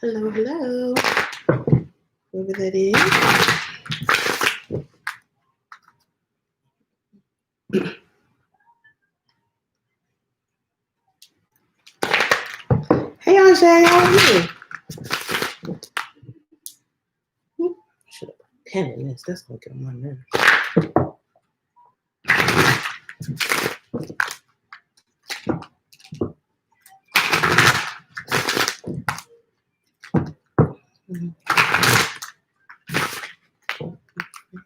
Hello, hello. Whoever that is. Hey, Ajay, how are you? Should have put a pen in this. That's gonna get on my nerves.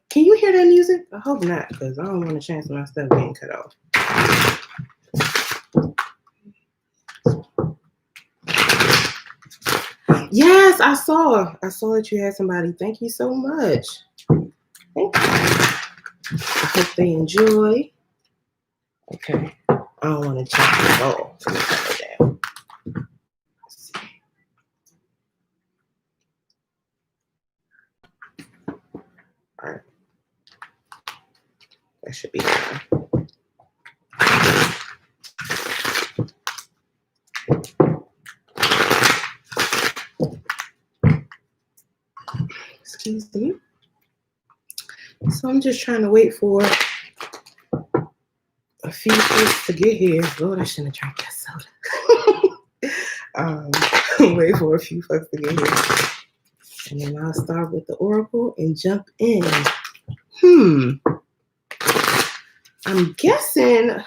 Can you hear that music? I hope not, because I don't want a chance of my stuff getting cut off. Yes, I saw that you had somebody. Thank you so much. Thank you. I hope they enjoy. Okay. I don't want to check the ball. So let me cut it down. Let's see. All right. That should be fine. Excuse me. So I'm just trying to wait for a few folks to get here. Lord, I shouldn't have drank that soda. Wait for a few folks to get here. And then I'll start with the oracle and jump in. I'm guessing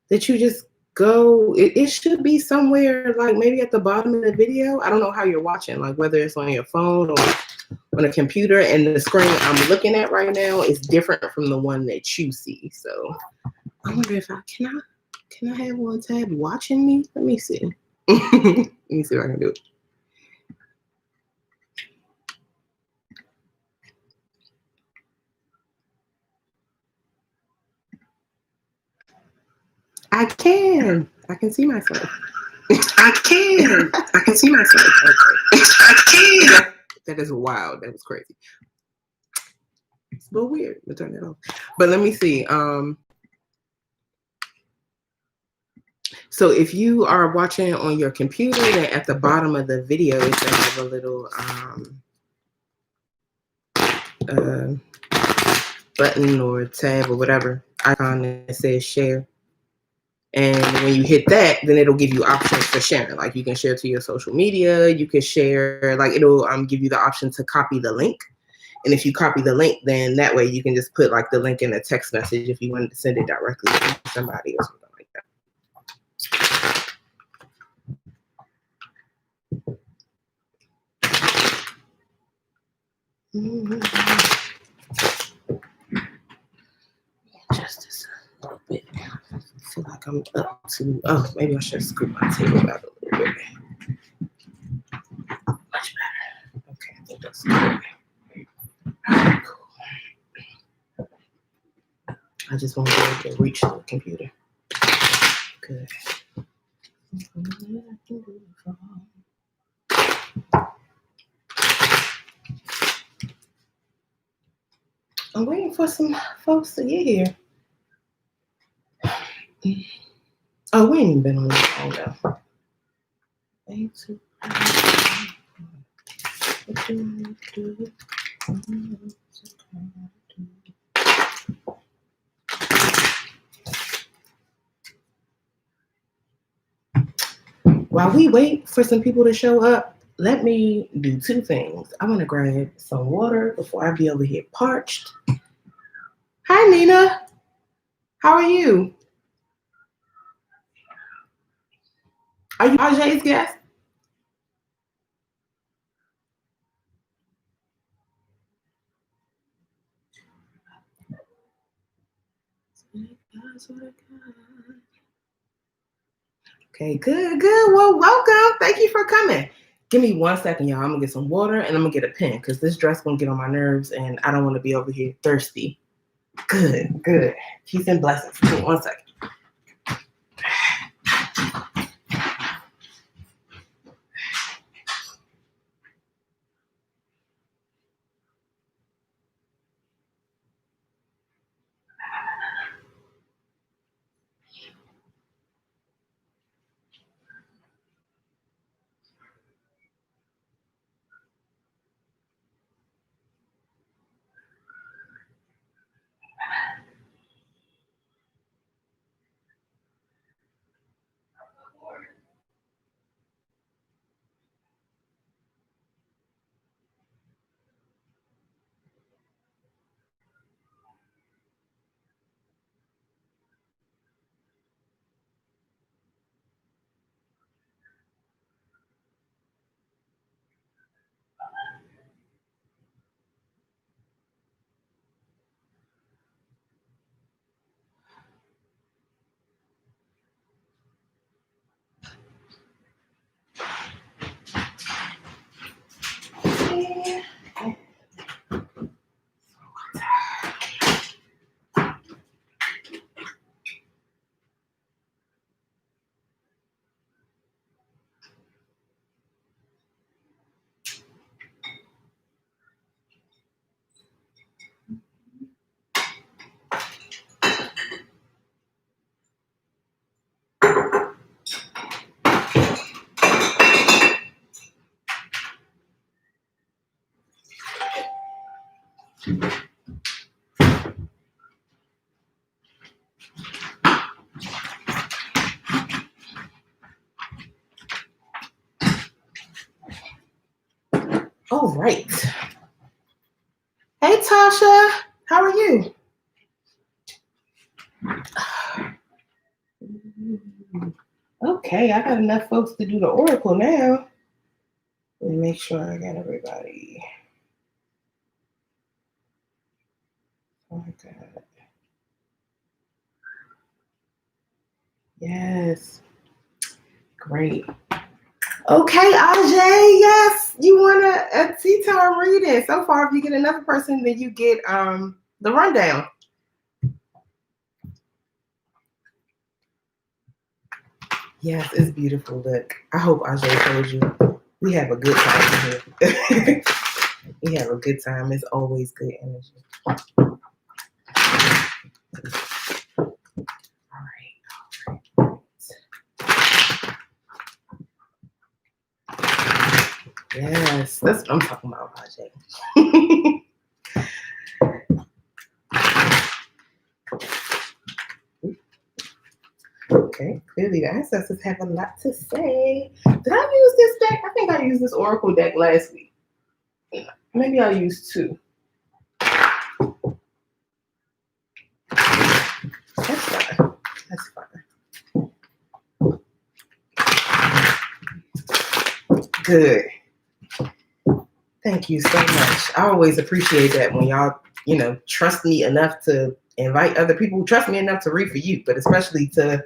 that you just go, it should be somewhere like maybe at the bottom of the video. I don't know how you're watching, like whether it's on your phone or on a computer, and the screen I'm looking at right now is different from the one that you see. So I wonder if can I have one tab watching me? Let me see. Let me see if I can do it. I can see myself. I can see myself. Okay. I can. That is wild. That was crazy. It's a little weird. We'll turn it off. But let me see. So if you are watching on your computer, then at the bottom of the video, it's gonna have a little button or tab or whatever icon that says share. And when you hit that, then it'll give you options for sharing. Like you can share to your social media, you can share, like it'll give you the option to copy the link. And if you copy the link, then that way you can just put like the link in a text message if you wanted to send it directly to somebody or something like that. Just a little bit. I feel like I'm up to, maybe I should scoop my table out a little bit. Much better. Okay, I think that's good. Cool. I just want to be able to reach the computer. Good. I'm waiting for some folks to get here. Oh, we ain't even been on this phone though. While we wait for some people to show up, let me do two things. I'm gonna grab some water before I be over here parched. Hi, Nina. How are you? Are you Ajay's guest? Okay, good. Well, welcome. Thank you for coming. Give me 1 second, y'all. I'm gonna get some water and I'm gonna get a pen because this dress gonna get on my nerves and I don't want to be over here thirsty. Good. Peace and blessings. Give me 1 second. me. All right. Hey, Tasha, how are you? Okay, I got enough folks to do the oracle now. Let me make sure I got everybody. Oh my God. Yes. Great. Okay, Ajay, yes, you want a tea time reading. So far, if you get another person, then you get the rundown. Yes, it's beautiful. Look, I hope Ajay told you we have a good time here. We have a good time. It's always good energy. All right. Yes, that's what I'm talking about, Ajay. Okay, clearly the ancestors have a lot to say. Did I use this deck? I think I used this oracle deck last week. Maybe I used two. That's fine. That's fine. Good. Thank you so much. I always appreciate that when y'all, trust me enough to invite other people. Trust me enough to read for you, but especially to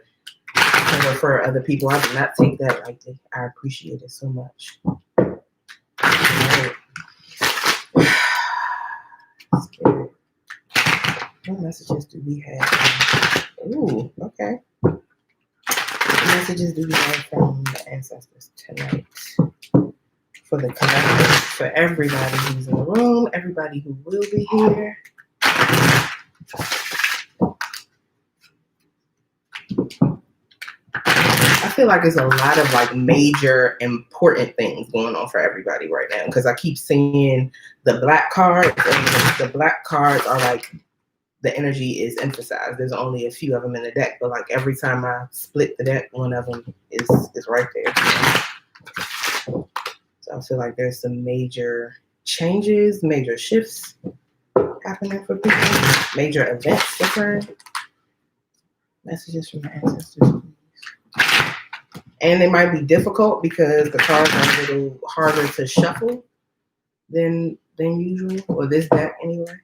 refer other people. I do not take that lightly. I appreciate it so much. Right. What messages do we have? Ooh, okay. What messages do we have from the ancestors tonight? For the collective, for everybody who's in the room, everybody who will be here. I feel like there's a lot of major important things going on for everybody right now because I keep seeing the black cards, and the black cards are the energy is emphasized. There's only a few of them in the deck, but every time I split the deck, one of them is right there. So I feel like there's some major changes, major shifts happening for people, major events occurring. Messages from the ancestors. And they might be difficult because the cards are a little harder to shuffle than usual, or this deck anyway.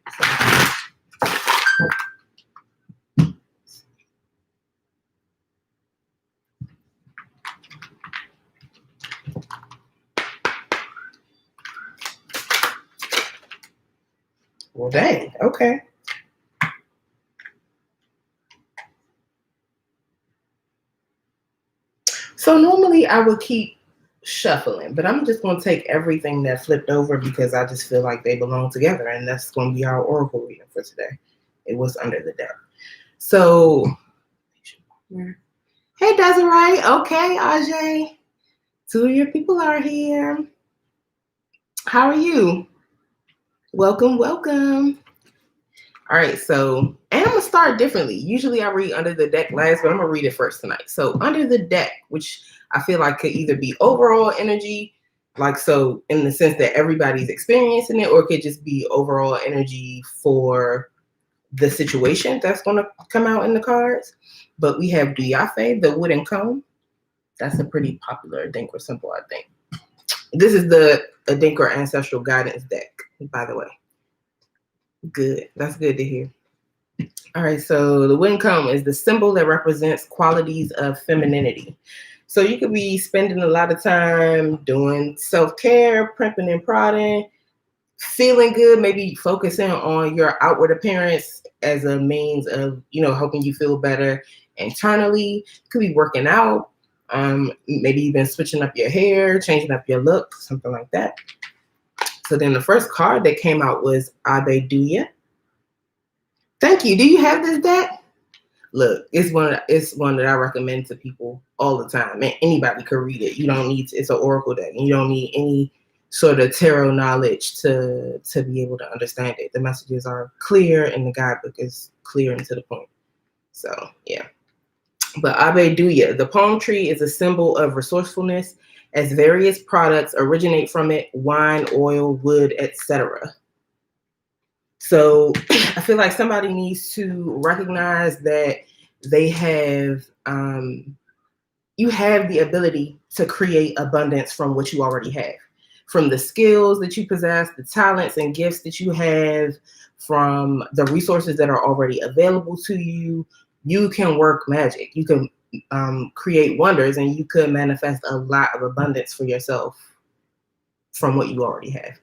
Well, dang, okay. So normally I would keep shuffling, but I'm just going to take everything that flipped over because I just feel like they belong together, and that's going to be our oracle reading for today. It was under the deck. So, hey, Desiree. Okay, Ajay. Two of your people are here. How are you? Welcome, welcome. All right, so, and I'm going to start differently. Usually I read under the deck last, but I'm going to read it first tonight. So under the deck, which I feel like could either be overall energy, so in the sense that everybody's experiencing it, or it could just be overall energy for the situation that's going to come out in the cards. But we have Biafe, the wooden comb. That's a pretty popular Adinkra symbol, I think. This is the Adinkra Ancestral Guidance deck, by the way. Good. That's good to hear. All right, so the wooden comb is the symbol that represents qualities of femininity. So you could be spending a lot of time doing self-care, primping and prodding, feeling good, maybe focusing on your outward appearance as a means of, helping you feel better internally. Could be working out, maybe even switching up your hair, changing up your look, something like that. So then the first card that came out was Abe Duya. Thank you. Do you have this deck? Look, it's one that I recommend to people all the time. And anybody could read it. You don't need it's an oracle deck, and you don't need any sort of tarot knowledge to be able to understand it. The messages are clear, and the guidebook is clear and to the point. So yeah. But Abe Duya, the palm tree is a symbol of resourcefulness, as various products originate from it: wine, oil, wood, etc. So I feel like somebody needs to recognize that they have, you have the ability to create abundance from what you already have, from the skills that you possess, the talents and gifts that you have, from the resources that are already available to you. You can work magic. You can create wonders, and you could manifest a lot of abundance for yourself from what you already have.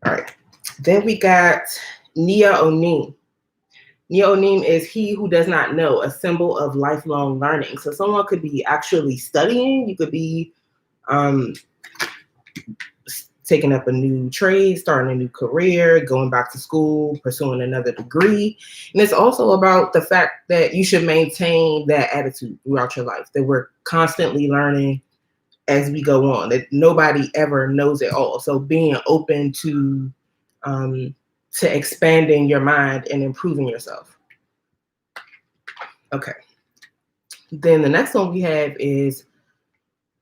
All right. Then we got Nia Onim. Nia Onim is he who does not know, a symbol of lifelong learning. So someone could be actually studying. You could be taking up a new trade, starting a new career, going back to school, pursuing another degree. And it's also about the fact that you should maintain that attitude throughout your life, that we're constantly learning as we go on, that nobody ever knows it all. So being open to expanding your mind and improving yourself. Okay. Then the next one we have is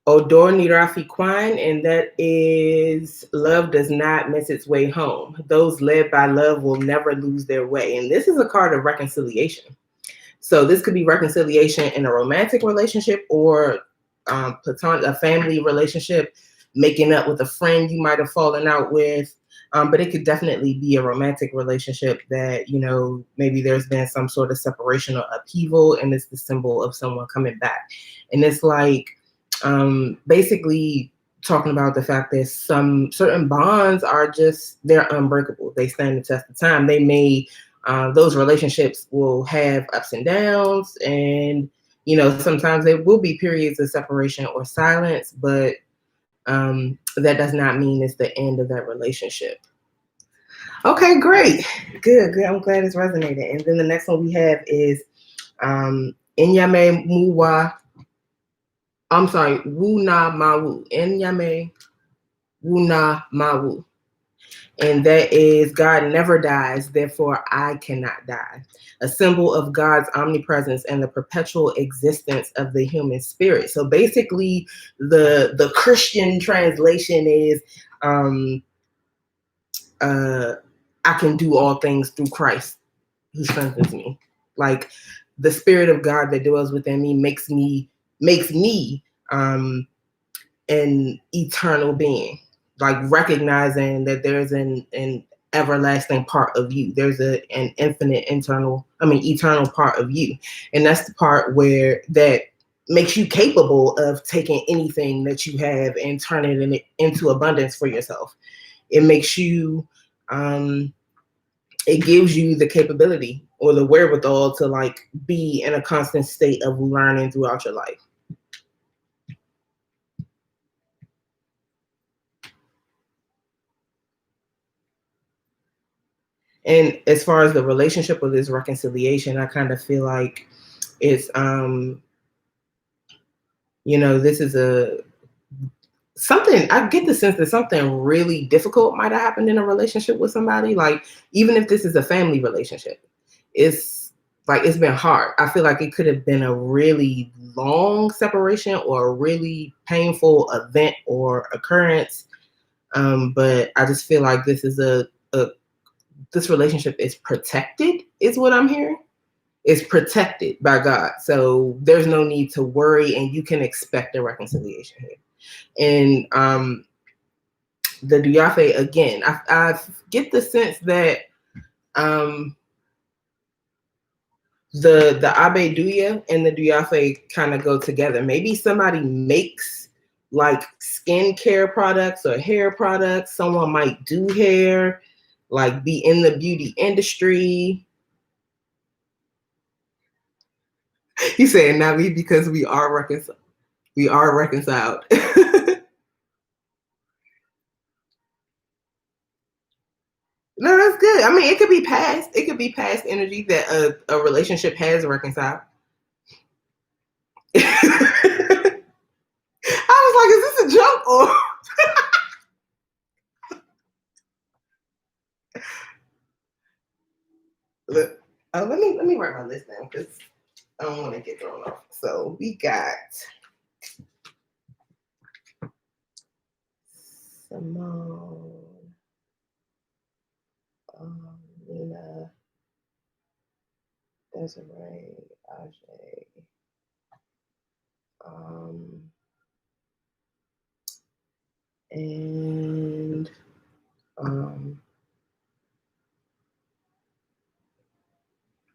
Odor Nirafi Kwan, and that is love does not miss its way home. Those led by love will never lose their way. And this is a card of reconciliation. So this could be reconciliation in a romantic relationship or platonic, a family relationship, making up with a friend you might have fallen out with. But it could definitely be a romantic relationship that, maybe there's been some sort of separation or upheaval, and it's the symbol of someone coming back. And it's like basically talking about the fact that some certain bonds are they're unbreakable. They stand the test of time. They may, those relationships will have ups and downs, and, sometimes there will be periods of separation or silence, but that does not mean it's the end of that relationship. Okay, great. Good. I'm glad it's resonated. And then the next one we have is Inyame Muwa. I'm sorry, Wuna Mawu. Inyame Wuna Mawu. And that is God never dies, therefore I cannot die. A symbol of God's omnipresence and the perpetual existence of the human spirit. So basically, the Christian translation is I can do all things through Christ who strengthens me. Like the spirit of God that dwells within me makes me an eternal being. Like recognizing that there's an everlasting part of you. There's an infinite eternal part of you. And that's the part where that makes you capable of taking anything that you have and turning it into abundance for yourself. It makes you, it gives you the capability or the wherewithal to like be in a constant state of learning throughout your life. And as far as the relationship with this reconciliation, I kind of feel like it's, this is something, I get the sense that something really difficult might have happened in a relationship with somebody. Like, even if this is a family relationship, it's been hard. I feel like it could have been a really long separation or a really painful event or occurrence. But I just feel like this is this relationship is protected, is what I'm hearing. It's protected by God. So there's no need to worry, and you can expect a reconciliation here. And the Duyafe, again, I get the sense that the Abe Duya and the Duyafe kind of go together. Maybe somebody makes like skincare products or hair products. Someone might do hair, like be in the beauty industry. He said, "Not me, because we are reconciled. We are reconciled." No, that's good. I mean, it could be past. It could be past energy that a relationship has reconciled. I was like, "Is this a joke or?" Look, let me write my list down because I don't want to get thrown off. So we got Simone, Nina, Desiree, Ajay, and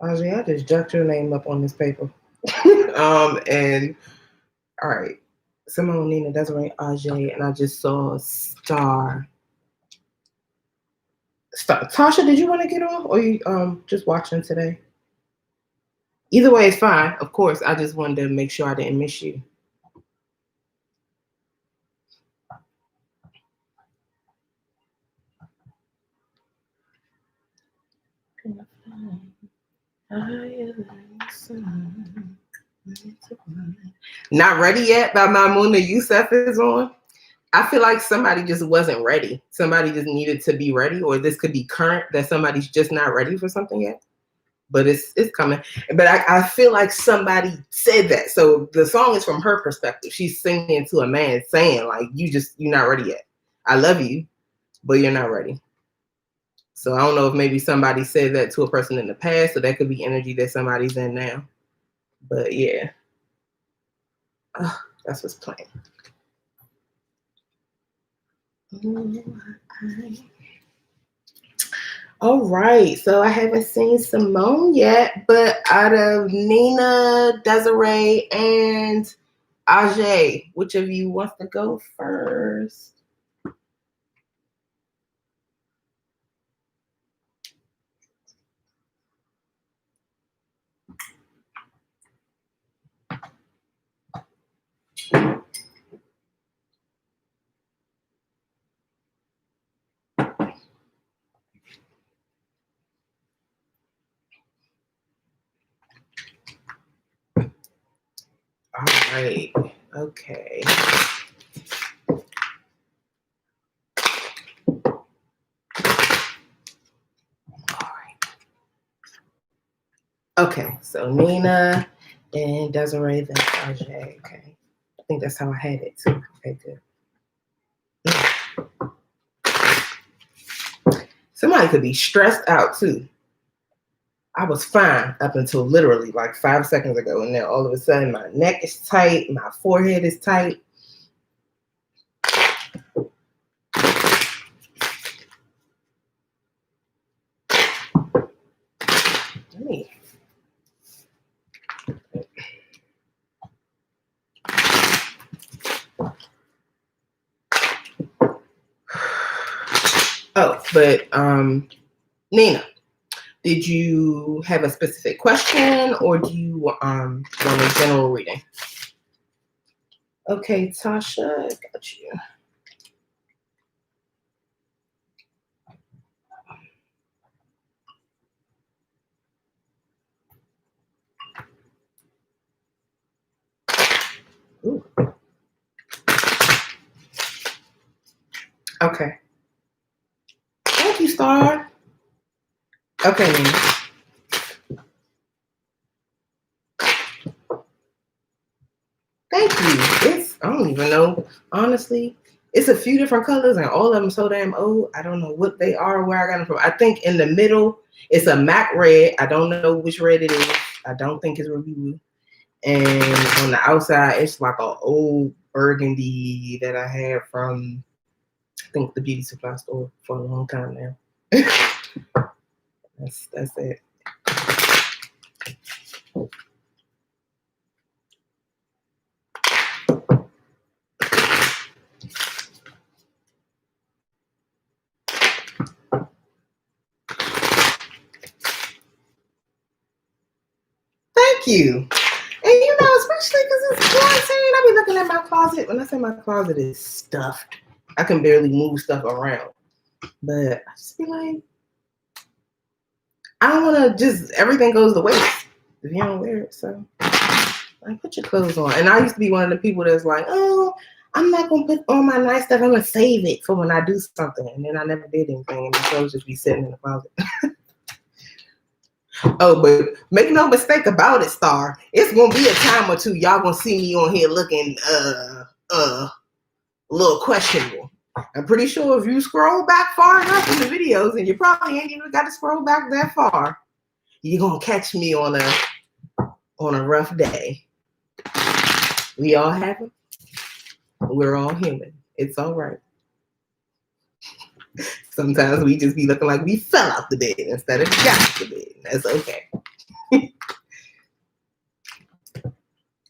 Ajay, I just jacked your name up on this paper. And all right, Simone, Nina, Desiree, Ajay, and I just saw Star. Tasha, did you want to get on, or you just watching today? Either way is fine. Of course, I just wanted to make sure I didn't miss you. Not Ready Yet by Maimouna Youssef is on. I feel like somebody just wasn't ready. Somebody just needed to be ready, or this could be current that somebody's just not ready for something yet. But it's coming. But I feel like somebody said that. So the song is from her perspective. She's singing to a man saying, like, you're not ready yet. I love you, but you're not ready. So I don't know if maybe somebody said that to a person in the past, so that could be energy that somebody's in now. But yeah. That's what's playing. All right, so I haven't seen Simone yet, but out of Nina, Desiree, and Ajay, which of you wants to go first? All right, okay. Okay, so Nina and Desiree, then Ajay. Okay, I think that's how I had it too. Okay, good. Somebody could be stressed out too. I was fine up until literally like 5 seconds ago, and then all of a sudden my neck is tight, my forehead is tight. Oh, but Nina, did you have a specific question, or do you want a general reading? Okay, Tasha, got you. Ooh. Okay. Thank you, Star. Okay, Nina. Thank you. I don't even know. Honestly, it's a few different colors and all of them so damn old. I don't know what they are, where I got them from. I think in the middle, it's a MAC red. I don't know which red it is. I don't think it's ruby blue. And on the outside, it's like an old burgundy that I had from, I think, the beauty supply store for a long time now. That's it. Thank you. And you know, especially because it's quarantine, I be looking at my closet. When I say my closet is stuffed, I can barely move stuff around. But I just be like, I don't want to just, everything goes to waste if you don't wear it. So, like, put your clothes on. And I used to be one of the people that's like, oh, I'm not going to put on my nice stuff. I'm going to save it for when I do something. And then I never did anything. And the clothes just be sitting in the closet. Oh, but make no mistake about it, Star. It's going to be a time or two y'all going to see me on here looking a little questionable. I'm pretty sure if you scroll back far enough in the videos, and you probably ain't even got to scroll back that far, you're going to catch me on a rough day. We all have them. We're all human. It's all right. Sometimes we just be looking like we fell out the bed instead of got out the bed. That's okay.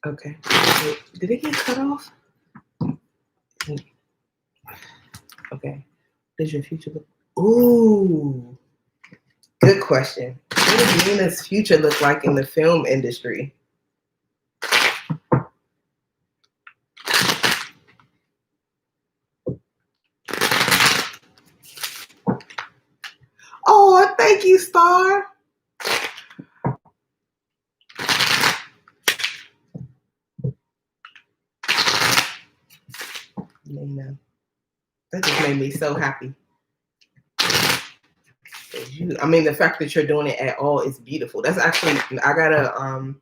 Okay. Wait, did it get cut off? Okay. Does your future look? Ooh. Good question. What does Nina's future look like in the film industry? Oh, thank you, Star. Nina. That just made me so happy. I mean, the fact that you're doing it at all is beautiful. That's actually, I got a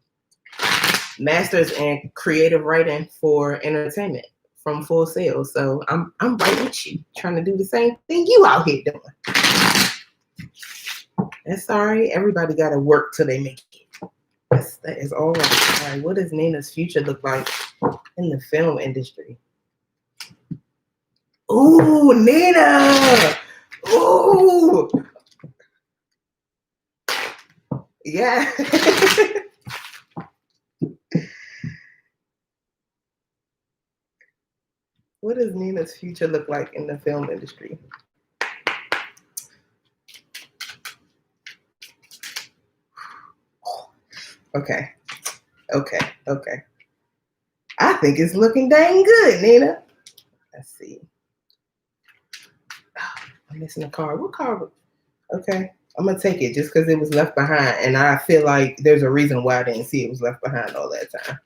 master's in creative writing for entertainment from Full Sail. So I'm right with you, trying to do the same thing you out here doing. That's all right. Everybody got to work till they make it. That is all right. All right. What does Nina's future look like in the film industry? Ooh, Nina. Ooh. Yeah. What does Nina's future look like in the film industry? Okay. I think it's looking dang good, Nina. Let's see. I'm missing a card. What card? Okay. I'm going to take it just because it was left behind. And I feel like there's a reason why I didn't see it was left behind all that time.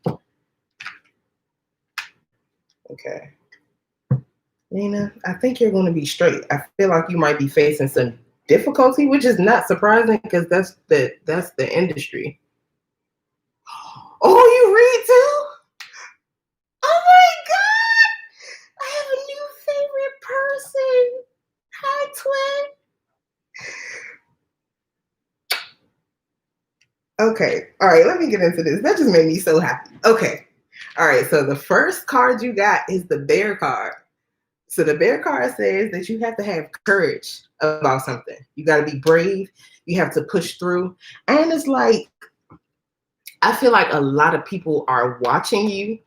Okay. Nina, I think you're going to be straight. I feel like you might be facing some difficulty, which is not surprising because that's the industry. Oh, you read too? Oh my God! I have a new favorite person. Hi, twin. Okay, all right, let me get into this. That just made me so happy. Okay, all right, so the first card you got is the bear card. So the bear card says that you have to have courage about something. You got to be brave. You have to push through. And it's like, I feel like a lot of people are watching you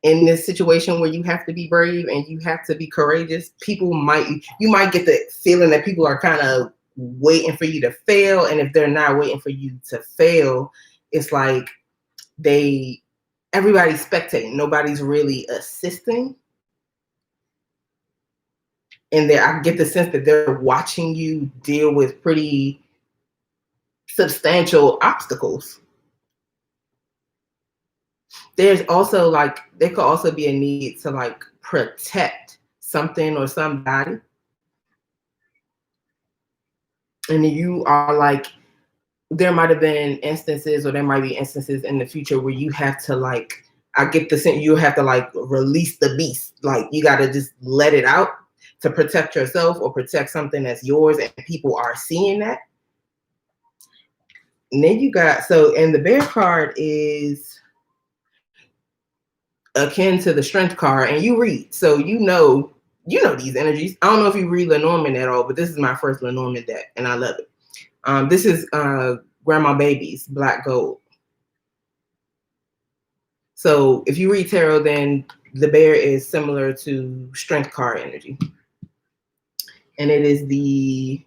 in this situation where you have to be brave and you have to be courageous. You might get the feeling that people are kind of waiting for you to fail. And if they're not waiting for you to fail, it's like everybody's spectating. Nobody's really assisting. And I get the sense that they're watching you deal with pretty substantial obstacles. There's also there could also be a need to protect something or somebody. And you are there might have been instances, or there might be instances in the future where you have to I get the sense you have to release the beast. You got to just let it out to protect yourself or protect something that's yours, and people are seeing that. And then you got, and the bear card is akin to the strength card, and you read, so you know these energies. I don't know if you read Lenormand at all, but this is my first Lenormand deck, and I love it. This is Grandma Baby's Black Gold. So if you read tarot, then the bear is similar to strength card energy. And it is the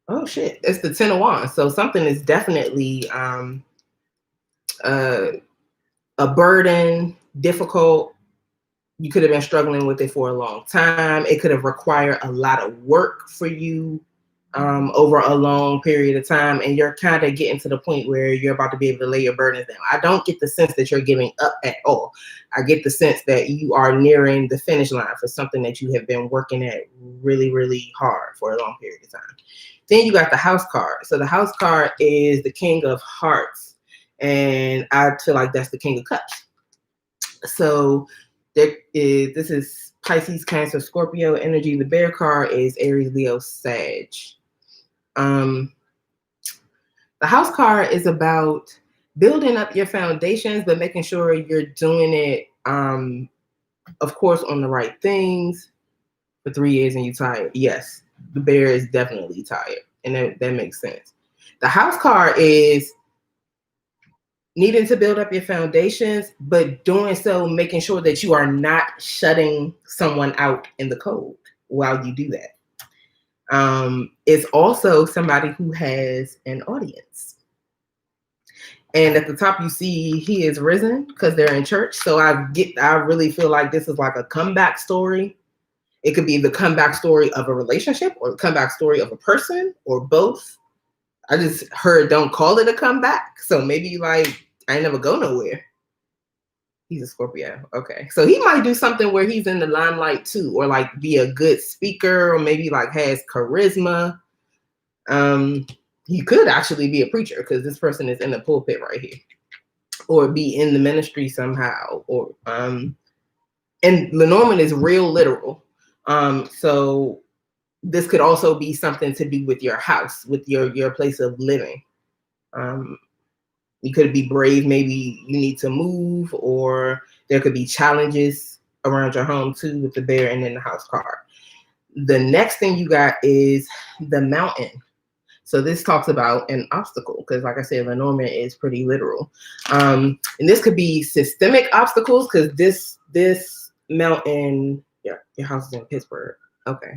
Oh shit, it's the Ten of Wands. So something is definitely a burden, difficult. You could have been struggling with it for a long time. It could have required a lot of work for you over a long period of time, and you're kind of getting to the point where you're about to be able to lay your burdens down. I don't get the sense that you're giving up at all. I get the sense that you are nearing the finish line for something that you have been working at really, really hard for a long period of time. Then you got the House card. So the House card is the King of Hearts, and I feel like that's the King of Cups. So this is Pisces, Cancer, Scorpio energy. The Bear card is Aries, Leo, Sag. The House card is about building up your foundations, but making sure you're doing it, of course, on the right things. For 3 years and you're tired. Yes, the Bear is definitely tired, and that makes sense. The House card is needing to build up your foundations, but doing so, making sure that you are not shutting someone out in the cold while you do that. It's also somebody who has an audience. And at the top, you see he is risen because they're in church. So I really feel like this is like a comeback story. It could be the comeback story of a relationship or the comeback story of a person or both. I just heard don't call it a comeback. So maybe like, I ain't never go nowhere. He's a Scorpio. Okay. So he might do something where he's in the limelight too, or like be a good speaker, or maybe like has charisma. He could actually be a preacher because this person is in the pulpit right here, or be in the ministry somehow, or and Lenormand is real literal. So this could also be something to do with your house, with your place of living. You could be brave, maybe you need to move, or there could be challenges around your home too with the Bear and then the House card. The next thing you got is the Mountain. So this talks about an obstacle because, like I said, Lenormand is pretty literal. And this could be systemic obstacles because this mountain, yeah, your house is in Pittsburgh. Okay.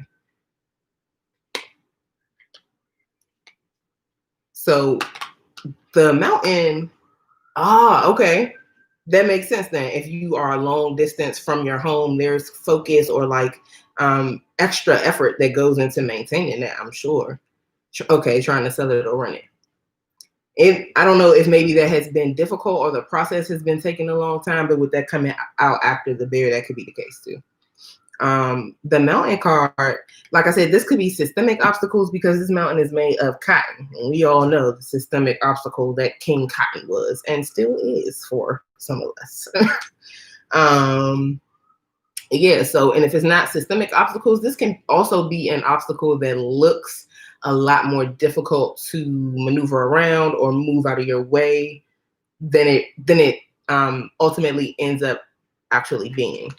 So the mountain, okay. That makes sense then. If you are a long distance from your home, there's focus or like extra effort that goes into maintaining that, I'm sure. Okay, trying to sell it or run it. I don't know if maybe that has been difficult or the process has been taking a long time, but with that coming out after the Bear, that could be the case too. The Mountain card, like I said, this could be systemic obstacles because this mountain is made of cotton. And we all know the systemic obstacle that King Cotton was and still is for some of us. Yeah, so, and if it's not systemic obstacles, this can also be an obstacle that looks a lot more difficult to maneuver around or move out of your way than it ultimately ends up actually being.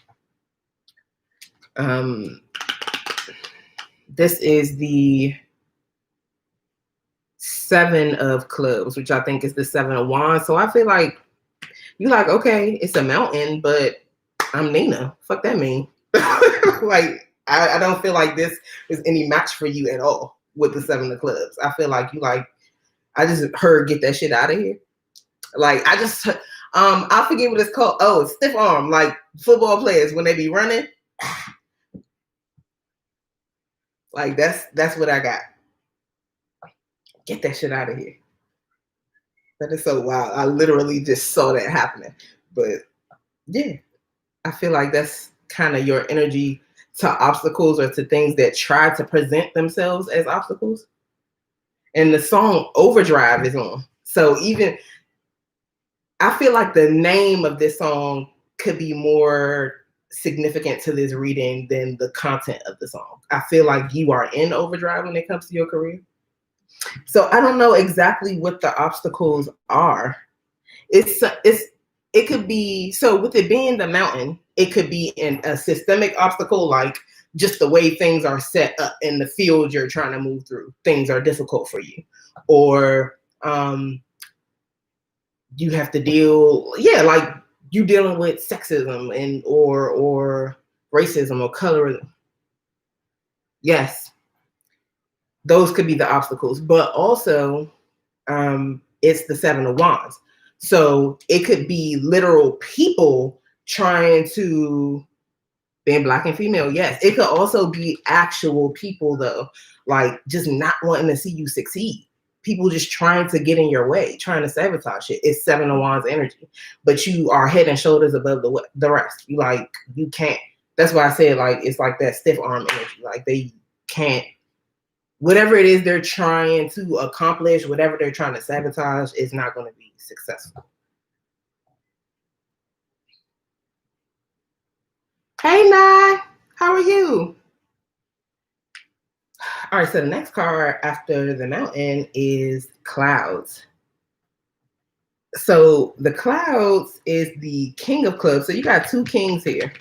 This is the Seven of Clubs, which I think is the Seven of Wands. So I feel like you're like, okay, it's a mountain, but I'm Nina. Fuck that mean. Like, I don't feel like this is any match for you at all with the Seven of Clubs. I feel like you like, I just heard get that shit out of here. Like, I just, I forget what it's called. Oh, stiff arm, like football players when they be running. Like, that's what I got. Get that shit out of here. That is so wild. I literally just saw that happening. But yeah, I feel like that's kind of your energy to obstacles or to things that try to present themselves as obstacles. And the song Overdrive is on. So even, I feel like the name of this song could be more significant to this reading than the content of the song. I feel like you are in overdrive when it comes to your career. So I don't know exactly what the obstacles are. It could be, so with it being the mountain, it could be a systemic obstacle, like just the way things are set up in the field you're trying to move through. Things are difficult for you. Or you have to deal, like you dealing with sexism and or racism or colorism. Yes. those could be the obstacles. But also, it's the Seven of Wands. So it could be literal people trying to, being Black and female, yes. It could also be actual people, though, like just not wanting to see you succeed. People just trying to get in your way, trying to sabotage it. It's Seven of Wands energy, but you are head and shoulders above the rest. You can't. That's why I said, like, it's like that stiff arm energy. Like, they can't, whatever it is they're trying to accomplish, whatever they're trying to sabotage, is not going to be successful. Hey, Nye, how are you? All right, so the next card after the mountain is clouds. So the clouds is the King of Clubs. So you got two kings here.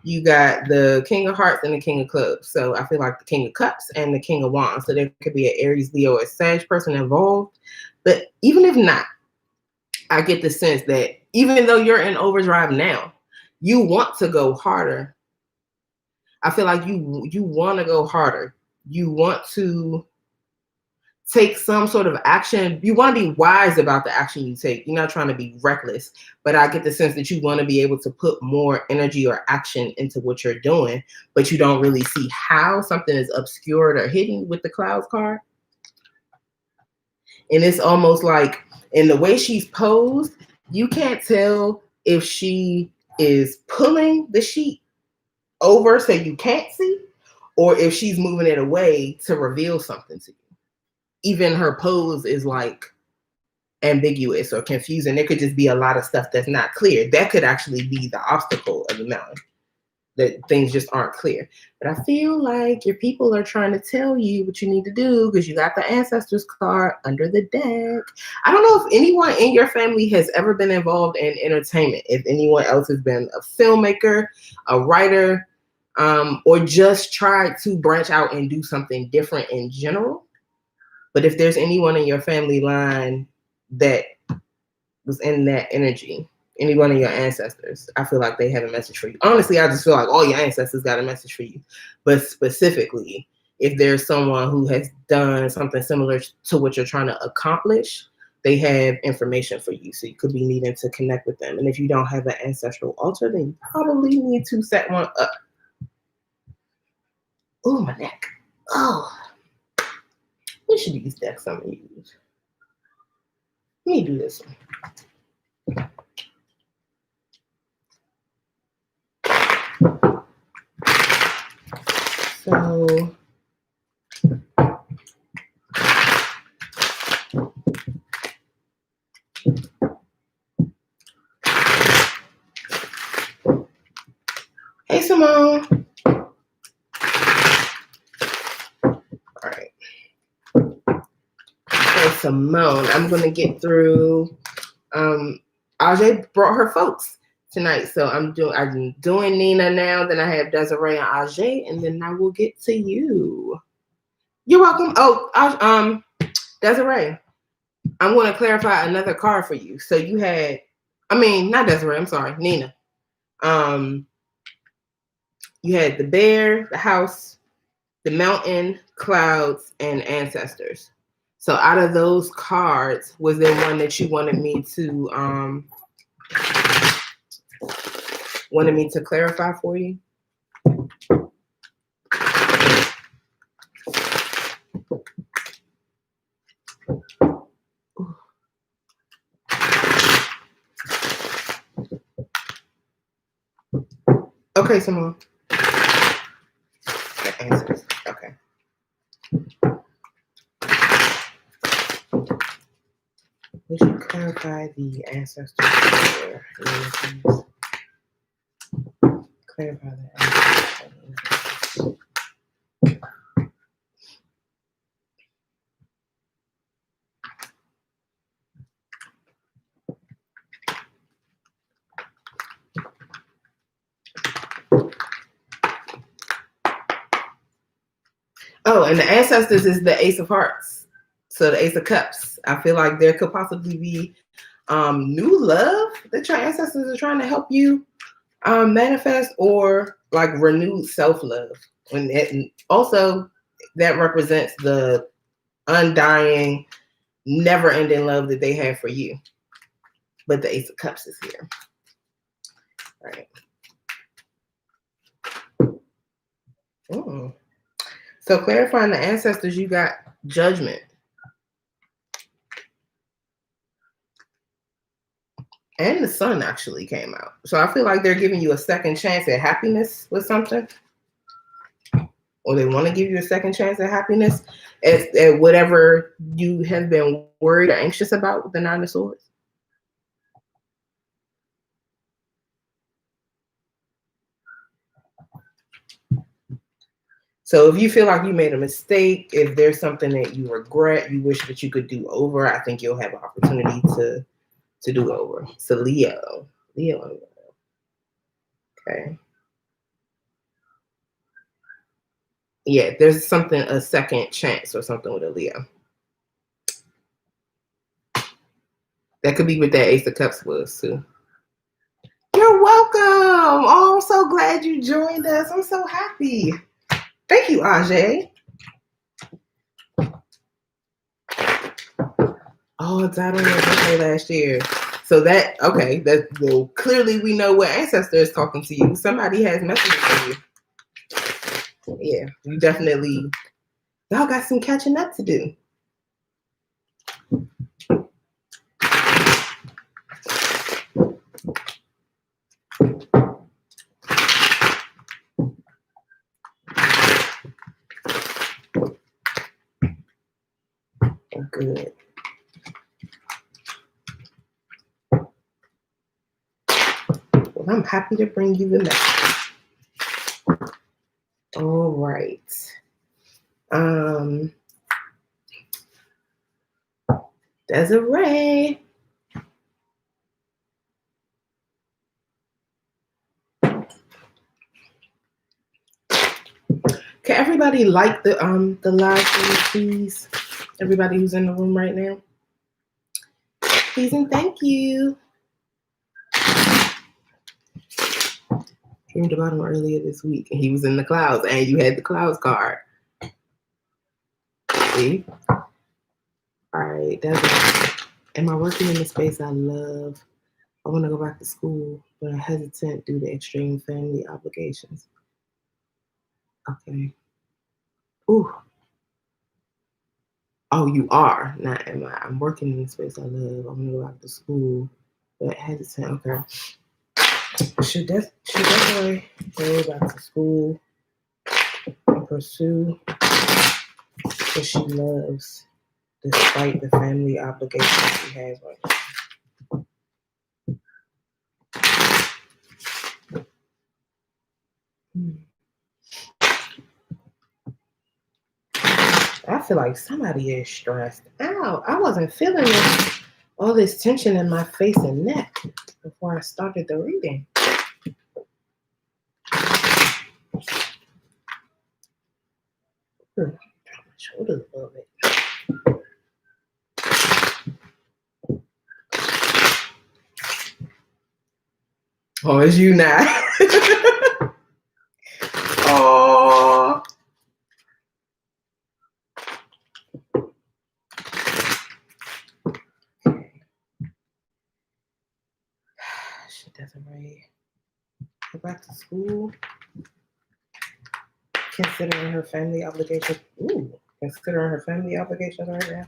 You got the King of Hearts and the King of Clubs. So I feel like the King of Cups and the King of Wands. So there could be an Aries, Leo, or Sag person involved. But even if not, I get the sense that even though you're in overdrive now, you want to go harder. I feel like you want to go harder. You want to take some sort of action. You want to be wise about the action you take. You're not trying to be reckless, but I get the sense that you want to be able to put more energy or action into what you're doing, but you don't really see how. Something is obscured or hidden with the clouds card. And it's almost like, in the way she's posed, you can't tell if she is pulling the sheet over so you can't see, or if she's moving it away to reveal something to you. Even her pose is like ambiguous or confusing. There could just be a lot of stuff that's not clear. That could actually be the obstacle of the mountain, that things just aren't clear. But I feel like your people are trying to tell you what you need to do, because you got the Ancestors card under the deck. I don't know if anyone in your family has ever been involved in entertainment, if anyone else has been a filmmaker, a writer, or just tried to branch out and do something different in general. But if there's anyone in your family line that was in that energy, any one of your ancestors, I feel like they have a message for you. Honestly, I just feel like all your ancestors got a message for you. But specifically, if there's someone who has done something similar to what you're trying to accomplish, they have information for you. So you could be needing to connect with them. And if you don't have an ancestral altar, then you probably need to set one up. Oh, my neck. Oh. Which of these decks I'm going to use? Let me do this one. So, hey, Simone. All right. So Simone, I'm going to get through. Ajay brought her folks tonight, so I'm doing Nina now. Then I have Desiree and Ajay, and then I will get to you. You're welcome. Oh, Desiree, I'm going to clarify another card for you. So you had, not Desiree. I'm sorry, Nina. You had the bear, the house, the mountain, clouds, and ancestors. So out of those cards, was there one that you wanted me to clarify for you? Okay, Simone. The answers. Okay. We should clarify the ancestors here. Clarify the ancestors. Oh, and the ancestors is the Ace of Hearts. So the Ace of Cups. I feel like there could possibly be new love that your ancestors are trying to help you manifest, or like renewed self-love. And also, that represents the undying, never-ending love that they have for you. But the Ace of Cups is here. All right. So clarifying the ancestors, you got Judgment. And the Sun actually came out. So I feel like they're giving you a second chance at happiness with something. Or they want to give you a second chance at happiness at whatever you have been worried or anxious about with the Nine of Swords. So if you feel like you made a mistake, if there's something that you regret, you wish that you could do over, I think you'll have an opportunity to do over. So Leo. Okay. Yeah, there's something, a second chance or something with a Leo. That could be what that Ace of Cups was too. You're welcome. Oh, I'm so glad you joined us. I'm so happy. Thank you, Ajay. Oh, it died on your birthday last year. So that, okay, that, well, clearly we know what ancestor is talking to you. Somebody has messages for you. Yeah, you definitely, y'all got some catching up to do. Good. Well, I'm happy to bring you the message. All right. Desiree. Can everybody like the live stream, please? Everybody who's in the room right now. Please and thank you. Dreamed about him earlier this week, and he was in the clouds, and you had the clouds card. See? All right, that's. Am I working in the space I love? I want to go back to school, but I'm hesitant due to extreme family obligations. Okay. Ooh. Oh, you are. Not am I. I'm working in the space I love. I want to go back to school, but hesitant. Okay. Should definitely go back to school and pursue what she loves, despite the family obligations she has right now. I feel like somebody is stressed out. I wasn't feeling this, all this tension in my face and neck before I started the reading. Drop my shoulders a little bit. Oh, it's you now. Oh. She doesn't really go back to school. Considering her family obligations. Ooh, considering her family obligations right now.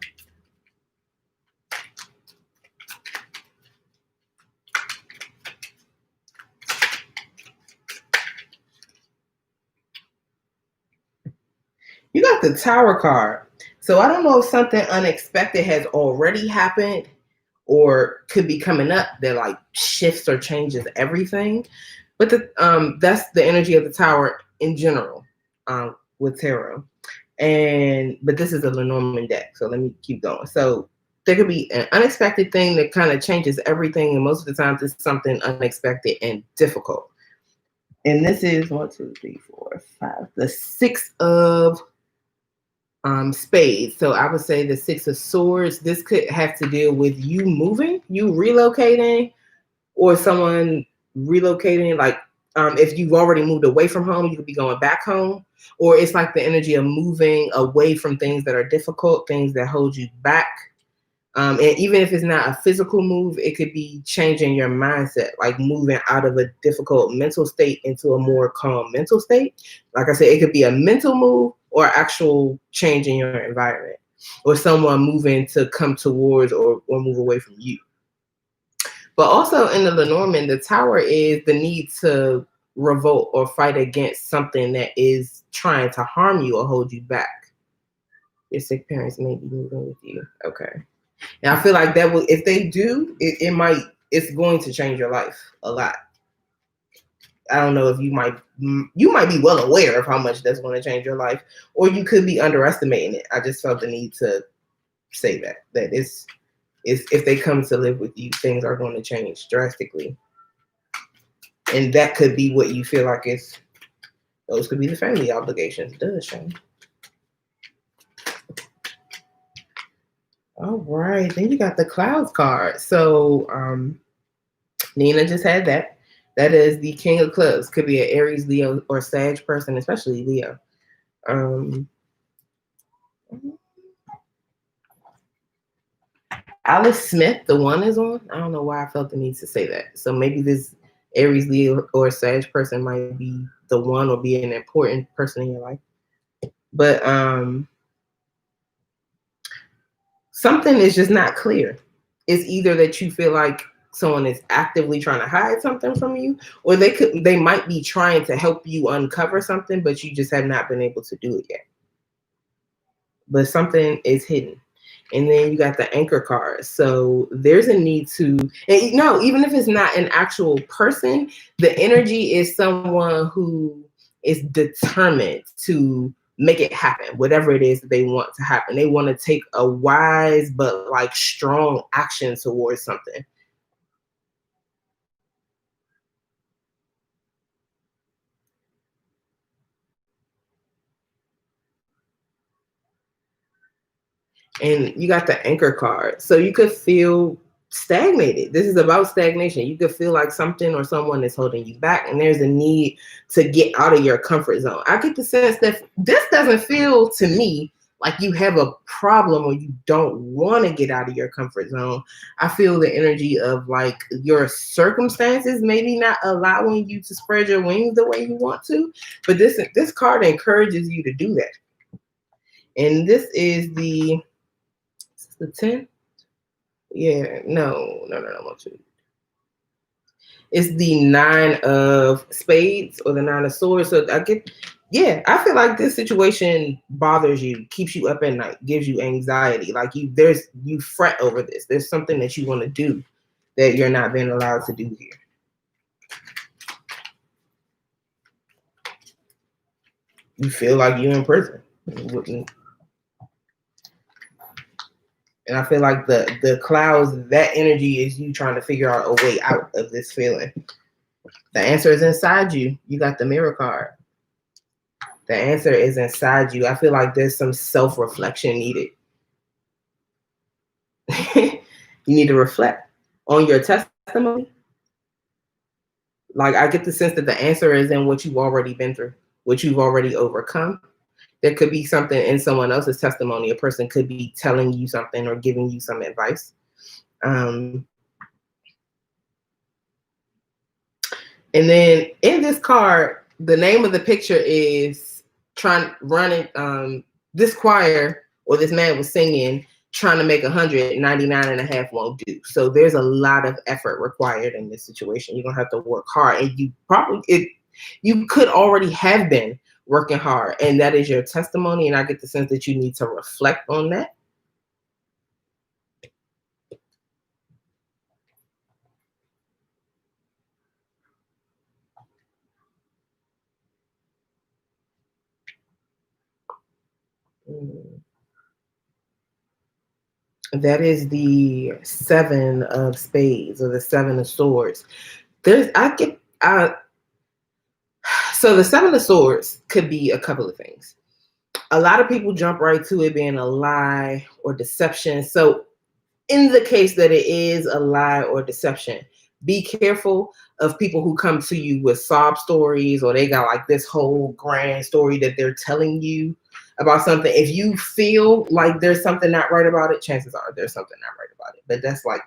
You got the Tower card. So I don't know if something unexpected has already happened or could be coming up that like shifts or changes everything. But that's the energy of the Tower in general with tarot. But this is a Lenormand deck, so let me keep going. So there could be an unexpected thing that kind of changes everything, and most of the times it's something unexpected and difficult. And this is 1, 2, 3, 4, 5, the 6 of spades. So I would say the 6 of swords. This could have to deal with you moving, you relocating, or someone relocating, like If you've already moved away from home, you could be going back home, or it's like the energy of moving away from things that are difficult, things that hold you back. And even if it's not a physical move, it could be changing your mindset, like moving out of a difficult mental state into a more calm mental state. Like I said, it could be a mental move or actual change in your environment, or someone moving to come towards or move away from you. But also in the Lenormand, the Tower is the need to revolt or fight against something that is trying to harm you or hold you back. Your sick parents may be moving with you. Okay. And I feel like that will, if they do, it's going to change your life a lot. I don't know if you might be well aware of how much that's going to change your life, or you could be underestimating it. I just felt the need to say that it's if they come to live with you, things are going to change drastically. And that could be what you feel like those could be the family obligations. Does SHAN. All right, then you got the Clouds card. So Nina just had that. That is the King of Clubs. Could be an Aries, Leo, or Sag person, especially Leo. Alice Smith, the one is on. I don't know why I felt the need to say that. So maybe this Aries, Leo, or Sag person might be the one, or be an important person in your life. But something is just not clear. It's either that you feel like someone is actively trying to hide something from you, or they might be trying to help you uncover something, but you just have not been able to do it yet. But something is hidden. And then you got the Anchor card. So there's a need to, and no, even if it's not an actual person, the energy is someone who is determined to make it happen, whatever it is that they want to happen. They want to take a wise but like strong action towards something. And you got the Anchor card. So you could feel stagnated. This is about stagnation. You could feel like something or someone is holding you back, and there's a need to get out of your comfort zone. I get the sense that this doesn't feel to me like you have a problem or you don't want to get out of your comfort zone. I feel the energy of like your circumstances maybe not allowing you to spread your wings the way you want to, but this card encourages you to do that. And this is the 10? Yeah, no. It's the 9 of Spades or the 9 of Swords. So I feel like this situation bothers you, keeps you up at night, gives you anxiety. Like you fret over this. There's something that you want to do that you're not being allowed to do here. You feel like you're in prison. And I feel like the clouds, that energy is you trying to figure out a way out of this feeling. The answer is inside you. You got the Mirror card. The answer is inside you. I feel like there's some self-reflection needed. You need to reflect on your testimony. Like I get the sense that the answer is in what you've already been through, what you've already overcome. There could be something in someone else's testimony. A person could be telling you something or giving you some advice. And then in this card, the name of the picture is this choir or this man was singing, trying to make 199 and a half won't do. So there's a lot of effort required in this situation. You're gonna have to work hard, and you could already have been working hard, and that is your testimony. And I get the sense that you need to reflect on that. That is the 7 of Spades or the 7 of Swords. So the 7 of Swords could be a couple of things. A lot of people jump right to it being a lie or deception. So in the case that it is a lie or deception, be careful of people who come to you with sob stories, or they got like this whole grand story that they're telling you about something. If you feel like there's something not right about it, chances are there's something not right about it. But that's like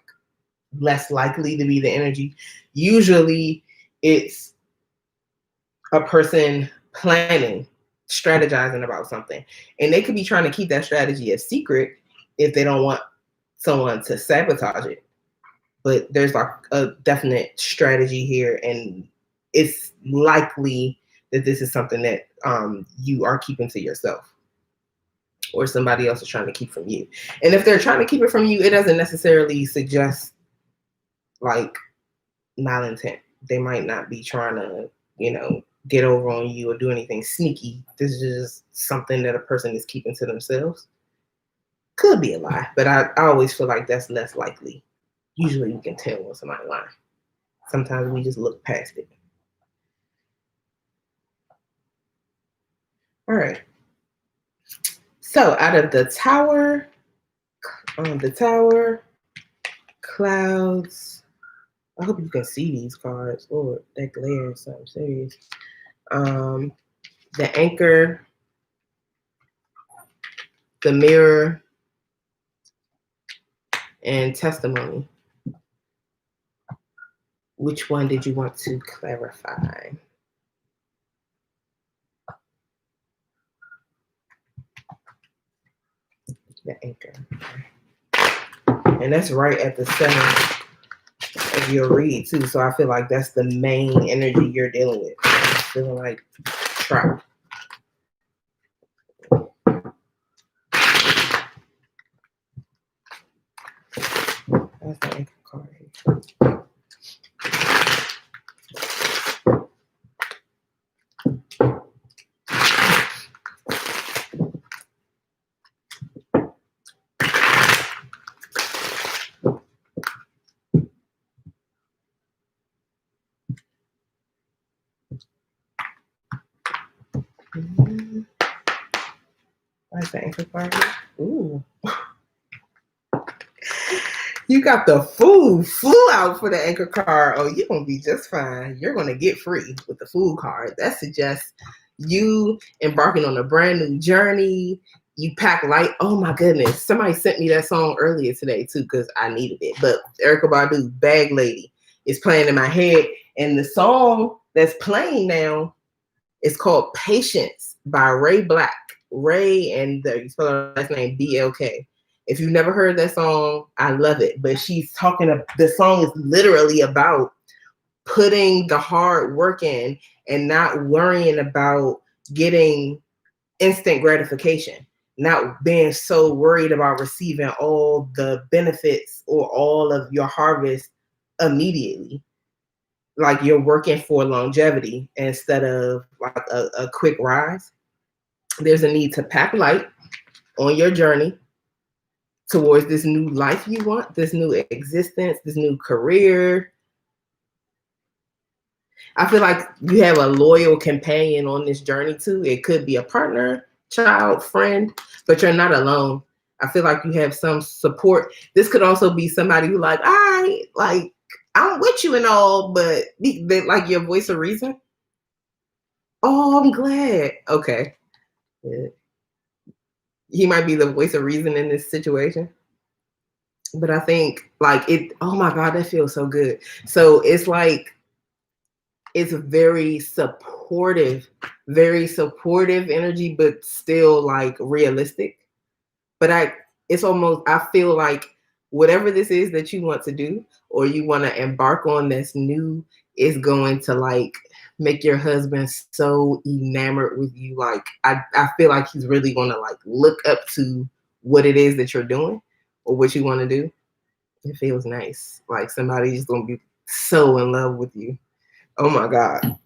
less likely to be the energy. Usually it's a person planning, strategizing about something. And they could be trying to keep that strategy a secret if they don't want someone to sabotage it. But there's like a definite strategy here, and it's likely that this is something that you are keeping to yourself, or somebody else is trying to keep from you. And if they're trying to keep it from you, it doesn't necessarily suggest like malintent. They might not be trying to, you know, get over on you or do anything sneaky. This is just something that a person is keeping to themselves. Could be a lie, but I always feel like that's less likely. Usually you can tell when somebody's lying. Sometimes we just look past it. All right. So out of the tower, clouds. I hope you can see these cards. Lord, that glare is something serious. The anchor, the mirror, and testimony. Which one did you want to clarify? The anchor. And that's right at the center of your read too. So I feel like that's the main energy you're dealing with. Feeling like trapped. That's the anchor card. That's the anchor card. Ooh. You got the fool flew out for the anchor card. Oh, you're going to be just fine. You're going to get free with the fool card. That suggests you embarking on a brand new journey. You pack light. Oh my goodness. Somebody sent me that song earlier today too, because I needed it. But Erykah Badu, Bag Lady, is playing in my head. And the song that's playing now is called Patience by Ray Black. Ray, and you spell her last name BLK. If you've never heard that song, I love it. But she's talking about, the song is literally about putting the hard work in and not worrying about getting instant gratification, not being so worried about receiving all the benefits or all of your harvest immediately. Like you're working for longevity instead of like a quick rise. There's a need to pack light on your journey towards this new life you want, this new existence, this new career. I feel like you have a loyal companion on this journey too. It could be a partner, child, friend, but you're not alone. I feel like you have some support. This could also be somebody who like, I'm with you and all, but they like your voice of reason. Oh, I'm glad. Okay. Yeah. He might be the voice of reason in this situation. But I think like it, oh my God, that feels so good. So it's like, it's a very supportive energy, but still like realistic. But it's almost, I feel like whatever this is that you want to do or you want to embark on that's new is going to like make your husband so enamored with you. Like I feel like he's really going to like look up to what it is that you're doing or what you want to do. It feels nice. Like somebody's going to be so in love with you. Oh my God.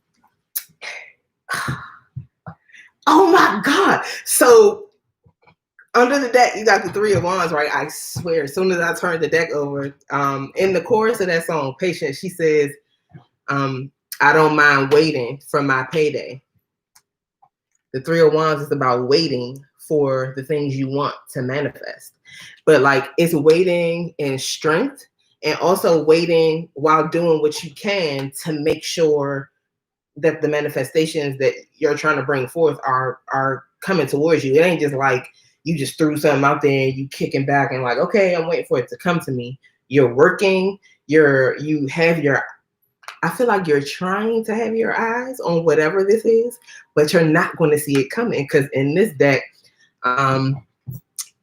Oh my God. So under the deck, you got the Three of Wands, right? I swear, as soon as I turned the deck over, in the chorus of that song, Patience, she says, I don't mind waiting for my payday. The Three of Wands is about waiting for the things you want to manifest. But like it's waiting in strength and also waiting while doing what you can to make sure that the manifestations that you're trying to bring forth are coming towards you. It ain't just like you just threw something out there and you kicking back and like, okay, I'm waiting for it to come to me. You're working, I feel like you're trying to have your eyes on whatever this is, but you're not going to see it coming, because in this deck,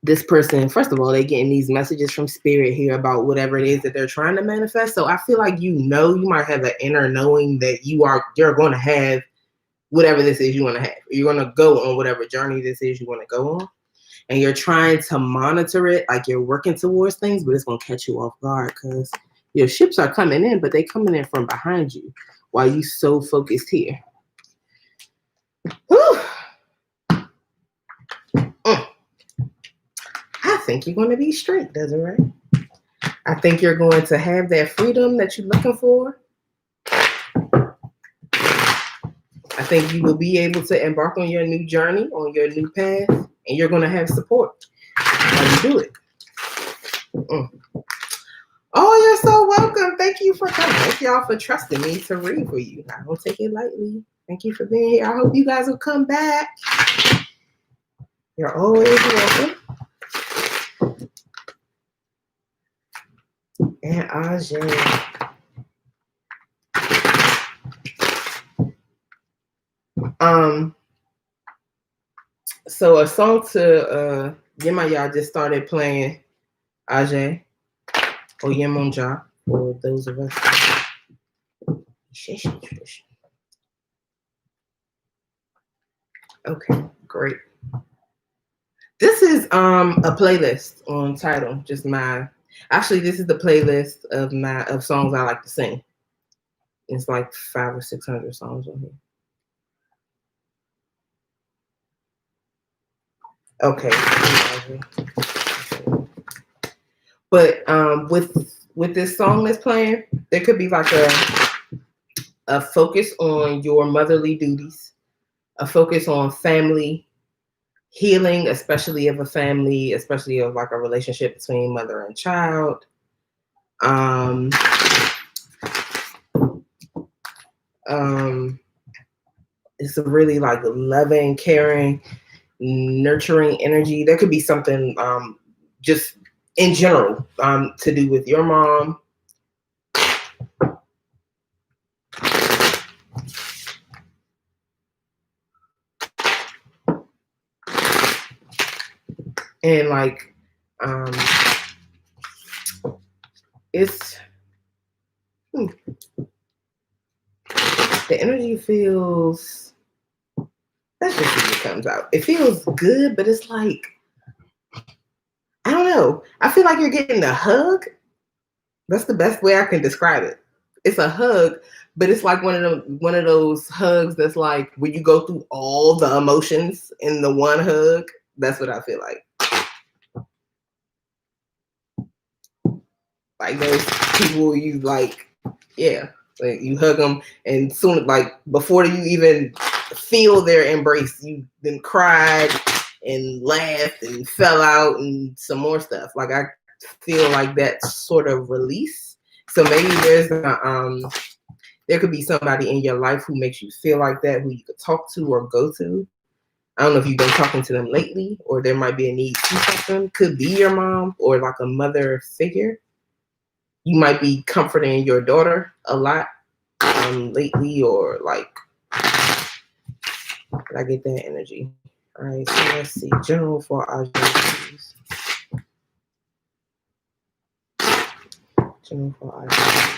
this person, first of all, they're getting these messages from spirit here about whatever it is that they're trying to manifest. So I feel like, you might have an inner knowing that you're going to have whatever this is you want to have. You're going to go on whatever journey this is you want to go on. And you're trying to monitor it, like you're working towards things, but it's going to catch you off guard because your ships are coming in, but they're coming in from behind you while you so focused here. Whew. I think you're going to be straight, Desiree. I think you're going to have that freedom that you're looking for. I think you will be able to embark on your new journey, on your new path, and you're going to have support while you do it. Oh, you're so welcome. Thank you for coming. Thank y'all for trusting me to read for you. I don't take it lightly. Thank you for being here. I hope you guys will come back. You're always welcome. And Ajay. So a song to Yemayah just started playing, Ajay, or Yemonja, for those of us. Okay, great. This is a playlist on Tidal, just actually this is the playlist of songs I like to sing. It's like 500 or 600 songs on here. Okay. But with this song that's playing, there could be like a focus on your motherly duties, a focus on family healing, especially of a family, especially of like a relationship between mother and child. It's a really like loving, caring, nurturing energy. There could be something just in general to do with your mom. And like it's the energy feels, let's just see what comes out. It feels good, but it's like, I don't know. I feel like you're getting a hug. That's the best way I can describe it. It's a hug, but it's like one of those hugs that's like when you go through all the emotions in the one hug. That's what I feel like. Like those people you like, yeah, like you hug them, and soon, like before you even feel their embrace, you then cried and laughed and fell out and some more stuff. Like I feel like that sort of release. So maybe there could be somebody in your life who makes you feel like that, who you could talk to or go to. I don't know if you've been talking to them lately, or there might be a need to talk to them. Could be your mom or like a mother figure. You might be comforting your daughter a lot lately, or like, did I get that energy? All right, so let's see. General for Ajay. General for Ajay.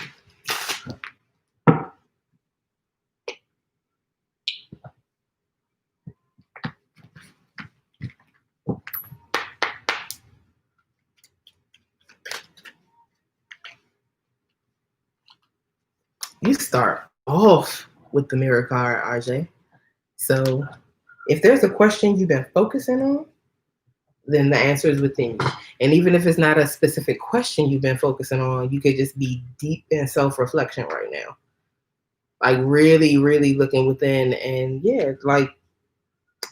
You start off with the mirror card, Ajay. So if there's a question you've been focusing on, then the answer is within you. And even if it's not a specific question you've been focusing on, you could just be deep in self-reflection right now. Like really, really looking within, and yeah, like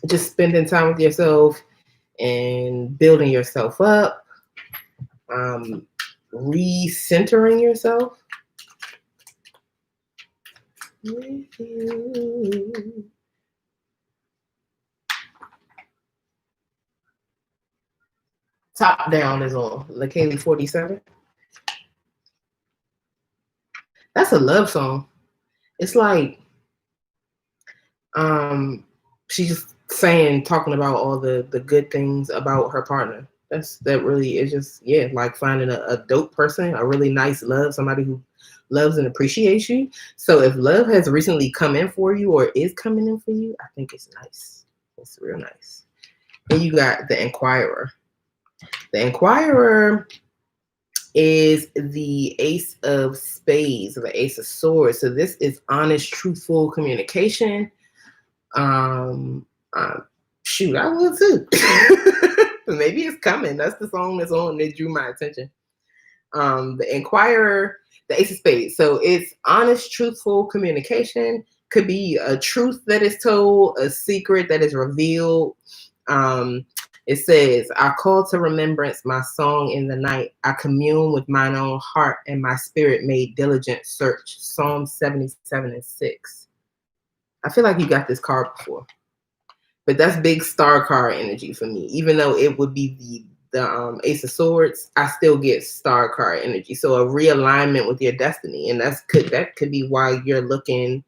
just spending time with yourself and building yourself up. recentering yourself with you. Top Down is on LaKaylee 47. That's a love song. It's like she's just talking about all the good things about her partner. That really is just, yeah, like finding a dope person, a really nice love, somebody who loves and appreciates you. So if love has recently come in for you or is coming in for you, I think it's nice. It's real nice. And you got the Inquirer. The Inquirer is the Ace of Spades, the Ace of Swords. So this is honest, truthful communication. Shoot, I will too. Maybe it's coming. That's the song that's on that drew my attention. The Inquirer, the Ace of Spades. So it's honest, truthful communication. Could be a truth that is told, a secret that is revealed. It says, I call to remembrance my song in the night. I commune with mine own heart, and my spirit made diligent search. Psalm 77:6. I feel like you got this card before. But that's big star card energy for me. Even though it would be the Ace of Swords, I still get star card energy. So a realignment with your destiny. And that could be why you're looking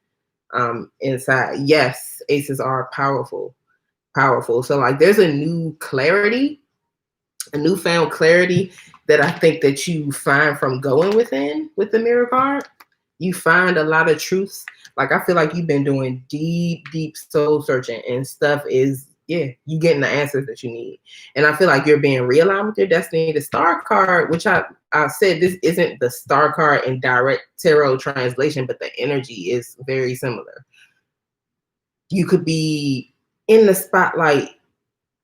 inside. Yes, aces are powerful. So like there's a new clarity, a newfound clarity that I think that you find from going within with the Mirror card. You find a lot of truths. Like I feel like you've been doing deep soul searching, and stuff is, yeah, you getting the answers that you need. And I feel like you're being realigned with your destiny. The star card, which I said, this isn't the star card in direct tarot translation, but the energy is very similar. You could be in the spotlight.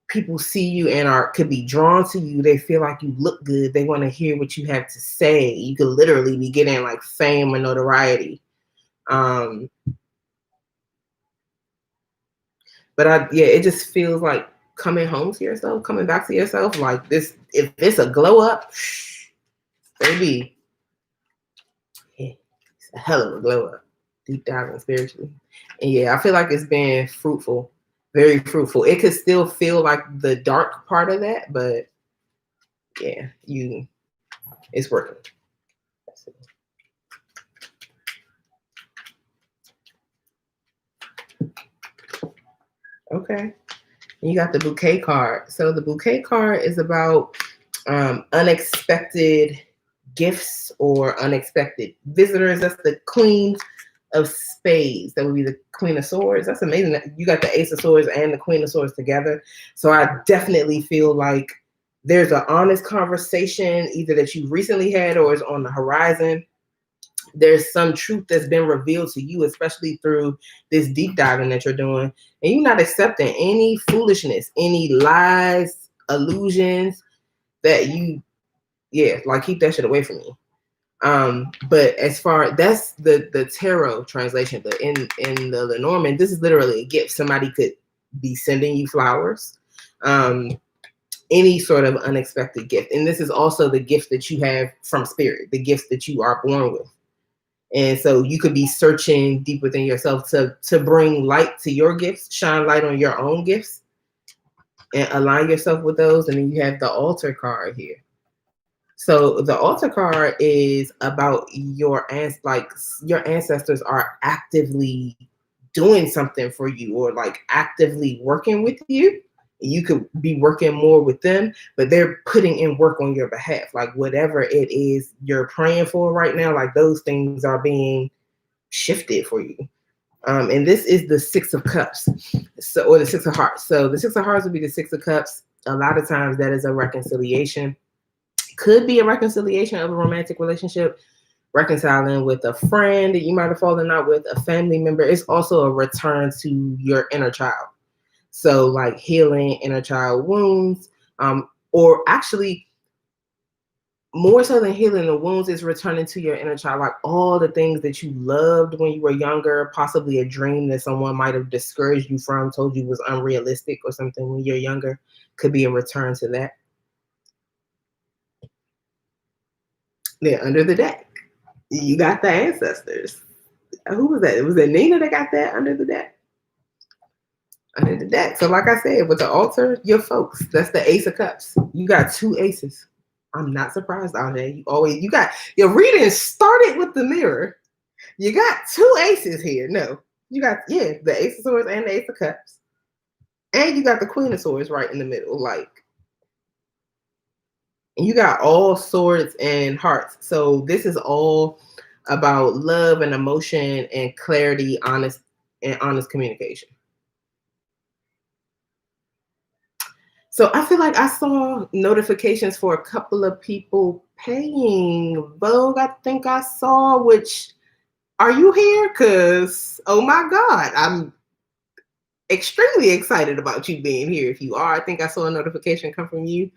People see you and could be drawn to you. They feel like you look good. They want to hear what you have to say. You could literally be getting like fame or notoriety. But it just feels like coming home to yourself, coming back to yourself. Like this, if it's a glow up, baby, it's a hell of a glow up, deep diving spiritually. And yeah, I feel like it's been fruitful, very fruitful. It could still feel like the dark part of that, but yeah, it's working. Okay. You got the Bouquet card. So the Bouquet card is about unexpected gifts or unexpected visitors. That's the Queen of Spades. That would be the Queen of Swords. That's amazing that you got the Ace of Swords and the Queen of Swords together. So I definitely feel like there's an honest conversation either that you recently had or is on the horizon. There's some truth that's been revealed to you, especially through this deep diving that you're doing. And you're not accepting any foolishness, any lies, illusions that keep that shit away from me. But as far, that's the tarot translation, but in the Lenormand, this is literally a gift. Somebody could be sending you flowers, any sort of unexpected gift. And this is also the gift that you have from spirit, the gifts that you are born with. And so you could be searching deep within yourself to bring light to your gifts, shine light on your own gifts, and align yourself with those. And then you have the Altar card here. So the Altar card is about your ancestors are actively doing something for you, or like actively working with you. You could be working more with them, but they're putting in work on your behalf. Like whatever it is you're praying for right now, like those things are being shifted for you. And this is the Six of Cups, or the Six of Hearts. So the Six of Hearts would be the Six of Cups. A lot of times that is a reconciliation. Could be a reconciliation of a romantic relationship, reconciling with a friend that you might have fallen out with, a family member. It's also a return to your inner child. So like healing inner child wounds, or actually more so than healing the wounds is returning to your inner child, like all the things that you loved when you were younger, possibly a dream that someone might have discouraged you from, told you was unrealistic or something when you're younger, could be a return to that. They're under the deck. You got the ancestors. Who was that? Was it Nina that got that under the deck? Under the deck. So like I said, with the altar, your folks. That's the Ace of Cups. You got 2 aces. I'm not surprised, Ajay. You got your reading started with the mirror. You got 2 aces here. No, you got the Ace of Swords and the Ace of Cups, and you got the Queen of Swords right in the middle. Like, and you got all swords and hearts. So this is all about love and emotion and clarity, honest communication. So I feel like I saw notifications for a couple of people paying. Vogue, I think I saw, which, are you here? Because, oh my God, I'm extremely excited about you being here. If you are, I think I saw a notification come from you.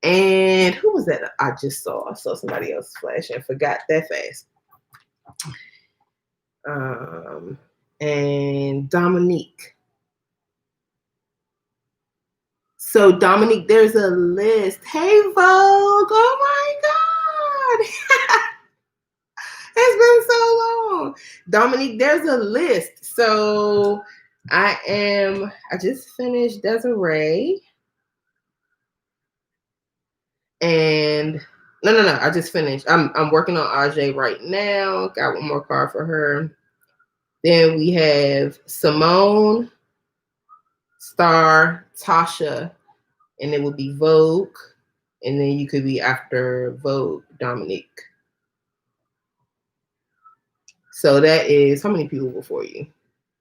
And who was that I just saw? I saw somebody else flash and forgot that fast. And Dominique. So Dominique, there's a list. Hey, Vogue. Oh my God. It's been so long. Dominique, there's a list. So I just finished Desiree. And no, I just finished. I'm working on Ajay right now. Got one more card for her. Then we have Simone, Star, Tasha, and it would be Vogue. And then you could be after Vogue, Dominique. So that is, how many people before you?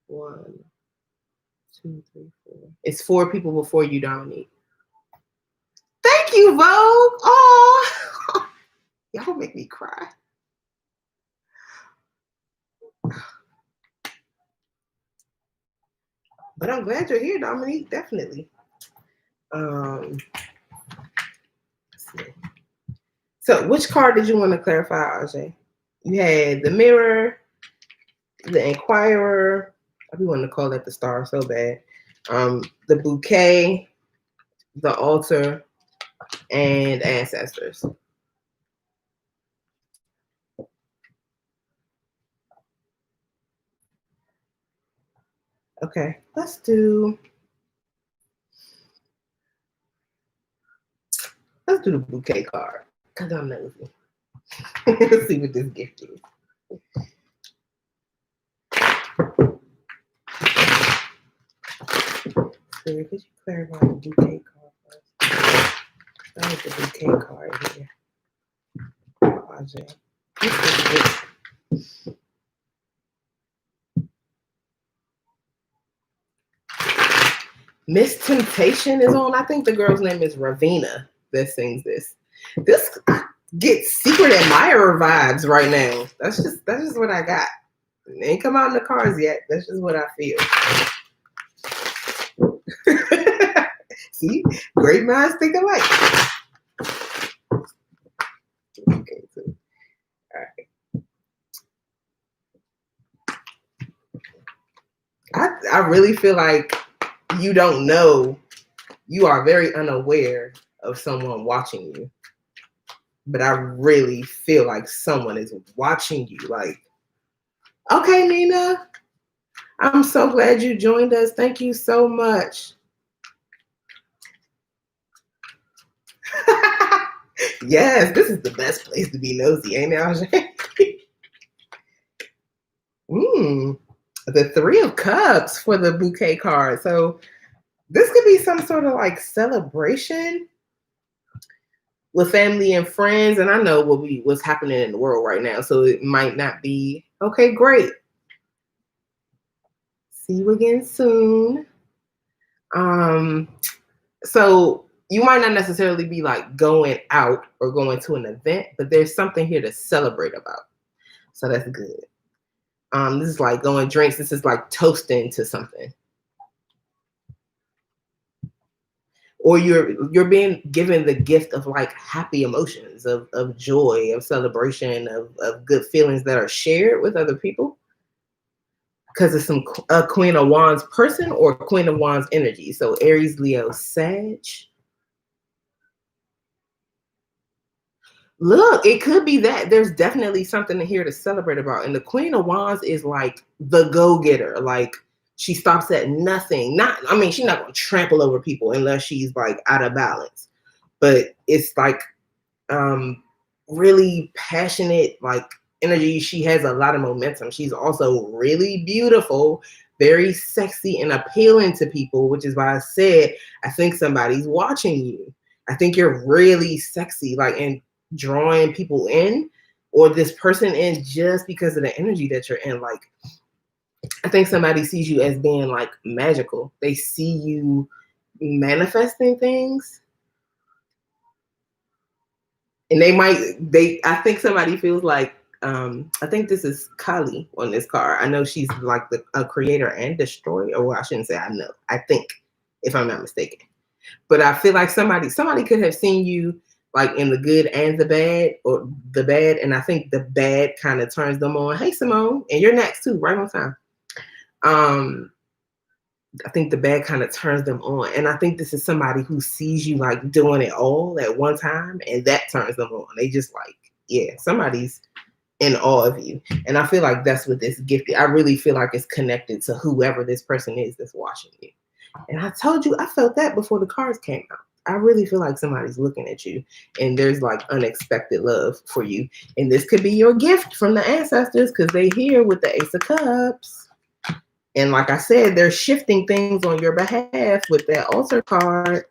1, 2, 3, 4. It's 4 people before you, Dominique. Thank you, Vogue. Oh, y'all make me cry. But I'm glad you're here, Dominique. Definitely. So which card did you want to clarify, Ajay? You had the Mirror, the Inquirer. I be wanting to call that the Star so bad. The Bouquet, the Altar, and Ancestors. Okay, let's do the Bouquet card, because I'm nosy. Let's see what this gift is. Spirit, could you clarify the Bouquet card first? That was the Bouquet card here. Ajay. Miss Temptation is on. I think the girl's name is Ravina that sings this. This gets Secret Admirer vibes right now. That's just what I got. It ain't come out in the cards yet. That's just what I feel. See, great minds think alike. Okay, so, all right. I really feel like you don't know. You are very unaware of someone watching you. But I really feel like someone is watching you. Like, okay, Nina, I'm so glad you joined us. Thank you so much. Yes, this is the best place to be nosy, ain't it, Ajay? The 3 of Cups for the Bouquet card. So this could be some sort of like celebration with family and friends. And I know what's happening in the world right now. So it might not be, okay, great. See you again soon. So you might not necessarily be like going out or going to an event, but there's something here to celebrate about. So that's good. This is like going drinks. This is like toasting to something. Or you're being given the gift of like happy emotions, of joy, of celebration, of good feelings that are shared with other people. Because it's a Queen of Wands person or Queen of Wands energy. So Aries, Leo, Sag. Look, it could be that. There's definitely something here to celebrate about. And the Queen of Wands is like the go-getter. Like, she stops at nothing. I mean, she's not gonna trample over people unless she's like out of balance. But it's like really passionate, like energy. She has a lot of momentum. She's also really beautiful, very sexy and appealing to people, which is why I said I think somebody's watching you. I think you're really sexy, like, and drawing people in, or this person in, just because of the energy that you're in. Like, I think somebody sees you as being like magical. They see you manifesting things. And I think somebody feels like, I think this is Kali on this card. I know she's like a creator and destroyer. Or, well, I shouldn't say I know. I think, if I'm not mistaken. But I feel like somebody could have seen you like in the good and the bad, or the bad. And I think the bad kind of turns them on. Hey, Simone, and you're next too, right on time. I think the bad kind of turns them on. And I think this is somebody who sees you like doing it all at one time, and that turns them on. They just like, yeah, somebody's in awe of you. And I feel like that's what this gift is. I really feel like it's connected to whoever this person is that's watching you. And I told you, I felt that before the cards came out. I really feel like somebody's looking at you, and there's like unexpected love for you. And this could be your gift from the ancestors, because they here with the Ace of Cups. And like I said, they're shifting things on your behalf with that altar card.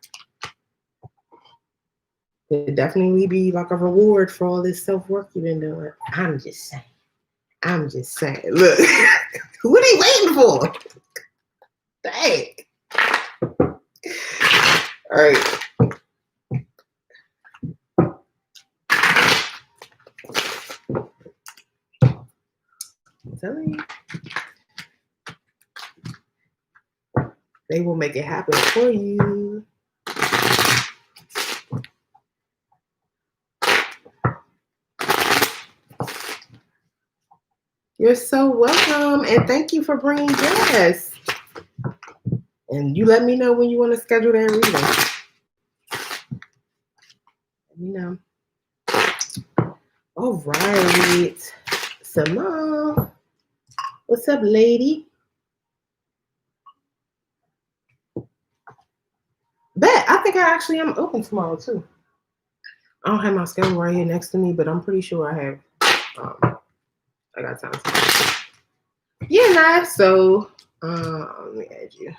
Could definitely be like a reward for all this self-work you've been doing. I'm just saying. Look, what are you waiting for? Dang. All right. I'm telling you. They will make it happen for you. You're so welcome. And thank you for bringing Jess. And you let me know when you want to schedule that reading. Let me know. All right. Simone. What's up, lady? Bet. I think I actually am open tomorrow, too. I don't have my schedule right here next to me, but I'm pretty sure I have. I got time. Yeah, nice. So, let me add you.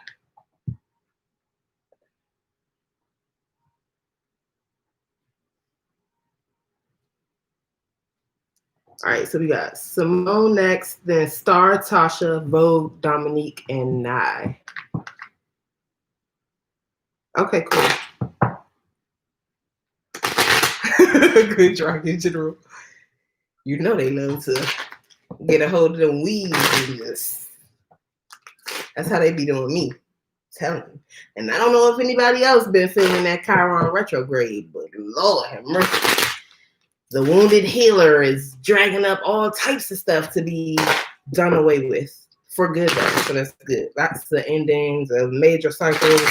All right, so we got Simone next, then Star, Tasha, Vogue, Dominique, and Nye. Okay, cool. Good drunk in general. You know they love to get a hold of them weeds and just. That's how they be doing me. Telling you. And I don't know if anybody else been feeling that Chiron retrograde, but Lord have mercy. The wounded healer is dragging up all types of stuff to be done away with for good, though. So that's good. That's the endings of major cycles,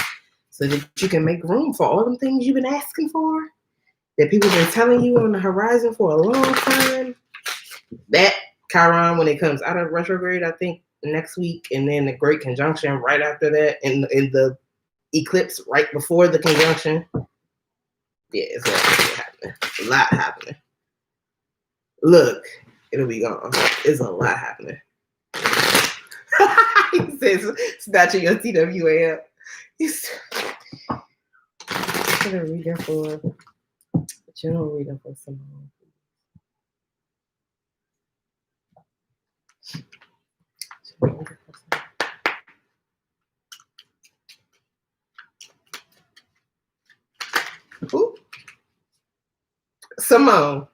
so that you can make room for all them things you've been asking for, that people have been telling you on the horizon for a long time. That Chiron, when it comes out of retrograde, I think next week, and then the Great Conjunction right after that, and the eclipse right before the conjunction. Yeah, it's happening. A lot happening. Look, it'll be gone. It's a lot happening. He says, snatching your TWA up. He's gonna read that for general reading for someone. Ooh. Simone.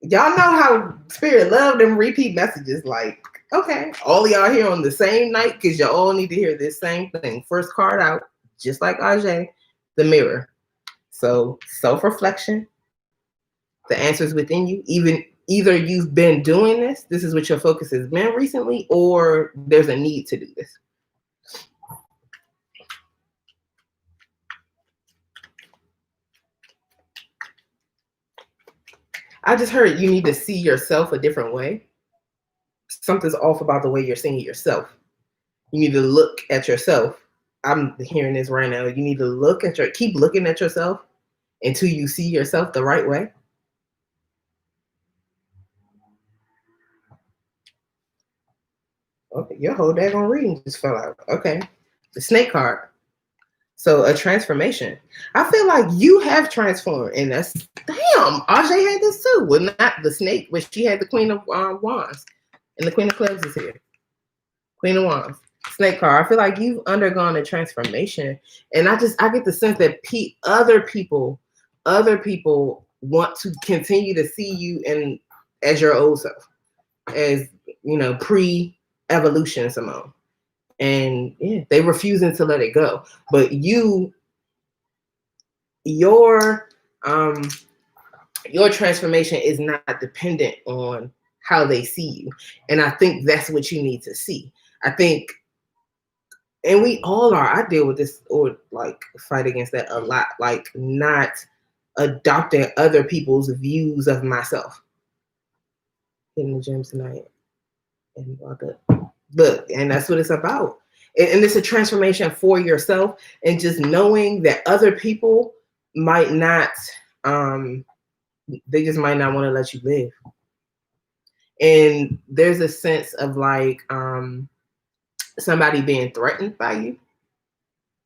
Y'all know how Spirit love them repeat messages. Like, okay, all y'all here on the same night, because you all need to hear this same thing. First card out, just like Ajay, the mirror. So self-reflection, the answers within you. Either you've been doing this is what your focus has been recently, or there's a need to do this. I just heard you need to see yourself a different way. Something's off about the way you're seeing yourself. You need to look at yourself. I'm hearing this right now. You need to keep looking at yourself until you see yourself the right way. Okay, your whole daggone reading just fell out. Okay. The snake card. So a transformation. I feel like you have transformed, and that's damn. Ajay had this too. Well, not the snake, but she had the Queen of Wands, and the Queen of Clubs is here. Queen of Wands, snake card. I feel like you've undergone a transformation, and I get the sense that other people want to continue to see you and as your old self, as pre-evolution, Simone. And yeah, they refusing to let it go. But your transformation is not dependent on how they see you. And I think that's what you need to see. I think, and we all are, I deal with this or like fight against that a lot, like not adopting other people's views of myself. In the gym tonight. And look, and that's what it's about. And it's a transformation for yourself, and just knowing that other people might not, they just might not want to let you live. And there's a sense of like somebody being threatened by you.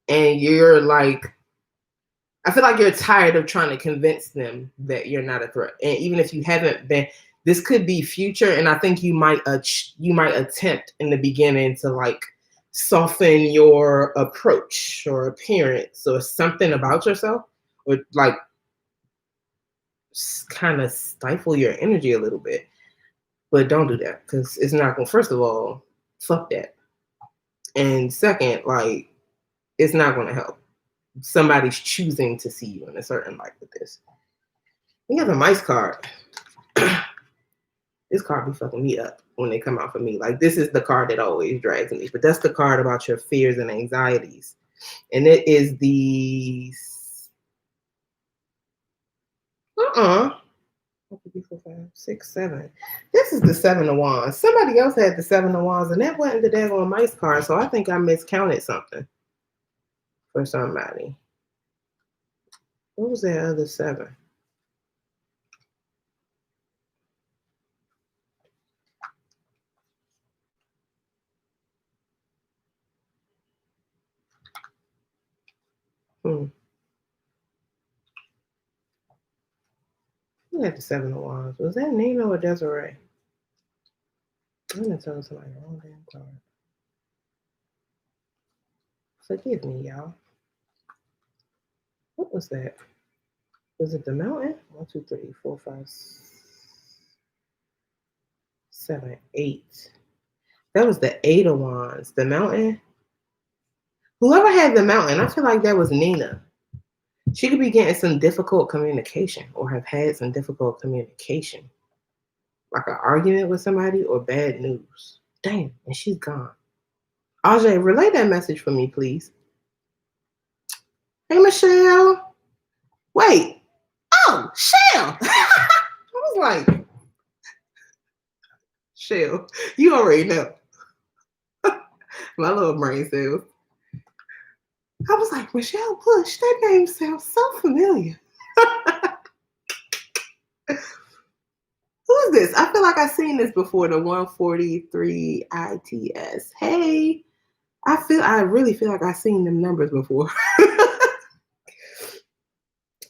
And you're like, I feel like you're tired of trying to convince them that you're not a threat. And even if you haven't been, this could be future. And I think you might attempt in the beginning to like soften your approach or appearance or something about yourself, or like kind of stifle your energy a little bit. But don't do that, because it's not going to, first of all, fuck that. And second, like, it's not going to help. Somebody's choosing to see you in a certain light with this. We have a mice card. This card be fucking me up when they come out for me. Like, this is the card that always drags me. But that's the card about your fears and anxieties. And it is the... 4, 5, 6, 7. This is the 7 of Wands. Somebody else had the 7 of Wands, and that wasn't the daggone mice card. So I think I miscounted something for somebody. What was that other 7? Who had the 7 of Wands? Was that Nina or Desiree? I'm gonna tell somebody the wrong damn card. Forgive me, y'all. What was that? Was it the mountain? 1, 2, 3, 4, 5, 7, 8. That was the 8 of Wands. The mountain. Whoever had the mountain, I feel like that was Nina. She could be getting some difficult communication or have had some difficult communication. Like an argument with somebody or bad news. Damn, and she's gone. Ajay, relay that message for me, please. Hey, Michelle. Wait. Oh, Shell. I was like, Shell, you already know. My little brain cells. I was like, Michelle Bush, that name sounds so familiar. Who is this? I feel like I've seen this before, the 143 ITS. Hey, I really feel like I've seen them numbers before.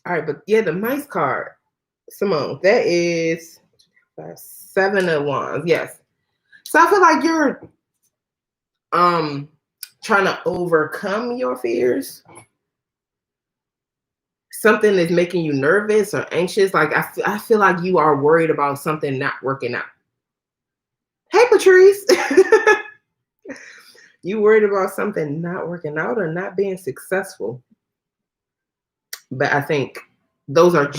All right, but yeah, the mice card, Simone, that is 7 of Wands. Yes. So I feel like you're trying to overcome your fears. Something is making you nervous or anxious. Like I feel like you are worried about something not working out. Hey, Patrice. You worried about something not working out or not being successful. But I think those are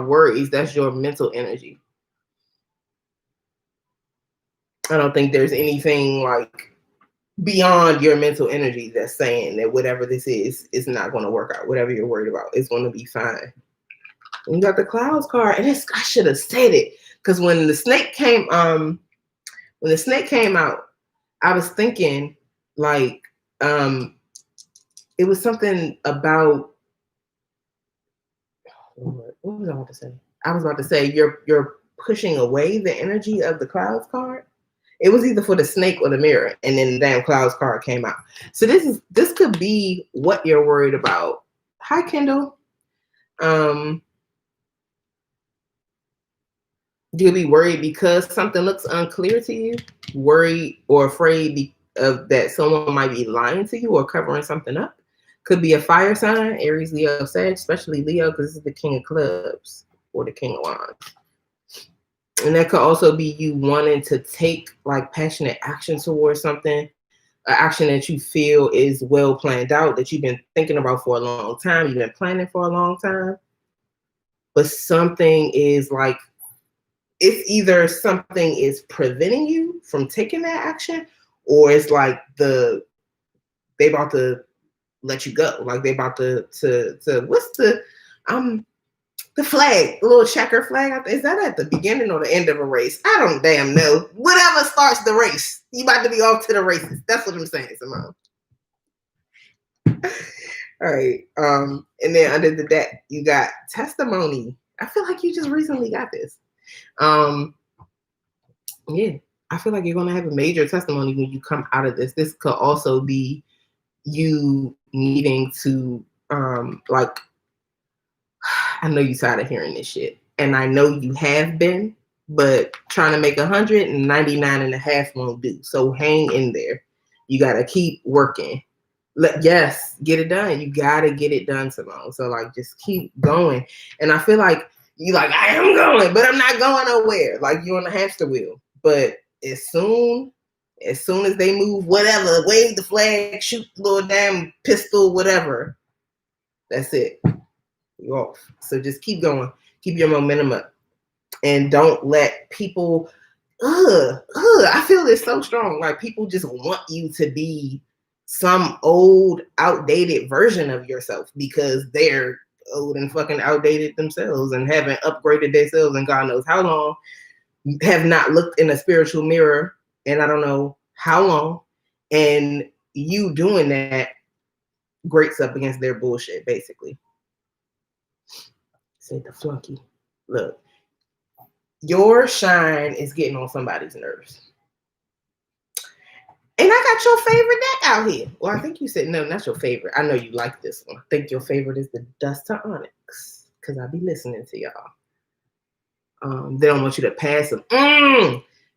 worries. That's your mental energy. I don't think there's anything like beyond your mental energy that's saying that whatever this is not going to work out. Whatever you're worried about is going to be fine. You got the clouds card, and I should have said it because when the snake came out, I was thinking like it was something about what was I about to say? I was about to say you're pushing away the energy of the clouds card. It was either for the snake or the mirror, and then the damn clouds card came out. So this could be what you're worried about. Hi, Kendall. You'll be worried because something looks unclear to you, worried or afraid of that someone might be lying to you or covering something up. Could be a fire sign, Aries, Leo, Sag, especially Leo because this is the King of Clubs or the King of Wands. And that could also be you wanting to take like passionate action towards something, an action that you feel is well planned out, that you've been thinking about for a long time, you've been planning for a long time. But something is like, it's either something is preventing you from taking that action, or it's like they about to let you go. Like they about to what's the flag, the little checker flag? Is that at the beginning or the end of a race? I don't damn know. Whatever starts the race, you about to be off to the races. That's what I'm saying, Simone. All right. And then under the deck, you got testimony. I feel like you just recently got this. Yeah, I feel like you're gonna have a major testimony when you come out of this. This could also be you needing to like, I know you're tired of hearing this shit, and I know you have been, but trying to make 199 and a half won't do. So hang in there. You gotta keep working. Yes, get it done. You gotta get it done, Simone. So like, just keep going. And I feel like you like, I am going, but I'm not going nowhere. Like you're on the hamster wheel. But as soon as they move, whatever, wave the flag, shoot the little damn pistol, whatever, that's it. You're off. So just keep going. Keep your momentum up. And don't let people, I feel this so strong. Like people just want you to be some old, outdated version of yourself because they're old and fucking outdated themselves and haven't upgraded themselves and God knows how long, have not looked in a spiritual mirror and I don't know how long, and you doing that grates up against their bullshit, basically. Say the flunky. Look, your shine is getting on somebody's nerves. And I got your favorite deck out here. Well, I think you said, no, not your favorite. I know you like this one. I think your favorite is the Dust to Onyx because I be listening to y'all. They don't want you to pass them.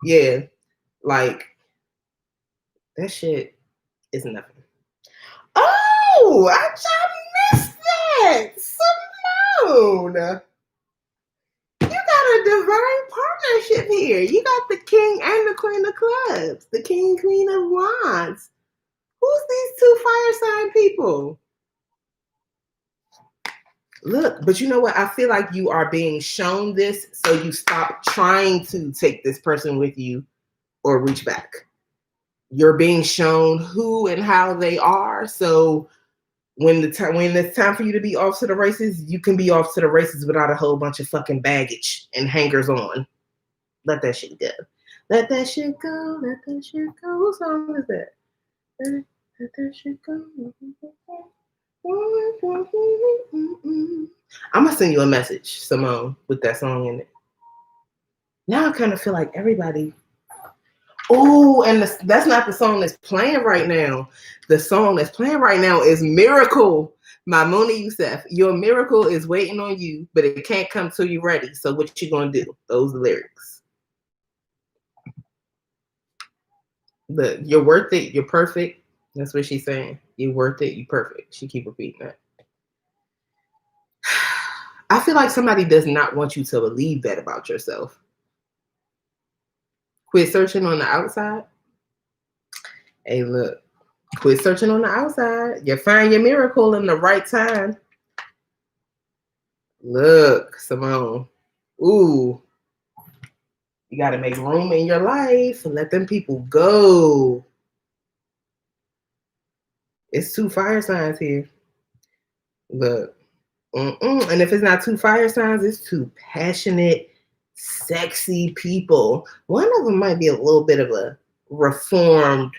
Yeah, like that shit is nothing. Oh, I just missed that. Simone. You got a divine partnership here. You got the King and the Queen of Clubs, the King, Queen of Wands. Who's these two fire sign people? Look, but you know what? I feel like you are being shown this, so you stop trying to take this person with you or reach back. You're being shown who and how they are. So when it's time for you to be off to the races, you can be off to the races without a whole bunch of fucking baggage and hangers on. Let that shit go. Let that shit go. Let that shit go. What song is that? Let that shit go. I'm gonna send you a message, Simone, with that song in it. Now I kind of feel like everybody. Oh, and that's not the song that's playing right now. The song that's playing right now is Miracle by Mona Youssef. Your miracle is waiting on you, but it can't come till you're ready. So what you gonna do? Those lyrics. You're worth it. You're perfect. That's what she's saying. You're worth it. You're perfect. She keep repeating that. I feel like somebody does not want you to believe that about yourself. Quit searching on the outside. Hey, look. Quit searching on the outside. You find your miracle in the right time. Look, Simone. Ooh. You got to make room in your life and let them people go. It's two fire signs here. Look. And if it's not two fire signs, it's two passionate, sexy people. One of them might be a little bit of a reformed,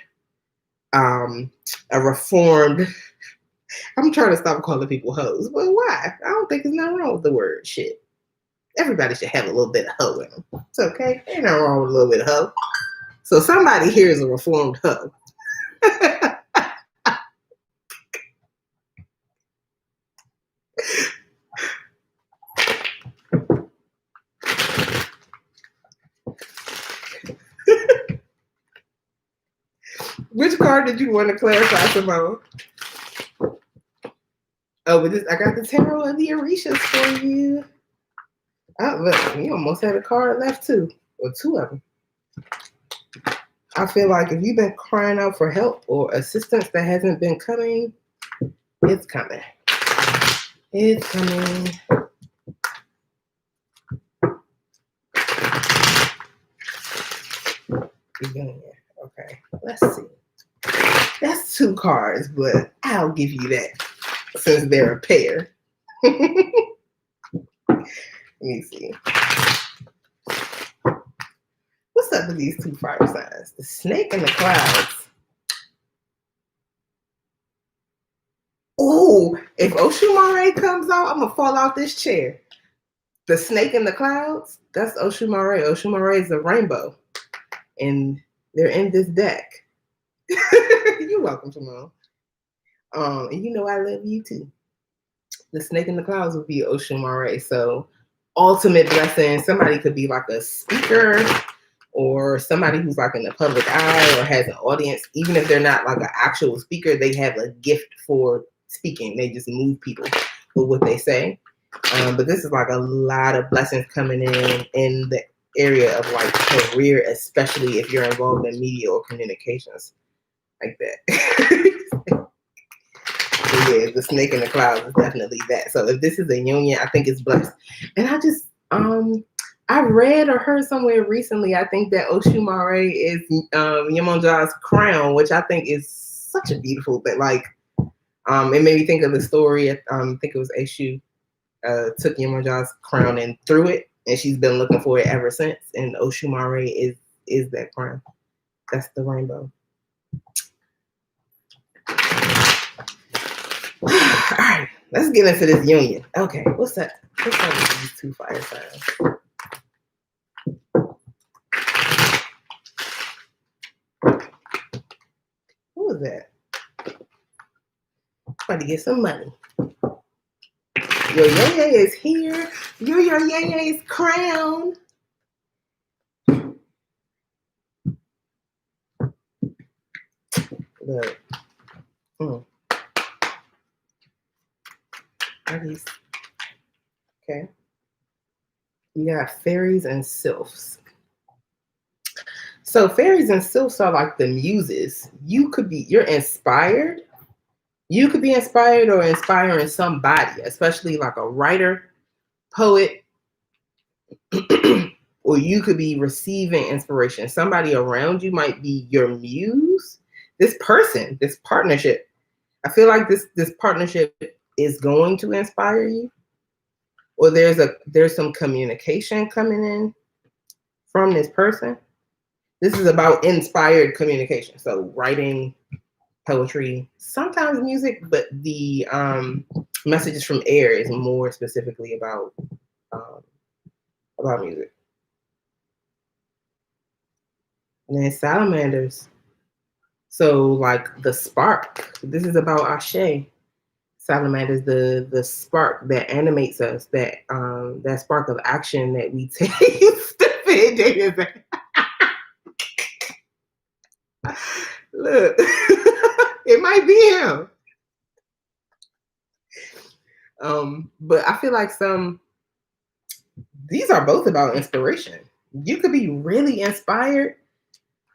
I'm trying to stop calling people hoes, but why? I don't think there's nothing wrong with the word shit. Everybody should have a little bit of hoe in them. It's okay. Ain't nothing wrong with a little bit of hoe. So somebody here is a reformed hoe. Which card did you want to clarify, Simone? Oh, but I got the Tarot of the Orishas for you. Oh, look, you almost had a card left too, or two of them. I feel like if you've been crying out for help or assistance that hasn't been coming, it's coming. It's coming. Okay, let's see. That's two cards, but I'll give you that since they're a pair. Let me see. What's up with these two fire signs? The snake and the clouds. Oh, if Oshumare comes out, I'm going to fall off this chair. The snake and the clouds, that's Oshumare. Oshumare is a rainbow. And they're in this deck. You're welcome, Simone. And you know I love you too. The snake in the clouds would be Oshumare. So ultimate blessing. Somebody could be like a speaker or somebody who's like in the public eye or has an audience. Even if they're not like an actual speaker, they have a gift for speaking. They just move people with what they say. But this is like a lot of blessings coming in the area of like career, especially if you're involved in media or communications like that. So yeah, the snake in the clouds is definitely that. So if this is a union, I think it's blessed. And I just I read or heard somewhere recently, I think that Oshumare is Yemonja's crown, which I think is such a beautiful thing. Like it made me think of the story. I think it was Eshu took Yemonja's crown and threw it, and she's been looking for it ever since. And Oshumare is that crown. That's the rainbow. All right, let's get into this union. Okay, what's that? What's up with these two fire signs? Who was that? About to get some money. Your Yaya is here. Your Yaya's crown. Look. Okay. You got fairies and sylphs. So fairies and sylphs are like the muses. You're inspired. You could be inspired or inspiring somebody, especially like a writer, poet, or you could be receiving inspiration. Somebody around you might be your muse. This person, this partnership. I feel like this partnership is going to inspire you, or there's some communication coming in from this person. This is about inspired communication. So writing, poetry, sometimes music, but the messages from air is more specifically about music. And then salamanders. So like the spark. This is about Ashe. Salamanders, the spark that animates us, that spark of action that we take. Look, it might be him. But I feel like these are both about inspiration. You could be really inspired.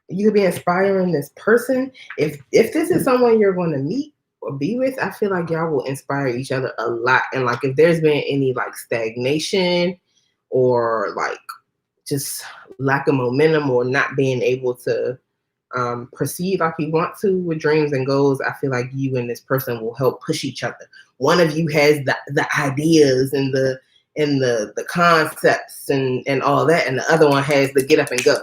You could be inspiring this person. If this is someone you're going to meet or be with, I feel like y'all will inspire each other a lot. And like if there's been any like stagnation or like just lack of momentum or not being able to proceed like you want to with dreams and goals, I feel like you and this person will help push each other. One of you has the ideas and the concepts and all that, and the other one has the get up and go.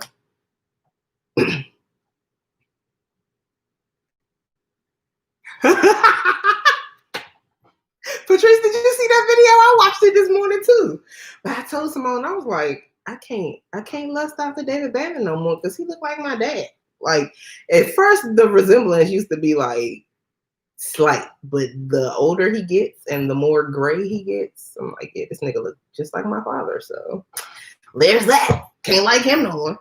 Patrice, did you see that video? I watched it this morning too. But I told Simone, I was like, I can't lust after David Bannon no more because he looked like my dad. Like, at first the resemblance used to be like slight, but the older he gets and the more gray he gets, I'm like, yeah, this nigga look just like my father. So there's that. Can't like him no more.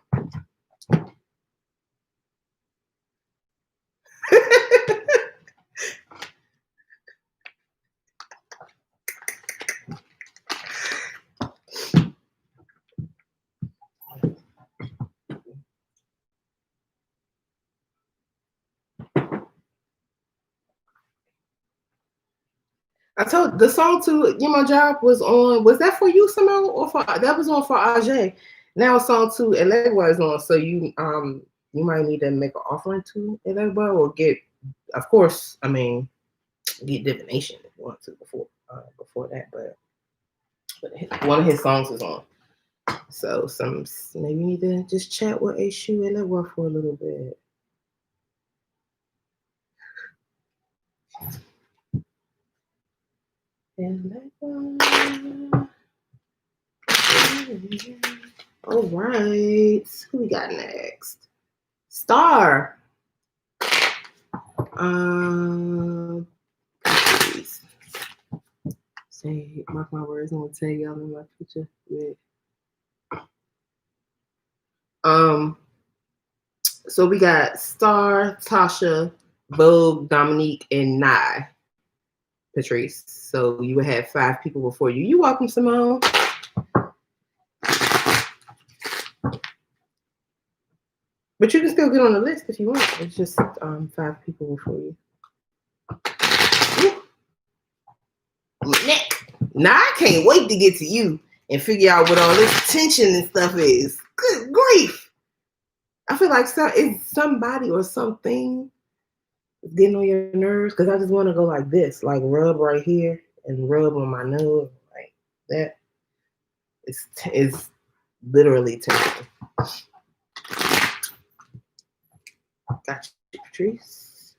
I told the song to You My Job was on. Was that for you, Simone, or for that was on for Ajay? Now song 2 Elegua is on. So you might need to make an offering to Elegua or get, of course, I mean, get divination if you want to before that. But one of his songs is on. So maybe you need to just chat with Eshu Elegua for a little bit. All right, who we got next? Star. Please. Say, mark my words, I'm gonna tell y'all in my future. So we got Star, Tasha, Vogue, Dominique, and Nye. Patrice. So you would have 5 people before you. You're welcome, Simone. But you can still get on the list if you want. It's just 5 people before you. Nick. Now I can't wait to get to you and figure out what all this tension and stuff is. Good grief. I feel like it's somebody or something getting on your nerves because I just want to go like this, like rub right here and rub on my nose like that. It's literally tension. Got you, Patrice.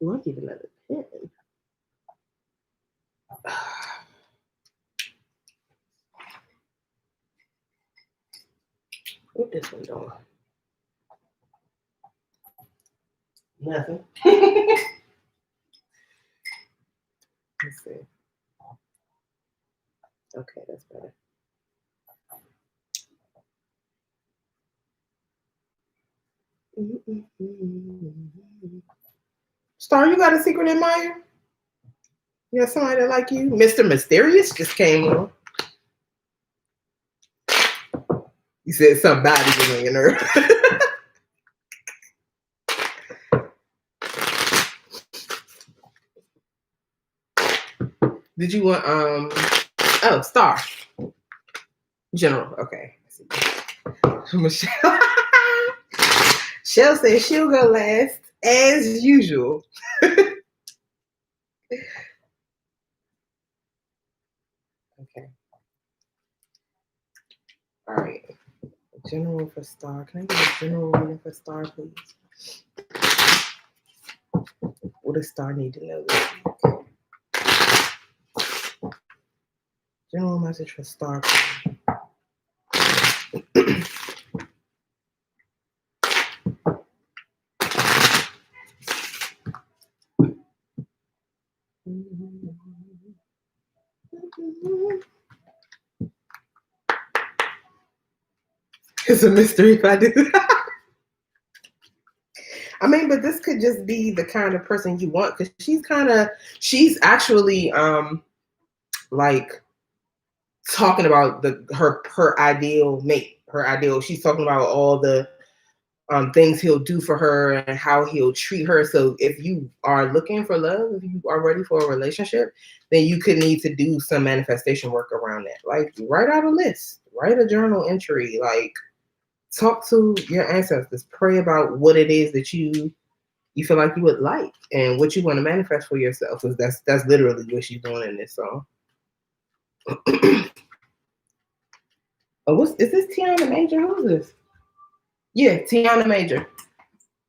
You want to get another pen? What this one doing? Nothing. Let's see. Okay, that's better. Star, you got a secret admirer? You got somebody that like you? Mr. Mysterious just came on. You said somebody was on your nerve. Did you want oh, Star. General, okay. Michelle. Shell says she'll go last as usual. Okay. All right. General for Star. Can I get a general reading for Star, please? What does Star need to know this week? General message for Star, please. It's a mystery if I do. I mean, but this could just be the kind of person you want because she's actually like talking about her ideal mate, she's talking about all the things he'll do for her and how he'll treat her. So if you are looking for love, if you are ready for a relationship, then you could need to do some manifestation work around that. Like write out a list, write a journal entry, like talk to your ancestors. Pray about what it is that you feel like you would like and what you want to manifest for yourself. Because that's literally what she's doing in this song. Oh, is this Tiana Major? Who's this? Yeah, Tiana Major,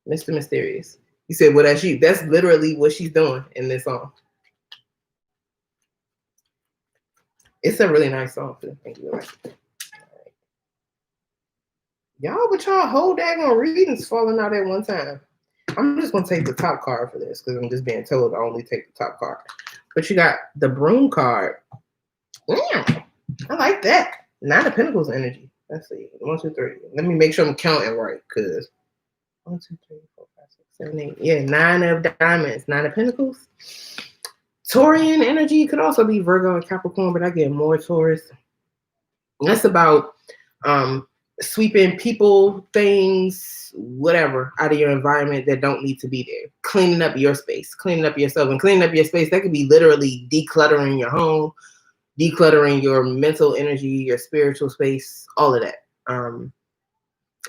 Mr. Mysterious. You said, well, that's you. That's literally what she's doing in this song. It's a really nice song, too. Thank you. Right. Y'all, but y'all whole daggone readings falling out at one time. I'm just going to take the top card for this because I'm just being told I only take the top card. But you got the Broom card. Yeah, I like that. 9 of Pentacles energy. Let's see. 1, 2, 3. Let me make sure I'm counting right because 1, 2, 3, 4, 5, 6, 7, 8. Yeah, 9 of Diamonds, 9 of Pentacles. Taurian energy could also be Virgo and Capricorn, but I get more Taurus. That's about sweeping people, things, whatever out of your environment that don't need to be there. Cleaning up your space, cleaning up yourself, and cleaning up your space. That could be literally decluttering your home, decluttering your mental energy, your spiritual space, all of that.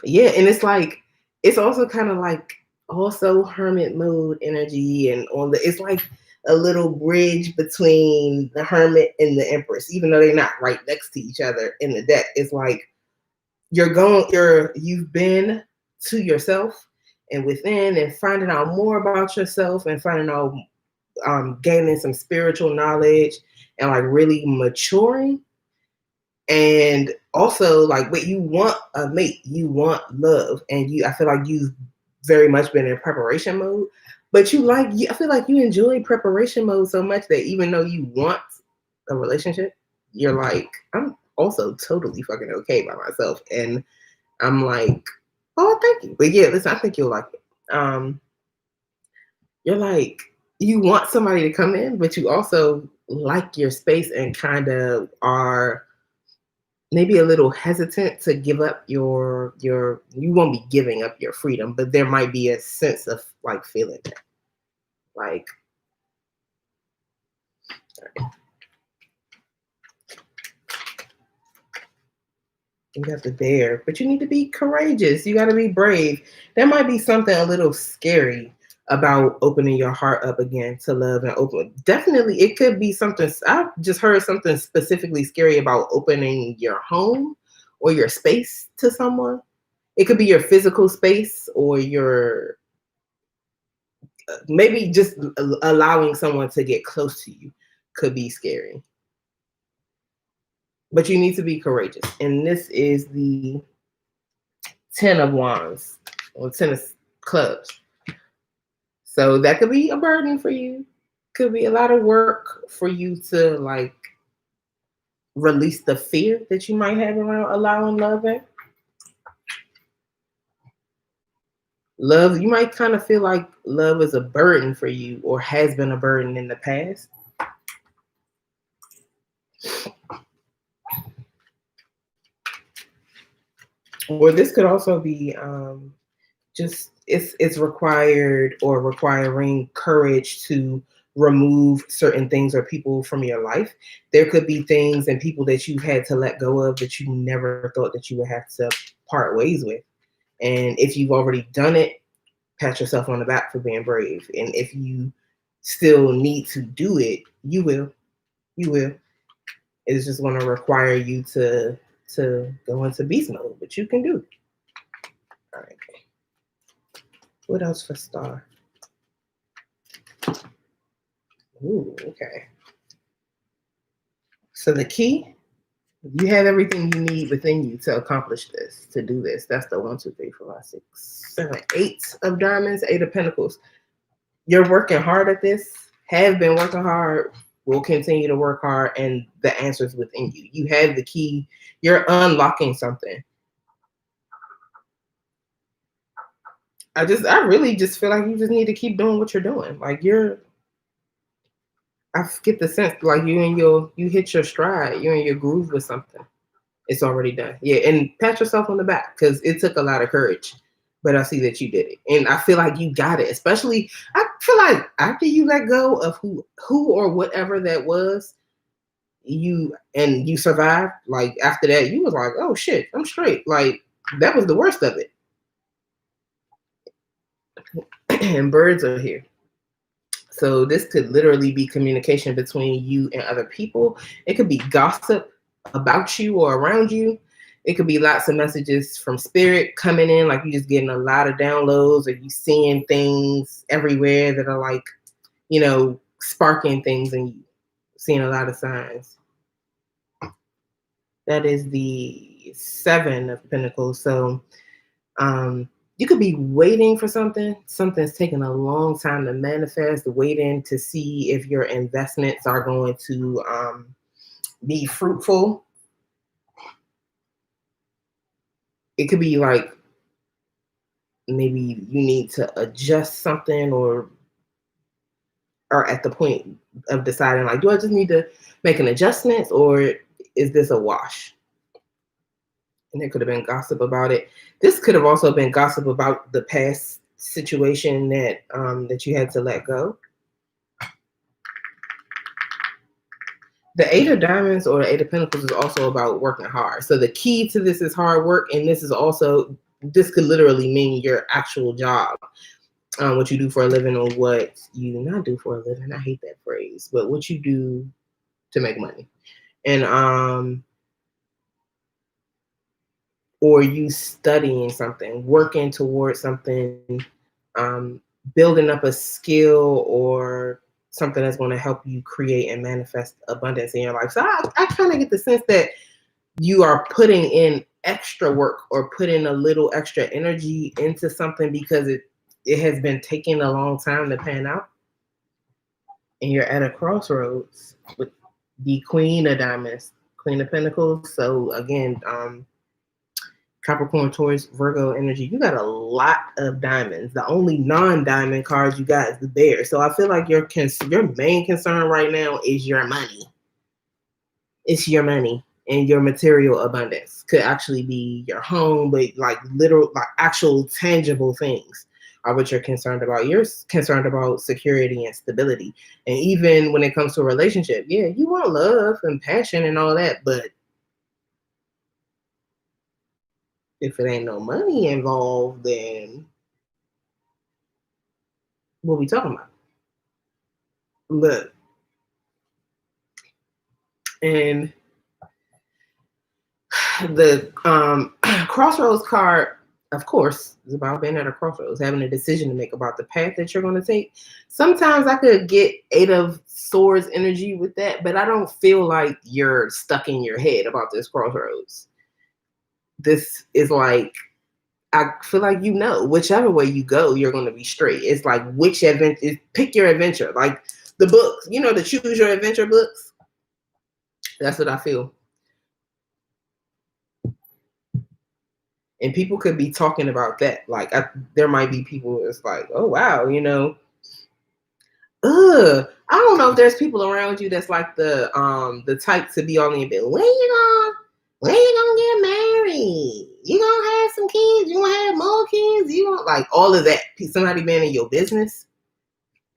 Yeah, and it's like, it's also kind of like also hermit mode energy, and it's like a little bridge between the hermit and the empress, even though they're not right next to each other in the deck. It's like you've been to yourself and within and finding out more about yourself and finding out, gaining some spiritual knowledge and like really maturing. And also, like, what you want a mate, you want love, and I feel like you've very much been in preparation mode. But I feel like you enjoy preparation mode so much that even though you want a relationship, you're like, I'm also totally fucking okay by myself, and I'm like, oh, thank you. But yeah, listen, I think you'll like it. You're like, you want somebody to come in, but you also like your space and kind of are maybe a little hesitant to give up you won't be giving up your freedom, but there might be a sense of like feeling that. Like, you have to dare, but you need to be courageous. You got to be brave. There might be something a little scary about opening your heart up again to love and open. Definitely, it could be something. I just heard something specifically scary about opening your home or your space to someone. It could be your physical space or your maybe just allowing someone to get close to you could be scary. But you need to be courageous. And this is the 10 of Wands or 10 of Clubs. So that could be a burden for you. Could be a lot of work for you to like release the fear that you might have around allowing love in. Love, you might kind of feel like love is a burden for you or has been a burden in the past. Or this could also be just it's required or requiring courage to remove certain things or people from your life. There could be things and people that you had to let go of that you never thought that you would have to part ways with. And if you've already done it, pat yourself on the back for being brave. And if you still need to do it, you will. You will. It's just going to require you to go into beast mode, but you can do it. All right. What else for Star? Ooh, okay. So the key, you have everything you need within you to accomplish this, to do this. That's the 1, 2, 3, 4, 5, 6, 7, 8 of Diamonds, 8 of Pentacles. You're working hard at this, have been working hard, will continue to work hard, and the answer's within you. You have the key. You're unlocking something. I really just feel like you just need to keep doing what you're doing. Like I get the sense like you hit your stride, you're in your groove with something. It's already done. Yeah, and pat yourself on the back because it took a lot of courage, but I see that you did it. And I feel like you got it. Especially, I feel like after you let go of who or whatever that was, you survived. Like after that, you was like, oh shit, I'm straight. Like That was the worst of it. And birds are here. So this could literally be communication between you and other people. It could be gossip about you or around you. It could be lots of messages from spirit coming in, like you just getting a lot of downloads, or you seeing things everywhere that are like, you know, sparking things and you seeing a lot of signs. That is the 7 of Pentacles. So you could be waiting for something. Something's taking a long time to manifest, waiting to see if your investments are going to be fruitful. It could be like maybe you need to adjust something, or at the point of deciding, like, do I just need to make an adjustment, or is this a wash? And there could have been gossip about it. This could have also been gossip about the past situation that that you had to let go. The 8 of Diamonds or the 8 of Pentacles is also about working hard. So the key to this is hard work, and this is also, this could literally mean your actual job, what you do for a living, or what you not do for a living. I hate that phrase, but what you do to make money, and or you studying something, working towards something, building up a skill or something that's going to help you create and manifest abundance in your life. So I kind of get the sense that you are putting in extra work or putting a little extra energy into something because it has been taking a long time to pan out. And you're at a crossroads with the Queen of Diamonds, Queen of Pentacles. So again, Capricorn, Taurus, Virgo energy, you got a lot of diamonds. The only non-diamond cards you got is the Bear. So I feel like your main concern right now is your money. It's your money, and your material abundance could actually be your home, but like literal, like actual tangible things are what you're concerned about. You're concerned about security and stability. And even when it comes to a relationship, yeah, you want love and passion and all that, but if it ain't no money involved, then what we talking about? Look, and the crossroads card, of course, is about being at a crossroads, having a decision to make about the path that you're going to take. Sometimes I could get 8 of Swords energy with that, but I don't feel like you're stuck in your head about this crossroads. This is like, I feel like, you know, whichever way you go, you're going to be straight. It's like, which adventure, pick your adventure. Like the books, you know, the Choose Your Adventure books. That's what I feel. And people could be talking about that. Like, there might be people that's like, oh, wow, you know, I don't know if there's people around you that's like the type to be on the bed. When you gonna get married? You gonna have some kids? You gonna have more kids? You want, like, all of that? Somebody being in your business,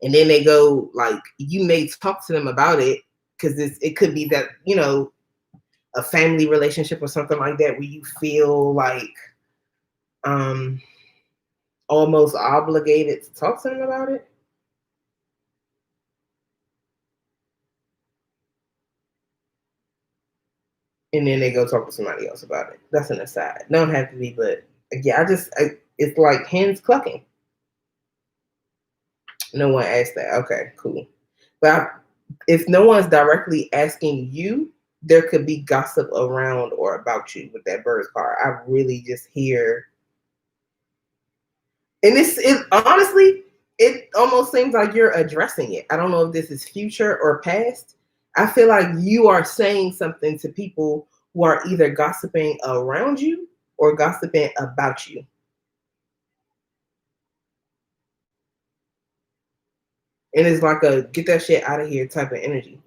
and then they go, like, you may talk to them about it because it could be that, you know, a family relationship or something like that, where you feel like almost obligated to talk to them about it. And then they go talk to somebody else about it. That's an aside. Don't have to be, but yeah, it's like hens clucking. No one asked that. Okay, cool. But if no one's directly asking you, there could be gossip around or about you with that bird card. I really just hear, and honestly, it almost seems like you're addressing it. I don't know if this is future or past. I feel like you are saying something to people who are either gossiping around you or gossiping about you. And it's like a get that shit out of here type of energy.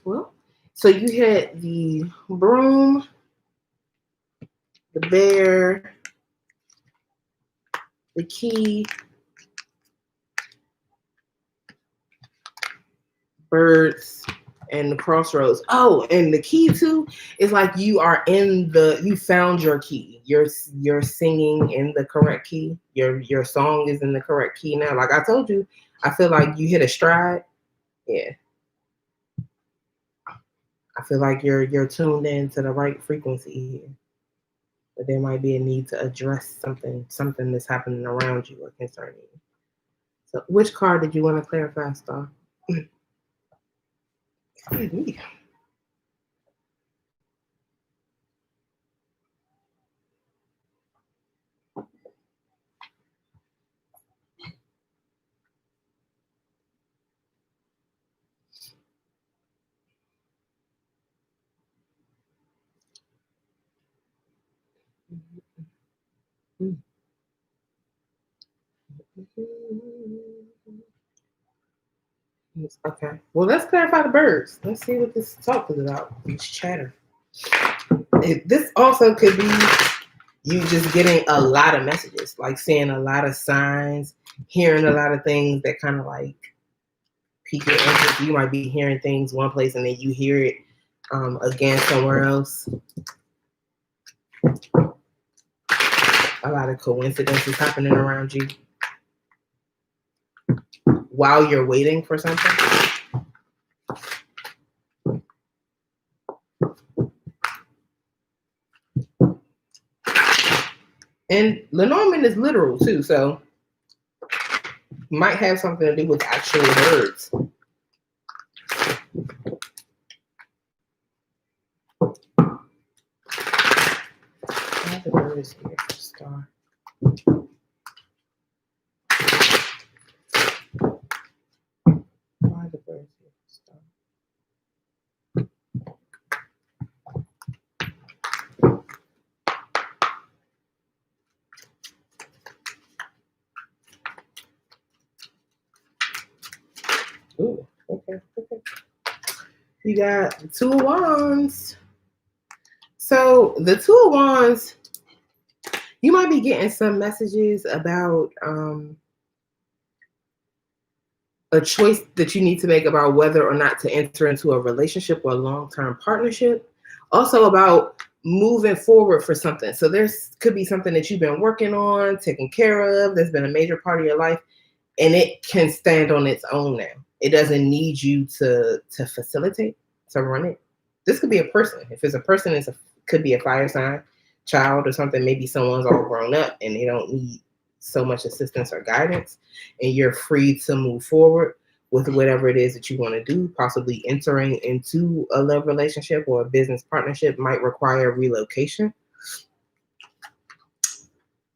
Well, so you had the broom, the bear, the key, birds, and the crossroads. Oh, and the key too is like you found your key. You're singing in the correct key. Your song is in the correct key now. Like I told you, I feel like you hit a stride. Yeah. I feel like you're tuned in to the right frequency here. But there might be a need to address something that's happening around you or concerning you. So which card did you want to clarify, Star? Excuse me. Okay. Well, let's clarify the birds. Let's see what this talk is about. This chatter. This also could be you just getting a lot of messages, like seeing a lot of signs, hearing a lot of things that kind of like pique your interest. You might be hearing things one place and then you hear it again somewhere else. A lot of coincidences happening around you while you're waiting for something. And Lenormand is literal too, so might have something to do with actual birds. Why the birds here, Star? Why the birds here, Star? Ooh, okay. You got the Two of Wands. So the Two of Wands, you might be getting some messages about a choice that you need to make about whether or not to enter into a relationship or a long-term partnership. Also about moving forward for something. So there's could be something that you've been working on, taking care of, that's been a major part of your life, and it can stand on its own now. It doesn't need you to facilitate, to run it. This could be a person. If it's a person, could be a fire sign, child or something. Maybe someone's all grown up and they don't need so much assistance or guidance, and you're free to move forward with whatever it is that you want to do. Possibly entering into a love relationship or a business partnership might require relocation.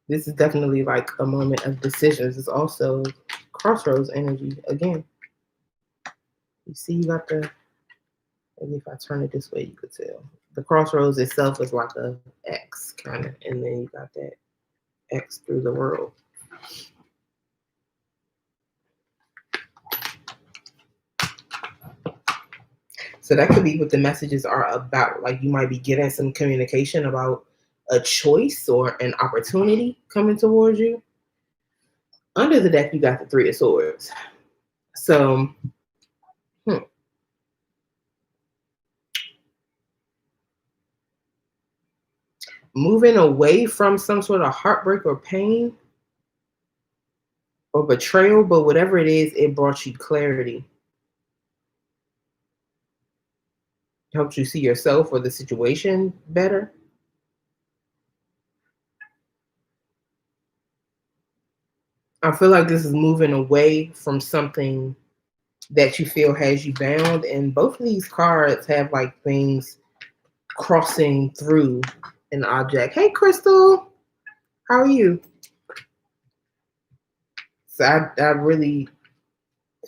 This is definitely like a moment of decisions. It's also crossroads energy again. You see, you got the, maybe if I turn it this way, you could tell. The crossroads itself is like a X kind of, and then you got that X through the world. So that could be what the messages are about. Like you might be getting some communication about a choice or an opportunity coming towards you. Under the deck, you got the Three of Swords. So, moving away from some sort of heartbreak or pain or betrayal, but whatever it is, it brought you clarity. Helped you see yourself or the situation better. I feel like this is moving away from something that you feel has you bound. And both of these cards have like things crossing through an object. Hey, Crystal, how are you? So I really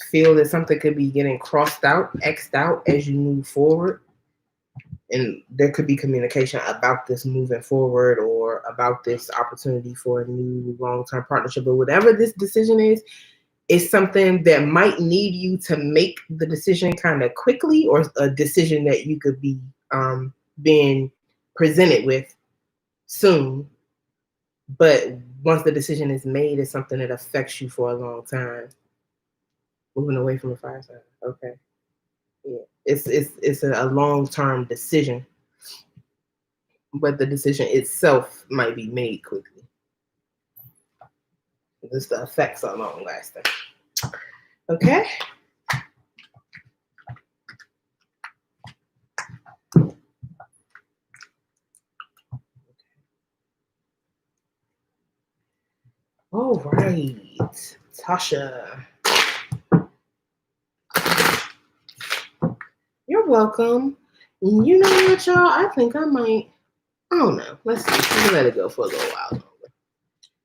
feel that something could be getting crossed out, X'd out as you move forward. And there could be communication about this moving forward or about this opportunity for a new long-term partnership. But whatever this decision is something that might need you to make the decision kind of quickly, or a decision that you could be being presented with soon. But once the decision is made, it's something that affects you for a long time. Moving away from the fire sign. Okay. Yeah. It's a long-term decision, but the decision itself might be made quickly. Just the effects are long lasting. Okay. All right, Tasha. You're welcome. You know what, y'all? I think I might. I don't know. Let's see. We'll let it go for a little while longer.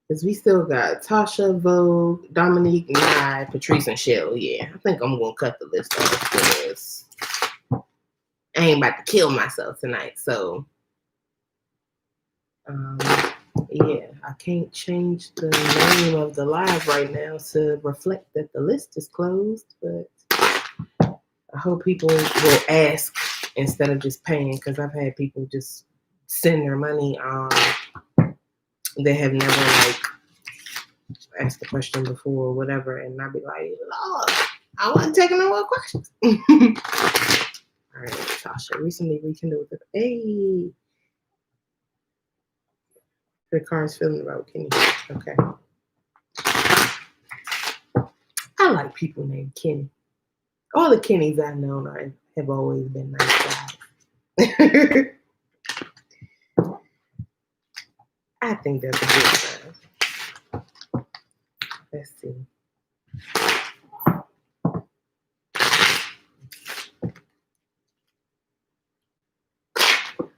Because we still got Tasha, Vogue, Dominique, Nye, Patrice, and Shell. Yeah, I think I'm going to cut the list off because I ain't about to kill myself tonight. So, yeah, I can't change the name of the live right now to reflect that the list is closed. But I hope people will ask instead of just paying, because I've had people just send their money. They have never like asked the question before or whatever, and I'd be like, Lord, I wasn't taking no more questions. All right, Tasha recently rekindled with the the car's feeling about Kenny. Okay. I like people named Kenny. All the Kennys I've known have always been nice guys. I think that's a good sign. Let's see.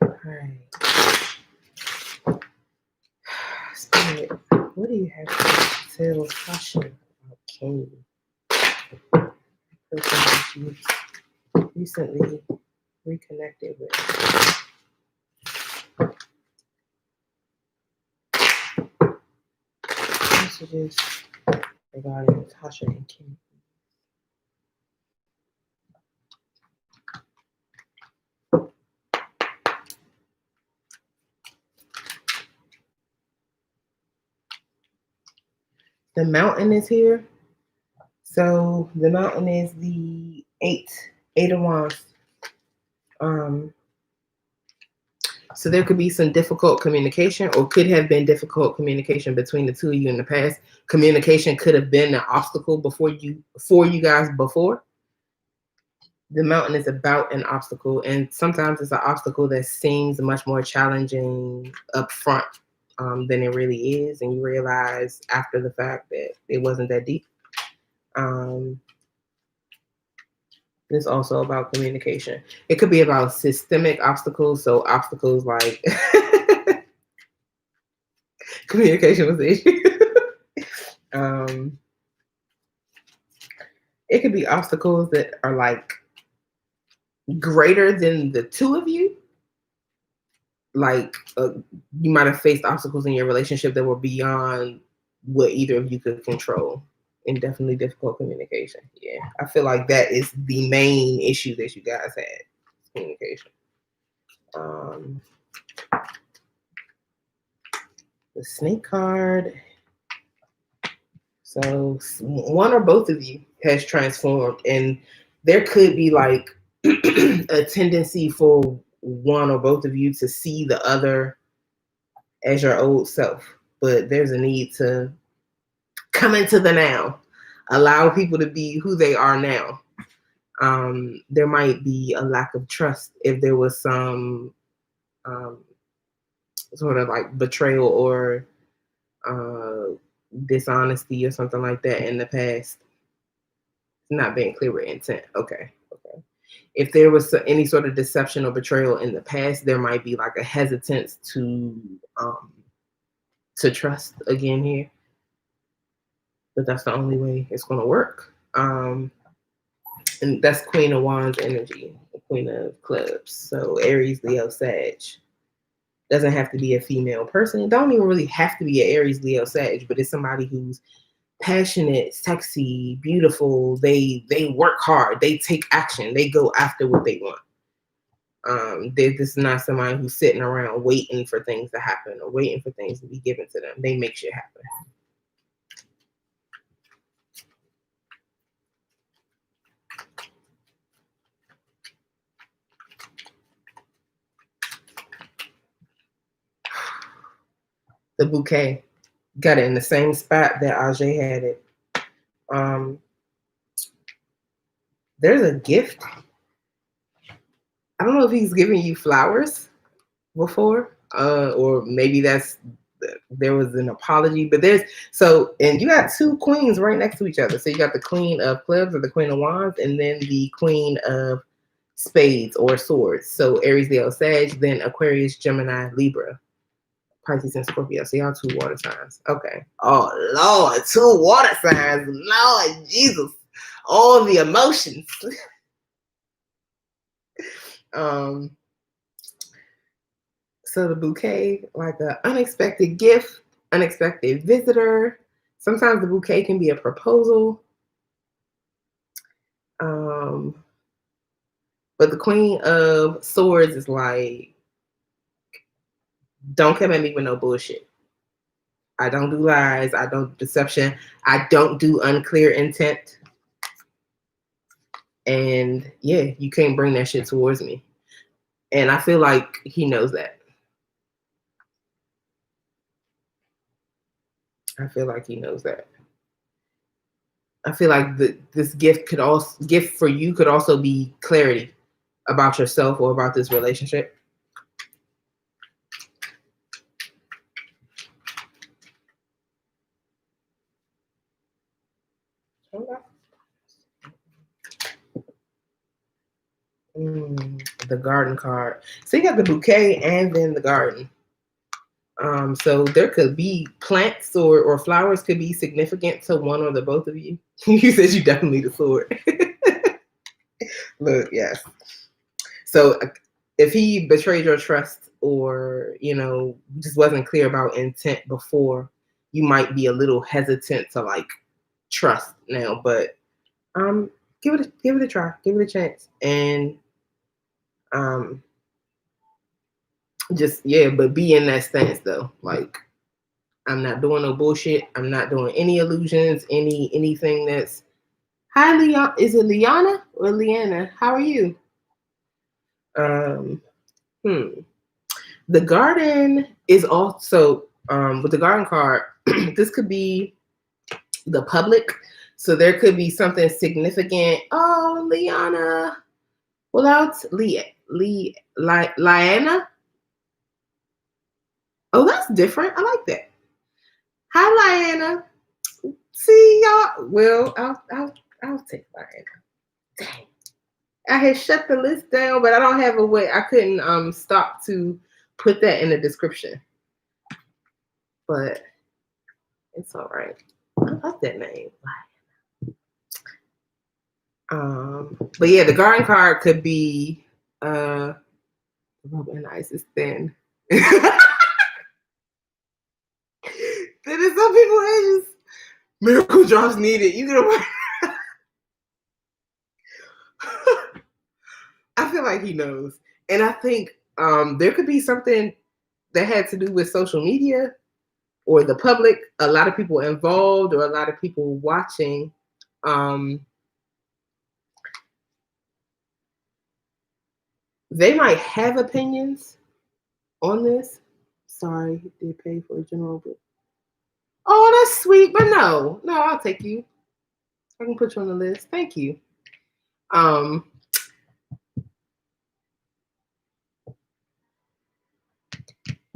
All right. Spirit, what do you have to tell Tasha about Kenny? The person that you recently reconnected with. Messages regarding Tasha and Kenny. The mountain is here. So the mountain is the eight of wands. So there could be some difficult communication, or could have been difficult communication between the two of you in the past. Communication could have been an obstacle for you guys before. The mountain is about an obstacle, and sometimes it's an obstacle that seems much more challenging up front than it really is, and you realize after the fact that it wasn't that deep. It's also about communication. It could be about systemic obstacles, so obstacles like communication was the issue. It could be obstacles that are like greater than the two of you. Like you might have faced obstacles in your relationship that were beyond what either of you could control. And definitely difficult communication. Yeah, I feel like that is the main issue that you guys had, communication. The snake card. So one or both of you has transformed, and there could be like a tendency for one or both of you to see the other as your old self, but there's a need to come into the now, allow people to be who they are now. There might be a lack of trust if there was some sort of like betrayal or dishonesty or something like that in the past. Not being clear with intent. Okay. If there was any sort of deception or betrayal in the past, there might be like a hesitance to trust again here. But that's the only way it's going to work. And that's Queen of Wands energy, the Queen of Clubs. So Aries, Leo, Sag. Doesn't have to be a female person. It don't even really have to be an Aries, Leo, Sag, but it's somebody who's passionate, sexy, beautiful. They work hard. They take action. They go after what they want. This is not somebody who's sitting around waiting for things to happen or waiting for things to be given to them. They make shit happen. The bouquet. Got it in the same spot that Ajay had it. There's a gift. I don't know if he's giving you flowers before, or maybe there was an apology, but and you got two queens right next to each other. So you got the Queen of Clubs or the Queen of Wands, and then the Queen of Spades or Swords. So Aries, Leo, Sag, then Aquarius, Gemini, Libra, Pisces, and Scorpio. So y'all two water signs. Okay. Oh Lord, two water signs. Lord Jesus, all the emotions. So the bouquet, like an unexpected gift, unexpected visitor. Sometimes the bouquet can be a proposal. But the Queen of Swords is like, don't come at me with no bullshit. I don't do lies. I don't do deception. I don't do unclear intent. And yeah, you can't bring that shit towards me. And I feel like he knows that. I feel like he knows that. I feel like this gift for you could also be clarity about yourself or about this relationship. The garden card. So you got the bouquet and then the garden. So there could be plants or flowers could be significant to one or the both of you. You said you definitely need a sword. Look, yes. So if he betrayed your trust or, just wasn't clear about intent before, you might be a little hesitant to like trust now, but give it a try, give it a chance. And but be in that stance though. Like, I'm not doing no bullshit. I'm not doing any illusions, anything that's. Hi, Leon. Is it Liana or Leanna? How are you? The garden is also with the garden card. This could be the public, so there could be something significant. Oh, Liana. Without Liana. Oh, that's different. I like that. Hi, Liana. See y'all. Well, I'll take Liana. Dang. I had shut the list down, but I don't have a way. I couldn't stop to put that in the description. But it's all right. I like that name. But yeah, the garden card could be Rub and Ice is thin. Then some people are just miracle drops needed. You gonna I feel like he knows. And I think there could be something that had to do with social media or the public, a lot of people involved or a lot of people watching. They might have opinions on this. Sorry, they pay for a general book. Oh, that's sweet, but no, I'll take you. I can put you on the list. Thank you.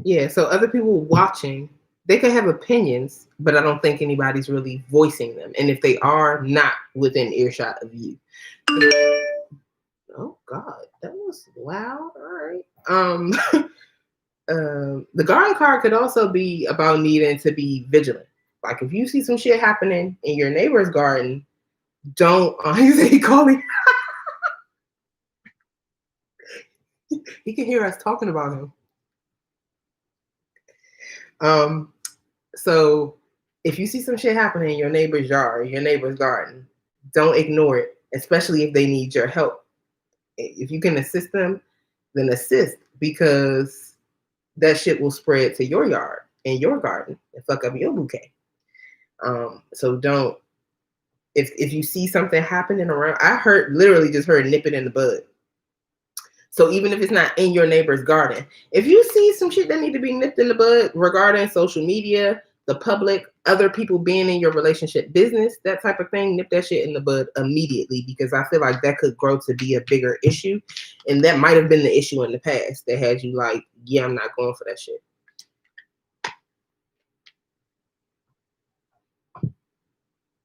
Yeah, so other people watching, they could have opinions, but I don't think anybody's really voicing them. And if they are, not within earshot of you. Oh God, that was loud. All right. The garden card could also be about needing to be vigilant. Like if you see some shit happening in your neighbor's garden, don't he call me. He can hear us talking about him. So if you see some shit happening in your neighbor's yard, your neighbor's garden, don't ignore it, especially if they need your help. If you can assist them, then assist, because that shit will spread to your yard and your garden and fuck up your bouquet. So don't, if you see something happening around, literally just heard nip it in the bud. So even if it's not in your neighbor's garden, if you see some shit that need to be nipped in the bud regarding social media, the public, other people being in your relationship business, that type of thing, nip that shit in the bud immediately, because I feel like that could grow to be a bigger issue. And that might have been the issue in the past that had you like, yeah, I'm not going for that shit.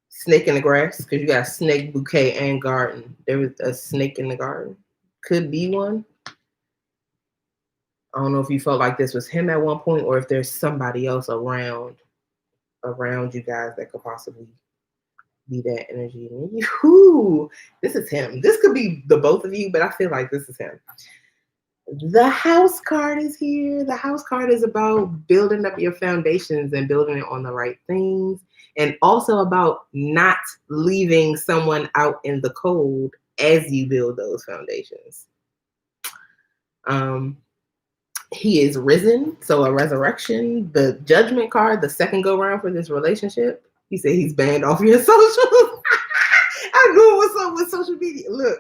Snake in the grass, because you got snake, bouquet, and garden. There was a snake in the garden. Could be one. I don't know if you felt like this was him at one point, or if there's somebody else around you guys that could possibly be that energy. Whoo, this is him. This could be the both of you, but I feel like this is him. The house card is here. The house card is about building up your foundations and building it on the right things, and also about not leaving someone out in the cold as you build those foundations. He is risen, so a resurrection. The judgment card, the second go round for this relationship. He said he's banned off your socials. I know what's up with social media. Look,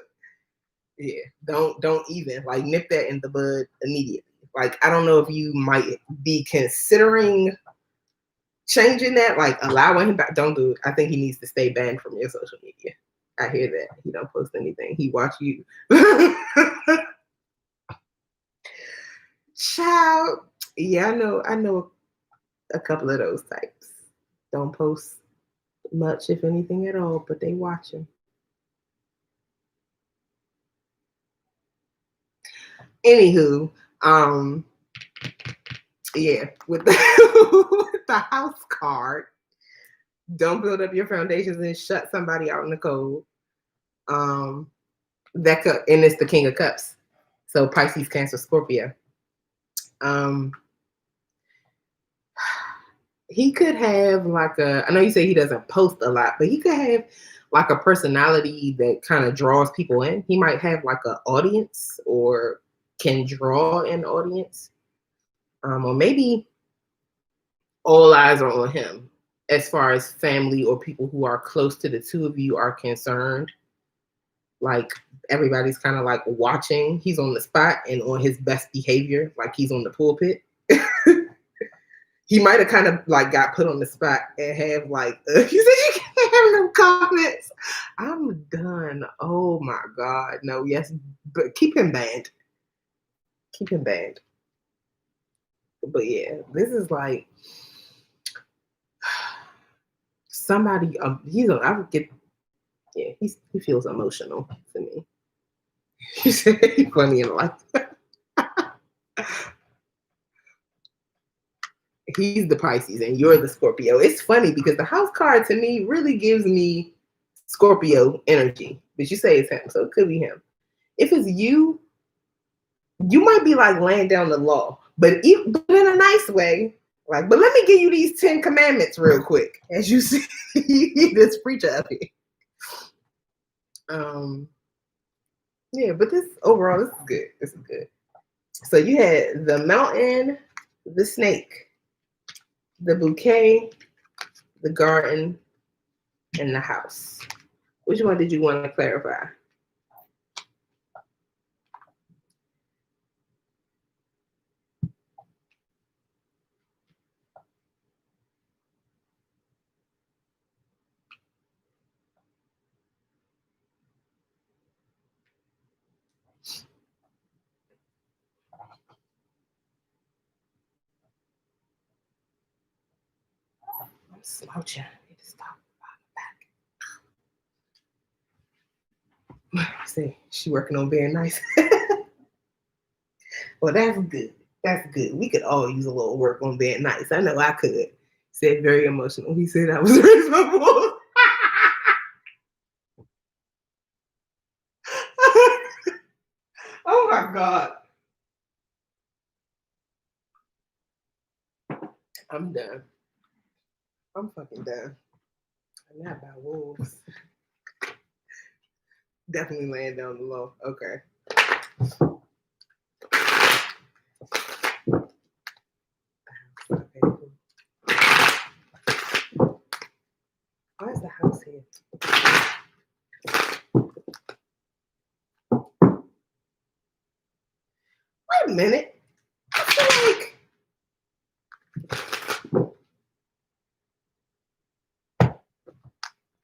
yeah, don't even like nip that in the bud immediately. Like, I don't know if you might be considering changing that, like allowing him back. Don't do it. I think he needs to stay banned from your social media. I hear that. He don't post anything. He watch you. Child, yeah, I know a couple of those types. Don't post much, if anything at all, but they watch him. Anywho, yeah, with the house card, don't build up your foundations and shut somebody out in the cold. That could, and it's the King of Cups, so Pisces, Cancer, Scorpio. He could have like I know you say he doesn't post a lot, but he could have like a personality that kind of draws people in. He might have like an audience, or can draw an audience. Or maybe all eyes are on him as far as family or people who are close to the two of you are concerned. Like, everybody's kind of like watching. He's on the spot and on his best behavior, like he's on the pulpit. He might have kind of like got put on the spot and have like, you said you can't have no comments. I'm done. Oh my God. No, yes, but keep him banned. Keep him banned. But yeah, this is like somebody, I would get, yeah, he feels emotional to me. He said he's funny in life. He's the Pisces and you're the Scorpio. It's funny because the house card to me really gives me Scorpio energy. But you say it's him, so it could be him. If it's you, you might be like laying down the law, but in a nice way. Like, but let me give you these 10 commandments real quick, as you see this preacher up here. Yeah, but this overall, this is good. This is good. So you had the mountain, the snake, the bouquet, the garden, and the house. Which one did you want to clarify? I'm slouching. I need to stop. Back. See, she working on being nice. Well, that's good. That's good. We could all use a little work on being nice. I know I could. Said very emotional. He said I was reasonable. Oh my God. I'm done. I'm fucking done. I'm not about wolves. Definitely laying down the law. Okay. Why is the house here? a minute. I feel like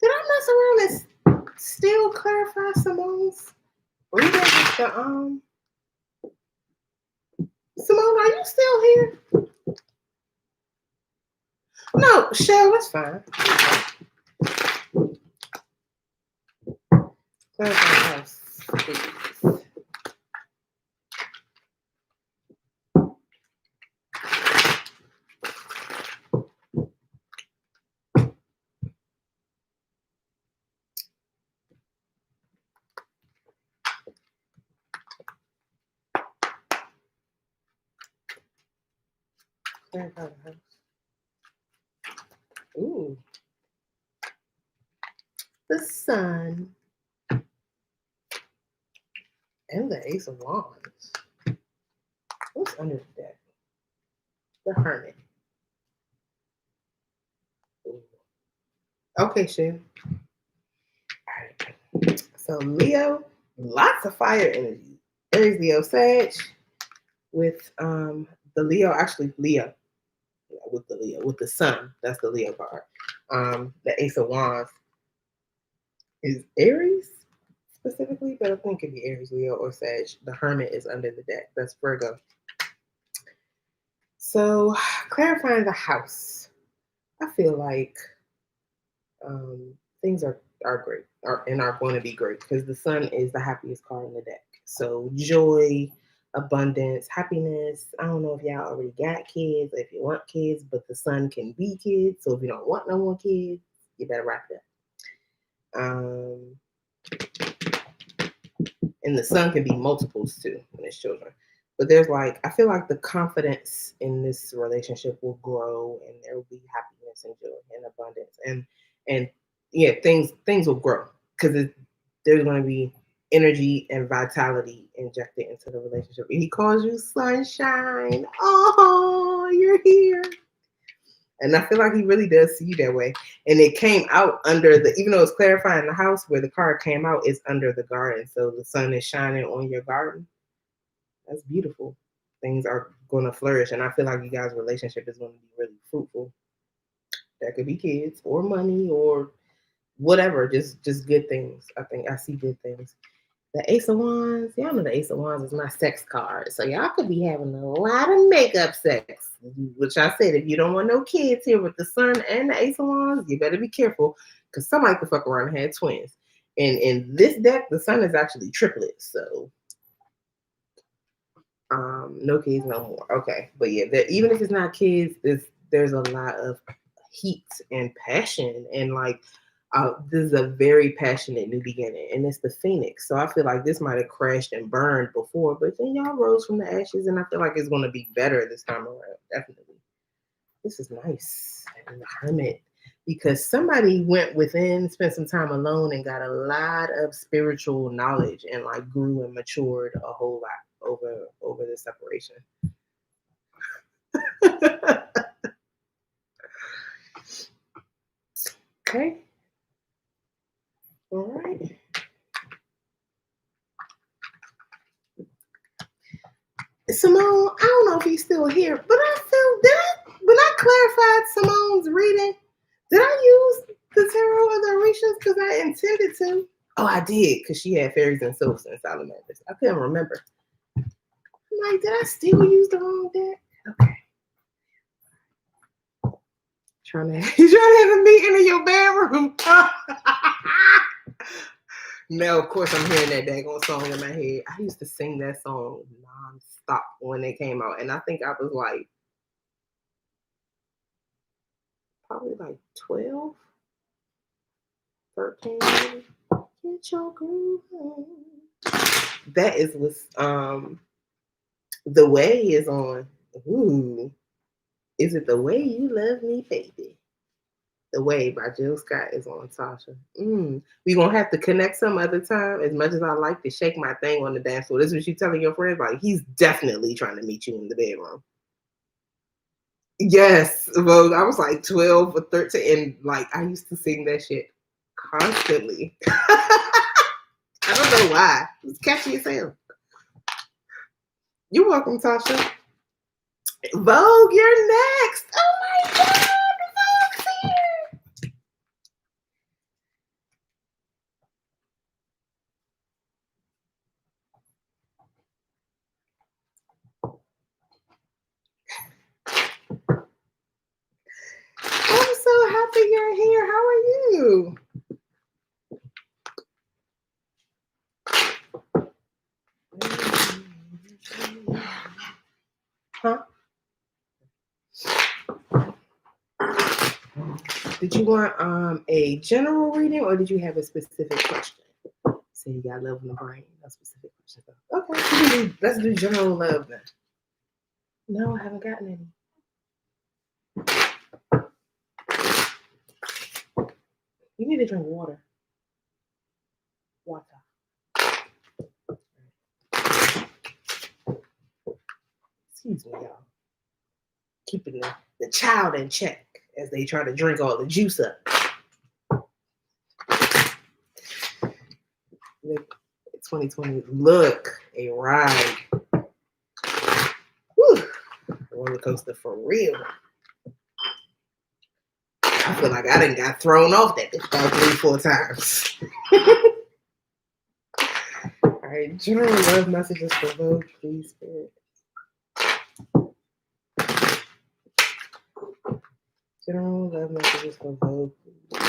did I mess around and still clarify Simone's reading with the Simone, are you still here? No, Shell, that's fine. Clarify the house, please. Clarify the house. Ooh. The Sun and the Ace of Wands. What's under the deck? The Hermit. Ooh. Okay, Shell. All right. So Leo, lots of fire energy. Aries, Leo, Sag. With the Leo, actually Leo. With the Sun. That's the Leo card. The Ace of Wands is Aries specifically, but I think it could be Aries, Leo, or Sag. The Hermit is under the deck. That's Virgo. So clarifying the house. I feel like things are great and are going to be great because the Sun is the happiest card in the deck. So joy, abundance, happiness. I don't know if y'all already got kids, if you want kids, but the Sun can be kids. So if you don't want no more kids, you better wrap it up. And the Sun can be multiples too when it's children. But there's like, I feel like the confidence in this relationship will grow and there will be happiness and joy and abundance. And yeah, things will grow because there's going to be energy and vitality injected into the relationship. And he calls you sunshine. Oh, you're here. And I feel like he really does see you that way. And it came out under even though it's clarifying the house, where the card came out is under the garden. So the sun is shining on your garden. That's beautiful. Things are going to flourish. And I feel like you guys' relationship is going to be really fruitful. That could be kids or money or whatever, just good things. I think I see good things. The Ace of Wands, y'all know the Ace of Wands is my sex card. So y'all could be having a lot of makeup sex, which I said, if you don't want no kids here with the Sun and the Ace of Wands, you better be careful because somebody could fuck around and have twins. And in this deck, the Sun is actually triplets. So no kids no more. Okay. But yeah, even if it's not kids, there's a lot of heat and passion and like this is a very passionate new beginning, and it's the Phoenix. So I feel like this might have crashed and burned before, but then y'all rose from the ashes, and I feel like it's going to be better this time around. Definitely. This is nice. And the Hermit, because somebody went within, spent some time alone, and got a lot of spiritual knowledge, and like grew and matured a whole lot over the separation. Okay. All right. Simone, I don't know if he's still here, but I feel when I clarified Simone's reading, did I use the tarot or the Orishas because I intended to? Oh, I did, because she had fairies and sylphs and salamanders. I couldn't remember. I'm like, did I still use the wrong deck? Okay. You trying to have a meeting in your bedroom? Now, of course, I'm hearing that daggone song in my head. I used to sing that song nonstop when they came out. And I think I was like, probably like 12, 13. Get your groove on. That is what's, The Way is on. Ooh. Is it The Way You Love Me, Baby? The Way by Jill Scott is on Tasha. We're going to have to connect some other time. As much as I like to shake my thing on the dance floor, this is what you telling your friends? Like, he's definitely trying to meet you in the bedroom. Yes. Well, I was like 12 or 13, and like, I used to sing that shit constantly. I don't know why. It's catchy as hell. You're welcome, Tasha. Vogue, you're next. Oh my God, Vogue's here. I'm so happy you're here. How are you? Huh? Did you want a general reading or did you have a specific question? So you got love in the brain, no specific question. Okay, let's do general love then. No, I haven't gotten any. You need to drink water. Water. Excuse me, y'all. Keeping the child in check as they try to drink all the juice up. Look, 2020, look, a ride. Whew, roller coaster for real. I feel like I done got thrown off that about 3-4 times. All right, general love messages for Vogue, please, Spirit. General love messages for Vogue, please.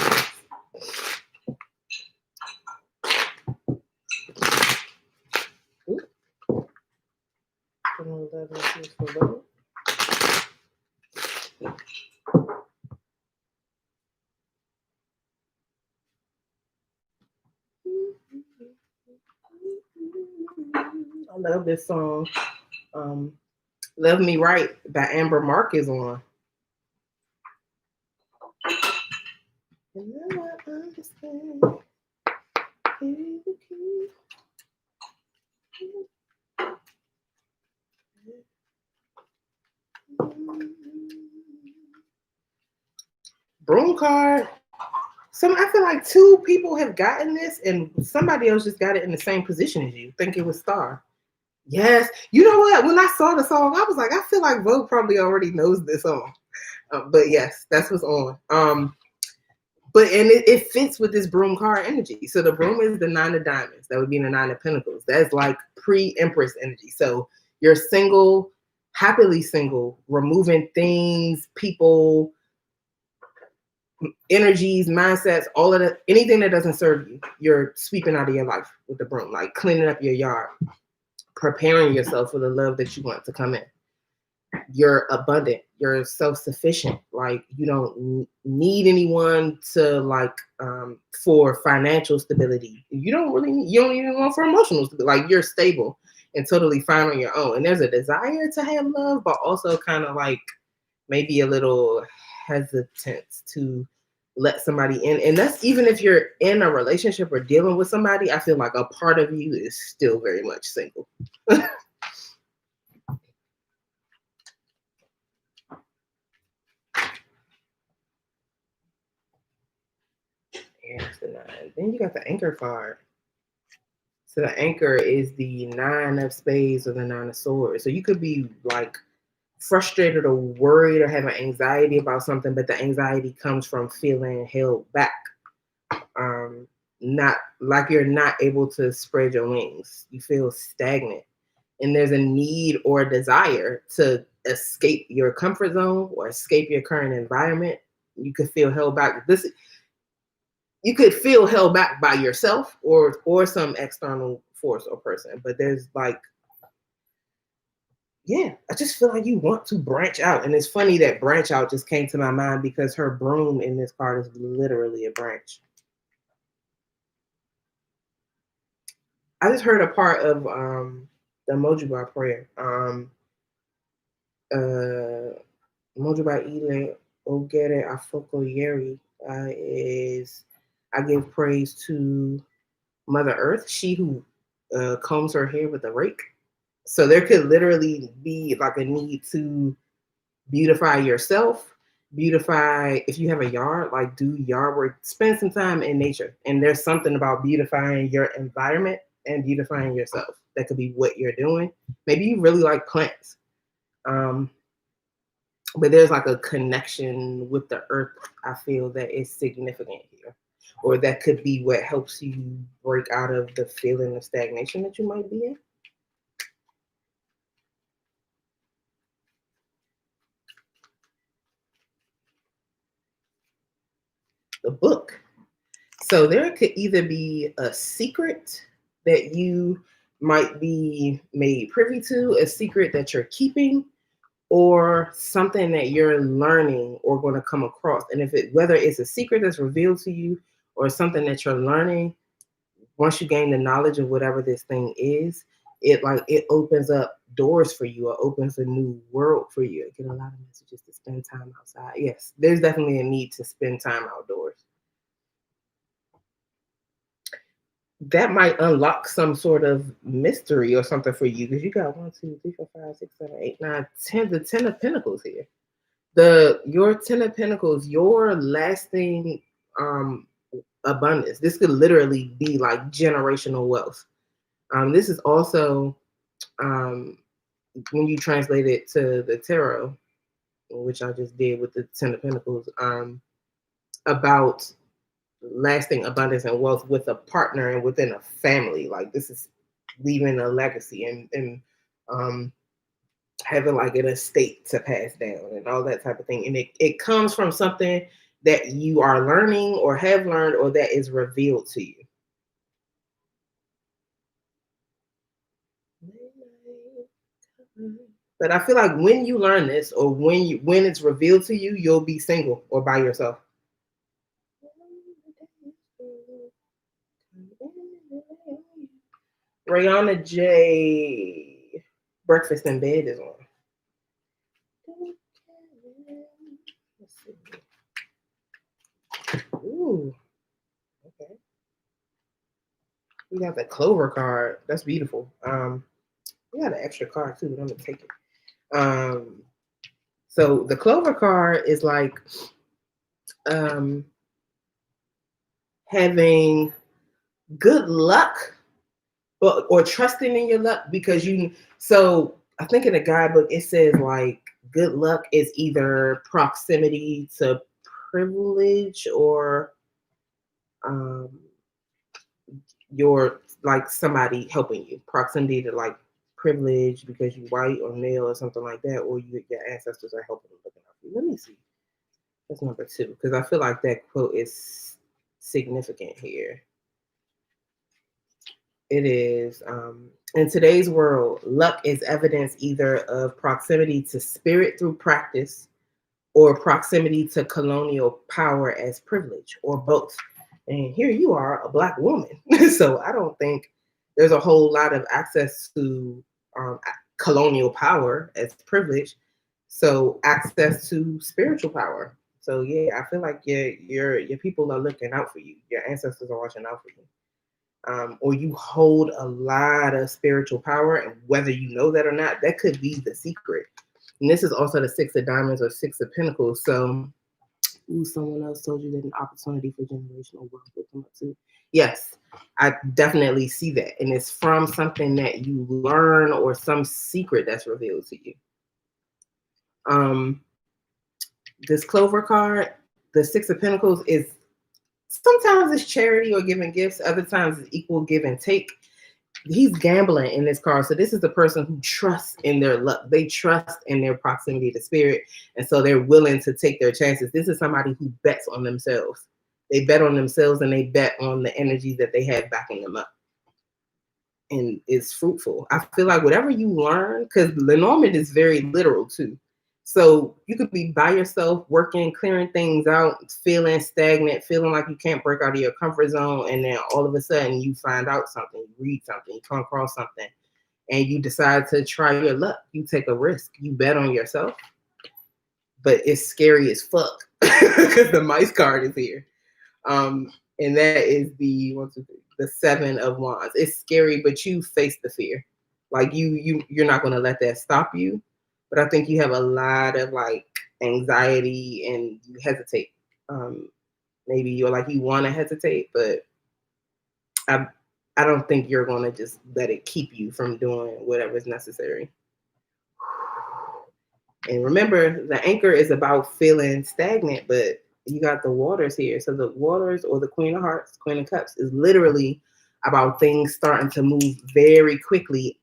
General love messages for Vogue. I love this song. Love Me Right by Amber Mark is on. And now I understand. Broom card. I feel like 2 people have gotten this, and somebody else just got it in the same position as you. Think it was Star. Yes. You know what? When I saw the song, I was like, I feel like Vogue probably already knows this song. But yes, that's what's on. But it fits with this broom card energy. So the broom is the 9 of diamonds. That would be the 9 of pentacles. That's like pre-empress energy. So you're single, happily single, removing things, people, energies, mindsets, all of that, anything that doesn't serve you, you're sweeping out of your life with the broom, like cleaning up your yard, preparing yourself for the love that you want to come in. You're abundant, you're self-sufficient, like you don't need anyone to like for financial stability. You don't even want for emotional stability. Like you're stable and totally fine on your own. And there's a desire to have love, but also kind of like maybe a little hesitance to let somebody in. And that's even if you're in a relationship or dealing with somebody, I feel like a part of you is still very much single. Here's the 9. Then you got the anchor card. So the anchor is the 9 of spades or the 9 of swords. So you could be like frustrated or worried or having anxiety about something, but the anxiety comes from feeling held back. Not like you're not able to spread your wings. You feel stagnant. And there's a need or a desire to escape your comfort zone or escape your current environment. You could feel held back. You could feel held back by yourself or some external force or person. But there's like, yeah, I just feel like you want to branch out. And it's funny that branch out just came to my mind because her broom in this card is literally a branch. I just heard a part of the emoji bar prayer. Emoji bar ile ogere afoko yeri is I give praise to Mother Earth, she who combs her hair with a rake. So there could literally be like a need to beautify yourself, beautify if you have a yard, like do yard work, spend some time in nature. And there's something about beautifying your environment and beautifying yourself. That could be what you're doing. Maybe you really like plants. But there's like a connection with the earth, I feel, that is significant here. Or that could be what helps you break out of the feeling of stagnation that you might be in. The book. So there could either be a secret that you might be made privy to, a secret that you're keeping, or something that you're learning or going to come across. And whether it's a secret that's revealed to you or something that you're learning, once you gain the knowledge of whatever this thing is, it opens up doors for you, or opens a new world for you. I get a lot of messages to spend time outside. Yes, there's definitely a need to spend time outdoors. That might unlock some sort of mystery or something for you, because you got 1, 2, 3, 4, 5, 6, 7, 8, 9, 10, the 10 of Pentacles here. Your 10 of Pentacles, your lasting abundance. This could literally be like generational wealth. This is also when you translate it to the tarot, which I just did with the 10 of Pentacles, about lasting abundance and wealth with a partner and within a family. Like, this is leaving a legacy and having like an estate to pass down and all that type of thing. And it comes from something that you are learning or have learned, or that is revealed to you. But I feel like when you learn this, or when it's revealed to you, you'll be single or by yourself. Rihanna J. Breakfast in Bed is on. Let's see. Ooh. Okay. We got the Clover card. That's beautiful. We got an extra card too, but I'm gonna take it. So the Clover card is like having good luck, or trusting in your luck, because so I think in the guidebook it says like good luck is either proximity to privilege, or your like somebody helping you, proximity to like privilege because you white or male or something like that, or your ancestors are helping you, looking out for you. Let me see. That's number 2, because I feel like that quote is significant here. It is, in today's world, luck is evidence either of proximity to spirit through practice, or proximity to colonial power as privilege, or both. And here you are, a Black woman. So I don't think there's a whole lot of access to colonial power as privilege. So access to spiritual power. So yeah, I feel like your people are looking out for you. Your ancestors are watching out for you. Or you hold a lot of spiritual power, and whether you know that or not, that could be the secret. And this is also the 6 of Diamonds or 6 of Pentacles. So, someone else told you that an opportunity for generational wealth will come up too. Yes, I definitely see that. And it's from something that you learn, or some secret that's revealed to you. This Clover card, the 6 of Pentacles, is sometimes it's charity or giving gifts. Other times it's equal give and take. He's gambling in this card. So this is the person who trusts in their luck. They trust in their proximity to spirit. And so they're willing to take their chances. This is somebody who bets on themselves. They bet on themselves, and they bet on the energy that they have backing them up. And it's fruitful. I feel like whatever you learn, because Lenormand is very literal too. So you could be by yourself, working, clearing things out, feeling stagnant, feeling like you can't break out of your comfort zone. And then all of a sudden you find out something, you read something, you come across something, and you decide to try your luck. You take a risk. You bet on yourself. But it's scary as fuck because the mice card is here. And that is the 7 of Wands. It's scary, but you face the fear. Like you're not going to let that stop you. But I think you have a lot of like anxiety, and you hesitate. Maybe you're like, you want to hesitate, but I don't think you're going to just let it keep you from doing whatever is necessary. And remember, the anchor is about feeling stagnant, but you got the waters here. So the waters, or the Queen of Hearts, Queen of Cups, is literally about things starting to move very quickly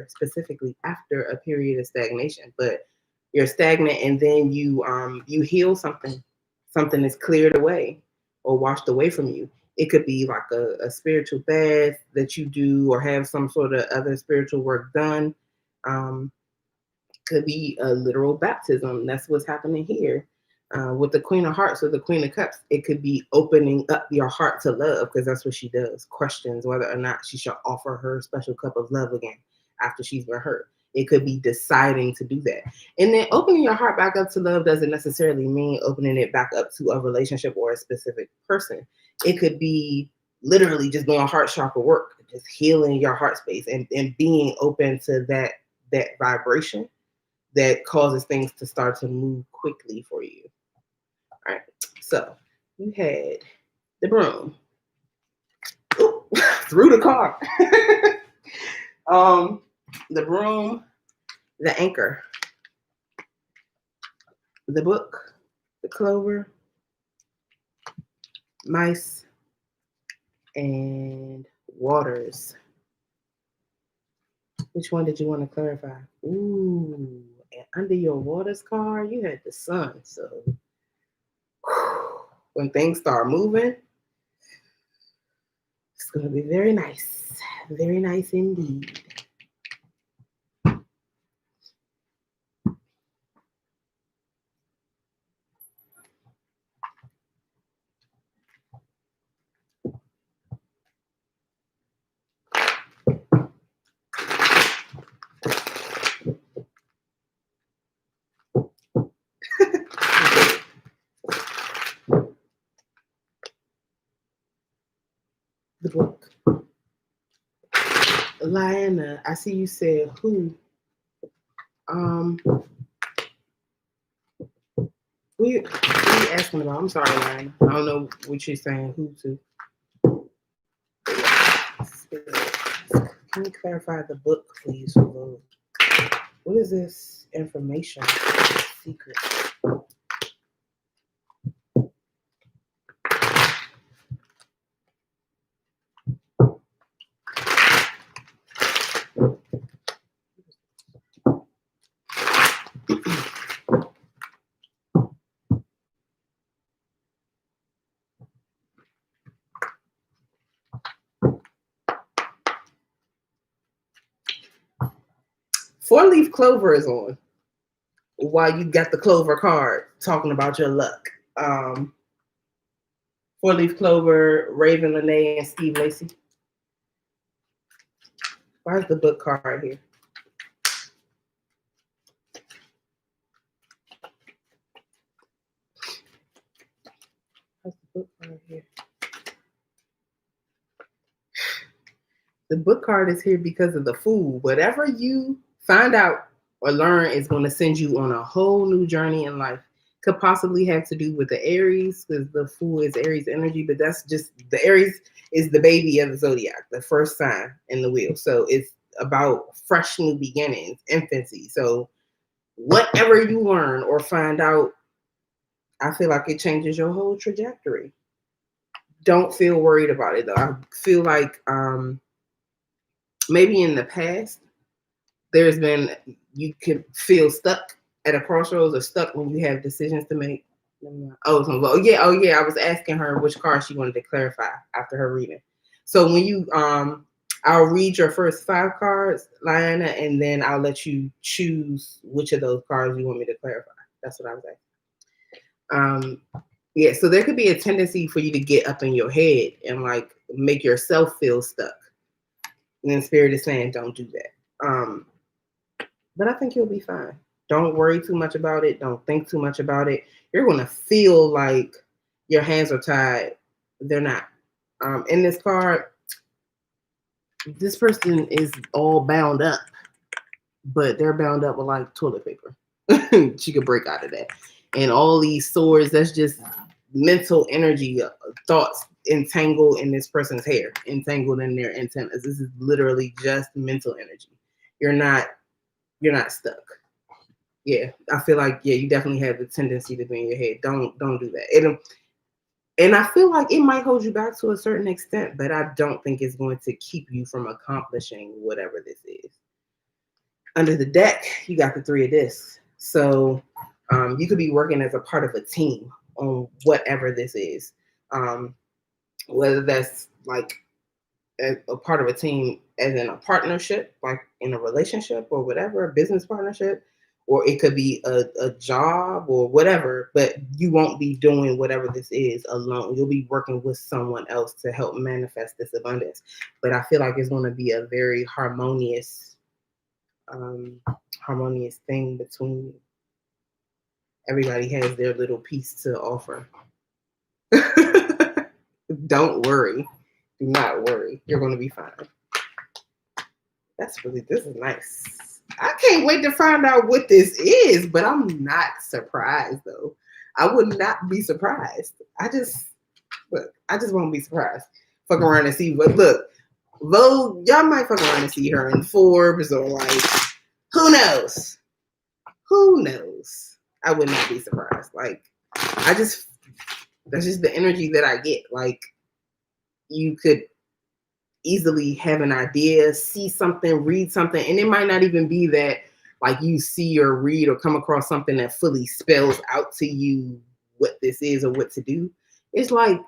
specifically after a period of stagnation. But you're stagnant, and then you heal something. Something is cleared away or washed away from you. It could be like a spiritual bath that you do, or have some sort of other spiritual work done. Could be a literal baptism. That's what's happening here. With the Queen of Hearts or the Queen of Cups, it could be opening up your heart to love, because that's what she does. Questions whether or not she shall offer her special cup of love again after she's been hurt. It could be deciding to do that. And then opening your heart back up to love doesn't necessarily mean opening it back up to a relationship or a specific person. It could be literally just doing heart chakra work, just healing your heart space and being open to that vibration that causes things to start to move quickly for you. All right, so you had the broom. Ooh, through the car. The broom, the anchor, the book, the clover, mice, and waters. Which one did you want to clarify? Ooh, and under your waters card, you had the sun. So when things start moving, it's going to be very nice. Very nice indeed. The book. Lyanna, I see you said who. We asking about. I'm sorry, Lyanna. I don't know what you're saying. Who to? Can you clarify the book, please? What is this information? Secret. Four-leaf clover is on while you got the clover card talking about your luck. Four-leaf clover, Raven Lene, and Steve Lacy. Why is the book card here? Why's the book card here? The book card is here because of the Fool. Whatever you find out or learn is going to send you on a whole new journey in life. Could possibly have to do with the Aries, because the Fool is Aries energy, but that's just, the Aries is the baby of the zodiac, the first sign in the wheel. So it's about fresh new beginnings, infancy. So whatever you learn or find out, I feel like it changes your whole trajectory. Don't feel worried about it though. I feel like maybe in the past, there's been, you could feel stuck at a crossroads or stuck when you have decisions to make. Oh yeah. I was asking her which card she wanted to clarify after her reading. So when you, I'll read your first 5 cards, Lyanna, and then I'll let you choose which of those cards you want me to clarify. That's what I was asking. Yeah, so there could be a tendency for you to get up in your head and like make yourself feel stuck. And then Spirit is saying, don't do that. But I think you'll be fine. Don't worry too much about it. Don't think too much about it. You're going to feel like your hands are tied. They're not. In this card, this person is all bound up, but they're bound up with like toilet paper. She could break out of that. And all these swords, that's just mental energy, thoughts. entangled in this person's hair, entangled in their antennas. This is literally just mental energy. You're not stuck. Yeah, I feel like, yeah, you definitely have the tendency to be in your head. Don't do that. And I feel like it might hold you back to a certain extent, but I don't think it's going to keep you from accomplishing whatever this is. Under the deck, you got the 3 of discs. So you could be working as a part of a team on whatever this is. Whether that's like a part of a team as in a partnership, like in a relationship or whatever, a business partnership, or it could be a job or whatever, but you won't be doing whatever this is alone. You'll be working with someone else to help manifest this abundance. But I feel like it's going to be a very harmonious thing between you. Everybody has their little piece to offer. Don't worry. Do not worry. You're going to be fine. This is nice. I can't wait to find out what this is, but I'm not surprised though. I would not be surprised. I just won't be surprised. Fuck around and see what, look, Vogue, y'all might fuck around and see her in Forbes or like, who knows? Who knows? I would not be surprised. Like, that's just the energy that I get. Like, you could easily have an idea, see something, read something, and it might not even be that like you see or read or come across something that fully spells out to you what this is or what to do. It's like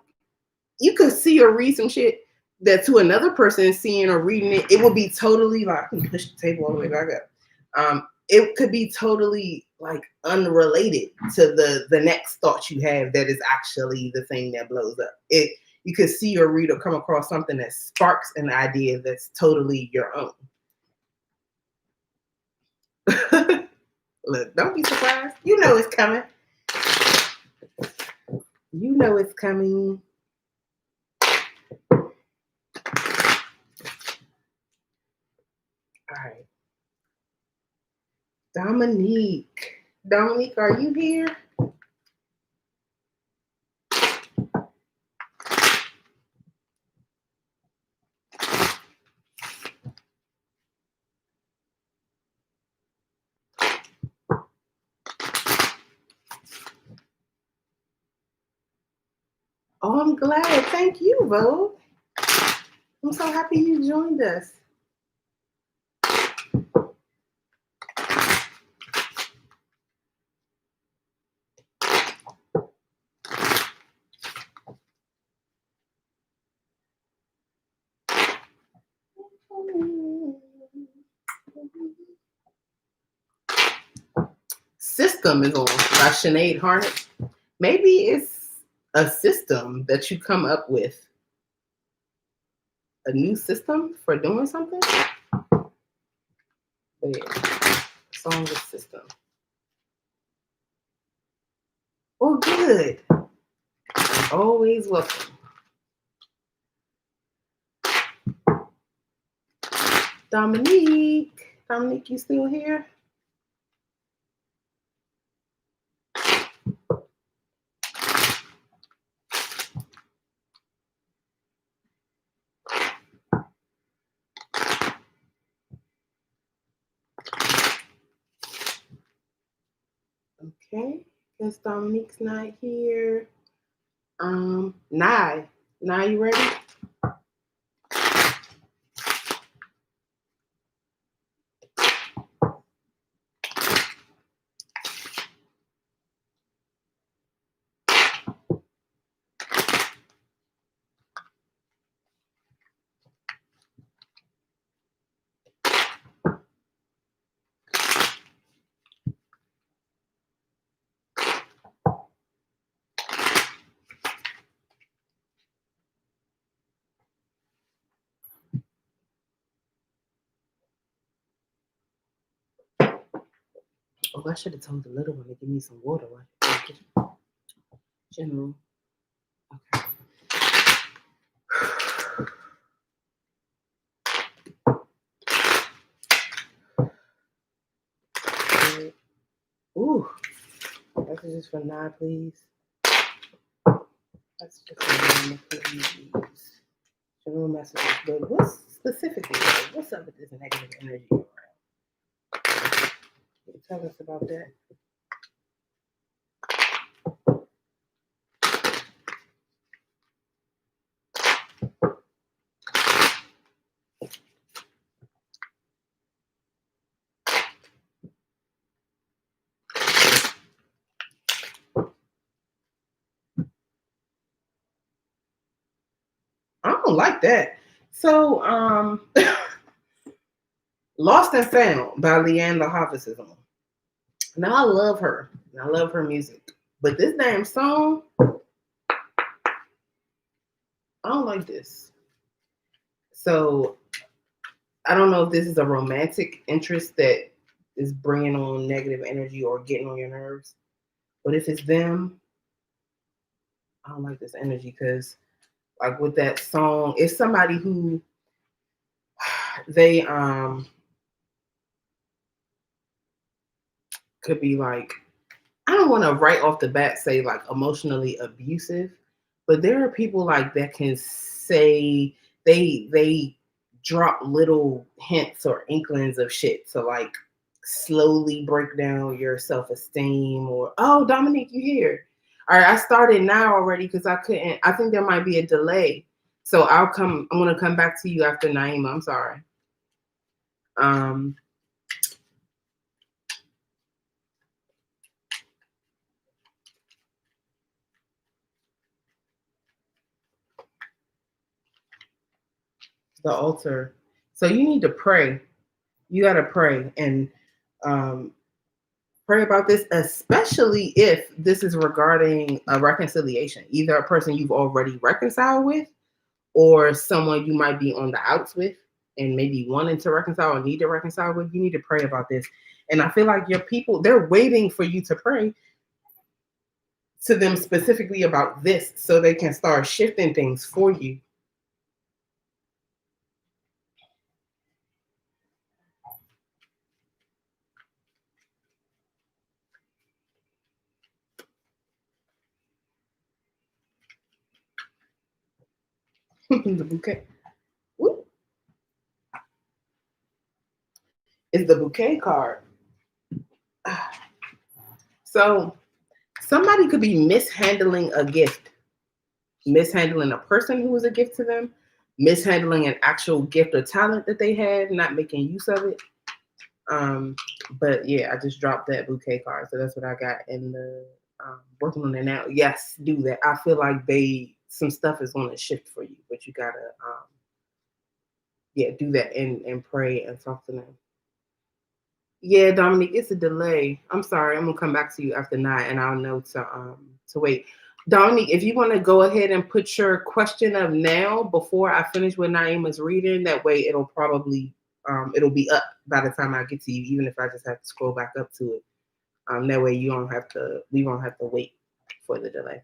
you could see or read some shit that to another person seeing or reading it, it would be totally like, I can push the table all the way back up. It could be totally like unrelated to the next thought you have that is actually the thing that blows up. You could see or read or come across something that sparks an idea that's totally your own. Look, don't be surprised. You know it's coming. You know it's coming. All right. Dominique. Dominique, are you here? Oh, I'm glad. Thank you, Vogue. I'm so happy you joined us. System is on by Sinead Harnett. Maybe it's a system that you come up with. A new system for doing something? But yeah, song with system. Well, good. Always welcome. Dominique. Dominique, you still here? Okay, guess Dominique's not here. Nye, you ready? Oh, I should have told the little one to give me some water. General. Okay. Ooh, that's just for Nye, please. That's just a normal use. General messages. But what's specifically, what's up with this negative energy around? Can you tell us about that? I don't like that. So, Lost and Found by Leanne LaHavis is on. Now I love her. I love her music. But this damn song, I don't like this. So I don't know if this is a romantic interest that is bringing on negative energy or getting on your nerves. But if it's them, I don't like this energy because, like with that song, it's somebody who they could be like, I don't want to right off the bat say like emotionally abusive, but there are people like that can say they drop little hints or inklings of shit to like slowly break down your self-esteem or, oh, Dominique, you here. All right, I started now already because I think there might be a delay. So I'm gonna come back to you after Naima. I'm sorry. The altar. So you need to pray. You got to pray and pray about this, especially if this is regarding a reconciliation, either a person you've already reconciled with or someone you might be on the outs with and maybe wanting to reconcile or need to reconcile with. You need to pray about this. And I feel like your people, they're waiting for you to pray to them specifically about this so they can start shifting things for you. The bouquet. Ooh. Is the bouquet card. So somebody could be mishandling a gift, mishandling a person who was a gift to them, mishandling an actual gift or talent that they had, not making use of it. But yeah, I just dropped that bouquet card. So that's what I got in the working on it now. Yes, do that. I feel like some stuff is going to shift for you, but you gotta do that and pray and talk to them. Yeah, Dominique, it's a delay. I'm sorry. I'm gonna come back to you after 9, and I'll know to wait. Dominique, if you want to go ahead and put your question up now before I finish what Naima's reading, that way it'll probably it'll be up by the time I get to you, even if I just have to scroll back up to it. That way we won't have to wait for the delay.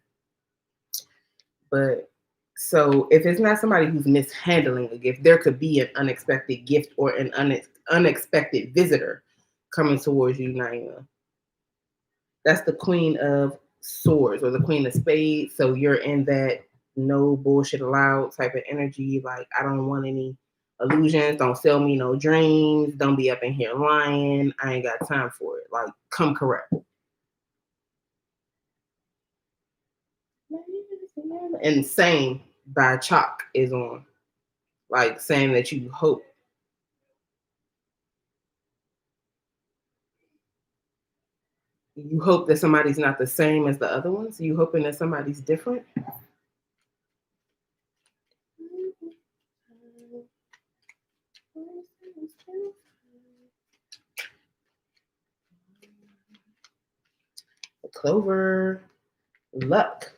But so if it's not somebody who's mishandling a gift, there could be an unexpected gift or an unexpected visitor coming towards you, Naima. That's the Queen of Swords or the Queen of Spades. So you're in that no bullshit allowed type of energy. Like, I don't want any illusions. Don't sell me no dreams. Don't be up in here lying. I ain't got time for it. Like, come correct. And Same by Chalk is on. Like, saying that you hope. You hope that somebody's not the same as the other ones? You hoping that somebody's different? Clover, luck.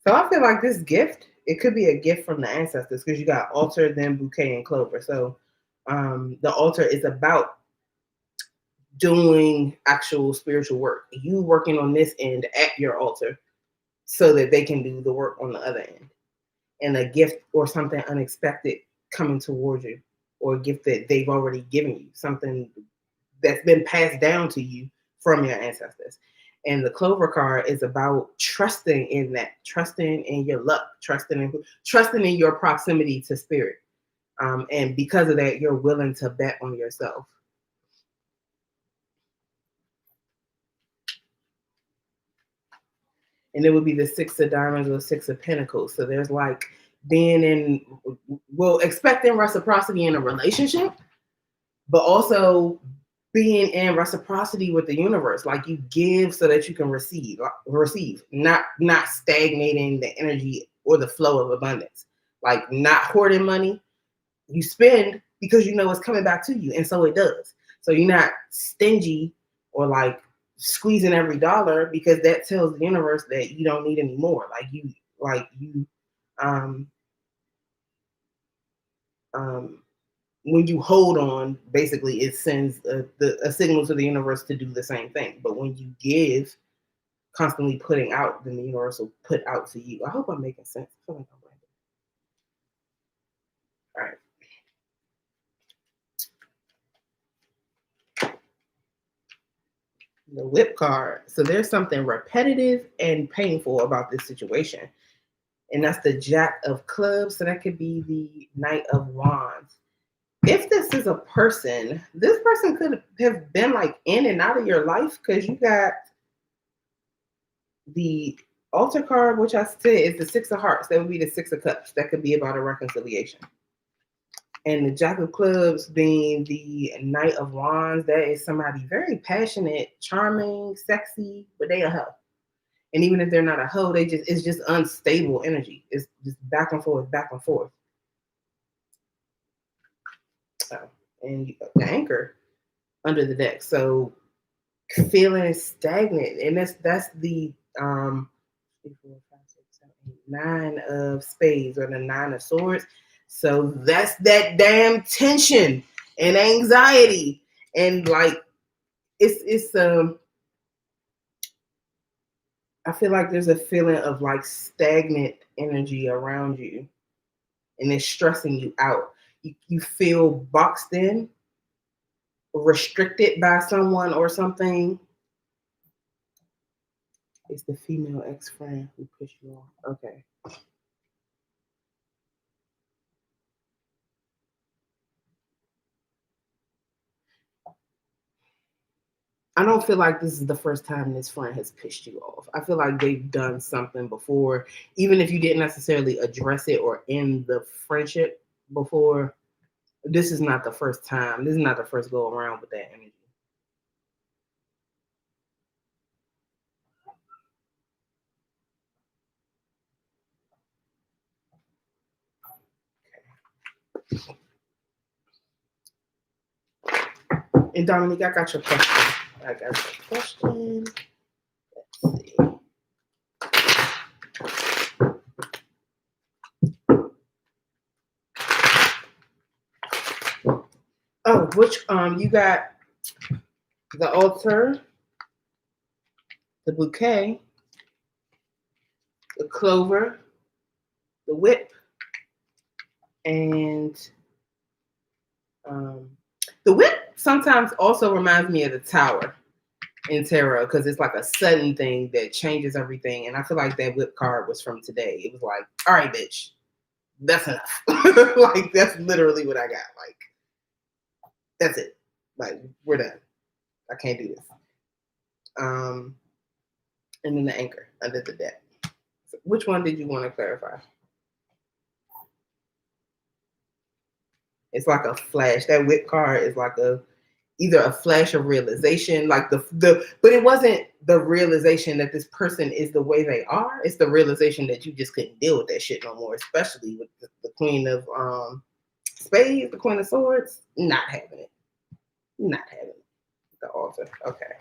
So I feel like this gift, it could be a gift from the ancestors because you got altar, then bouquet, and clover. So the altar is about doing actual spiritual work. You working on this end at your altar so that they can do the work on the other end. And a gift or something unexpected coming towards you, or a gift that they've already given you, something that's been passed down to you from your ancestors. And the Clover card is about trusting in that, trusting in your luck, trusting in your proximity to spirit. And because of that, you're willing to bet on yourself. And it would be the Six of Diamonds or Six of Pentacles. So there's like being in, well, expecting reciprocity in a relationship, but also being in reciprocity with the universe. Like you give so that you can receive, not stagnating the energy or the flow of abundance. Like not hoarding money. You spend because you know it's coming back to you, and so it does. So you're not stingy or like squeezing every dollar, because that tells the universe that you don't need any more. When you hold on, basically it sends a signal to the universe to do the same thing. But when you give, constantly putting out, then the universe will put out to you. I hope I'm making sense. I feel like I'm right. All right. The Whip card. So there's something repetitive and painful about this situation. And that's the Jack of Clubs. So that could be the Knight of Wands. If this is a person, this person could have been like in and out of your life, because you got the Altar card, which I said is the Six of Hearts. That would be the Six of Cups. That could be about a reconciliation. And the Jack of Clubs being the Knight of Wands, that is somebody very passionate, charming, sexy, but they a hoe. And even if they're not a hoe, it's just unstable energy. It's just back and forth, back and forth. And the Anchor under the deck. So feeling stagnant. And that's the 3, 4, 5, 6, 7, 8, 9 of spades, or the 9 of swords. So that's that damn tension and anxiety, and like it's I feel like there's a feeling of like stagnant energy around you, and it's stressing you out. You feel boxed in, restricted by someone or something. It's the female ex-friend who pushed you off. Okay. I don't feel like this is the first time this friend has pissed you off. I feel like they've done something before, even if you didn't necessarily address it or end the friendship before. This is not the first time. This is not the first go around with that energy. And Dominique, I got your question. Let's see. Oh, which you got the altar, the bouquet, the clover, the whip, and the whip sometimes also reminds me of the tower in tarot, because it's like a sudden thing that changes everything. And I feel like that whip card was from today. It was like, all right, bitch, that's enough. Like, that's literally what I got. Like, that's it. Like, we're done. I can't do this. And then the Anchor under the deck. So which one did you want to clarify? It's like a flash. That whip card is like either a flash of realization, like but it wasn't the realization that this person is the way they are. It's the realization that you just couldn't deal with that shit no more, especially with the Queen of Spades, the Queen of Swords. Not having it. Not having it. The Altar. Okay.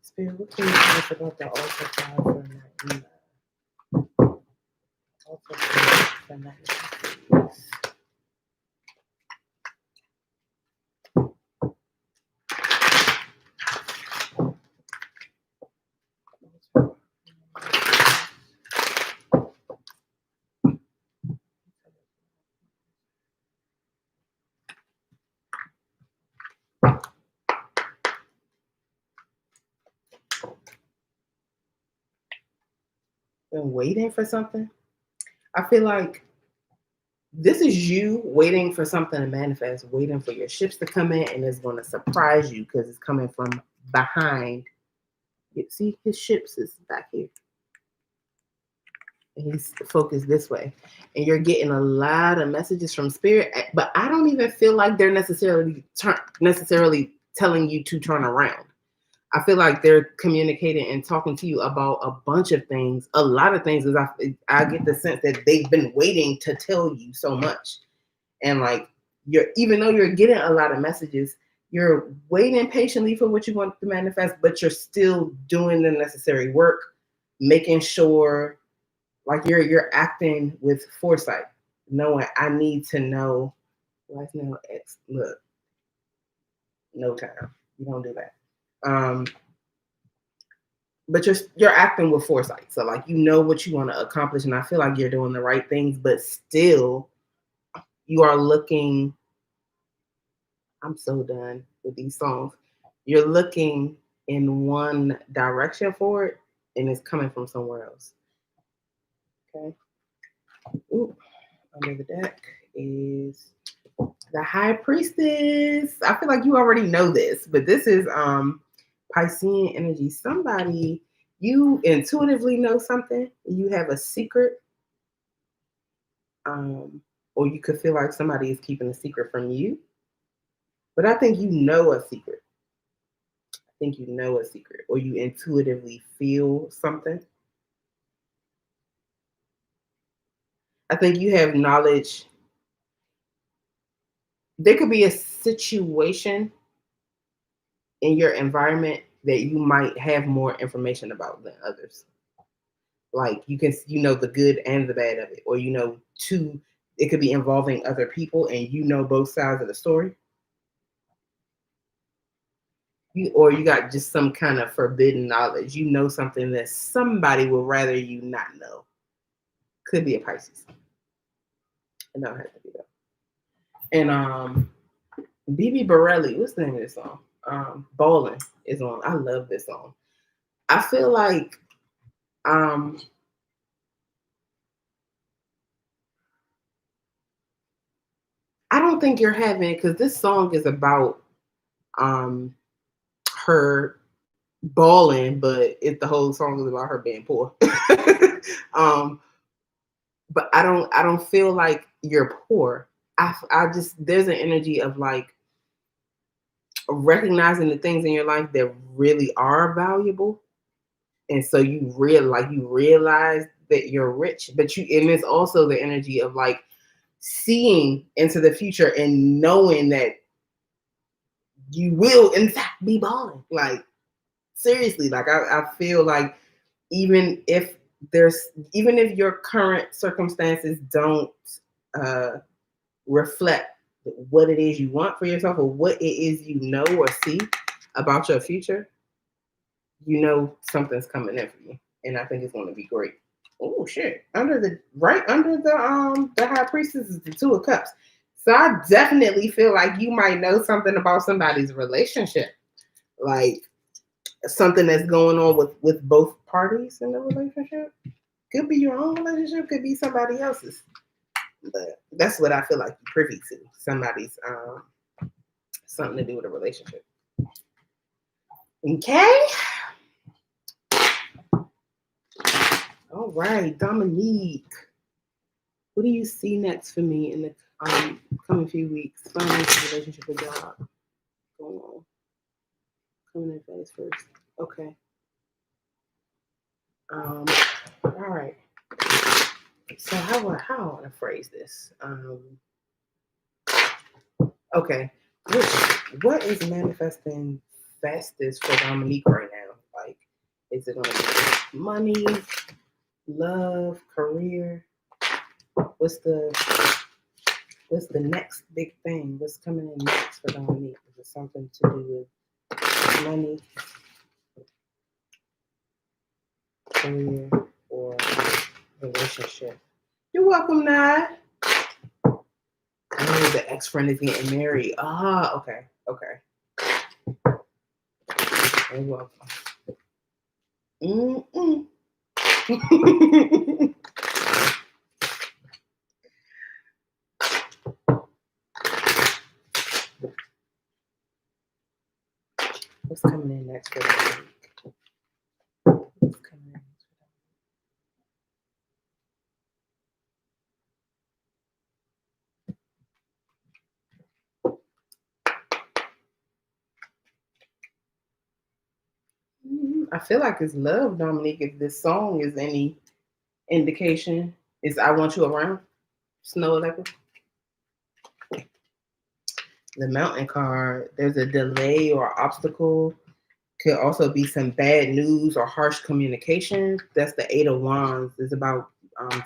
Spirit, what can you tell us about the Altar card for night? Altar card for night. been waiting for something. I feel like this is you waiting for something to manifest, waiting for your ships to come in, and it's going to surprise you because it's coming from behind. See, his ships is back here. And he's focused this way. And you're getting a lot of messages from spirit, but I don't even feel like they're necessarily telling you to turn around. I feel like they're communicating and talking to you about a bunch of things, a lot of things. I get the sense that they've been waiting to tell you so much. And like, even though you're getting a lot of messages, you're waiting patiently for what you want to manifest, but you're still doing the necessary work, making sure like you're acting with foresight, knowing I need to know. What's now X? Look, no time. You don't do that. But you're acting with foresight. So like, you know what you want to accomplish, and I feel like you're doing the right things, but still you are looking. I'm so done with these songs. You're looking in one direction for it, and it's coming from somewhere else. Okay. Ooh, under the deck is the High Priestess. I feel like you already know this, but this is Piscean energy. Somebody, you intuitively know something, you have a secret, or you could feel like somebody is keeping a secret from you. But I think you know a secret. I think you know a secret, or you intuitively feel something. I think you have knowledge. There could be a situation in your environment that you might have more information about than others. Like you know the good and the bad of it, or it could be involving other people and you know both sides of the story. You got just some kind of forbidden knowledge. You know something that somebody would rather you not know. Could be a Pisces. It don't have to be that. And BB Borelli, what's the name of this song? Ballin' is on. I love this song. I feel like I don't think you're having, because this song is about her balling, but the whole song is about her being poor. But I don't feel like you're poor. I just, there's an energy of like recognizing the things in your life that really are valuable, and so you realize that you're rich, but and it's also the energy of like seeing into the future and knowing that you will in fact be balling. Like seriously, like I feel like even if your current circumstances don't reflect what it is you want for yourself, or what it is you know or see about your future, you know something's coming in for you, and I think it's going to be great. Oh shit! Right under the High Priestess is the Two of Cups. So I definitely feel like you might know something about somebody's relationship, like something that's going on with both parties in the relationship. Could be your own relationship, could be somebody else's. But that's what I feel like you're privy to. Somebody's something to do with a relationship. Okay. All right, Dominique. What do you see next for me in the coming few weeks? Financial, relationship, or job. Going on. Coming in phase first. Okay. All right. So how I want to phrase this? Okay. What is manifesting fastest for Dominique right now? Like, is it gonna be money, love, career? What's the next big thing? What's coming in next for Dominique? Is it something to do with money, career, or relationship? You're welcome, Nad. I know the ex-friend is getting married. Ah, okay. You're welcome. What's coming in next for that week? What's coming in next for that? I feel like it's love, Dominique. If this song is any indication, is I Want You Around, Snow Electric. The Mountain card, there's a delay or obstacle. Could also be some bad news or harsh communication. That's the Eight of Wands. It's about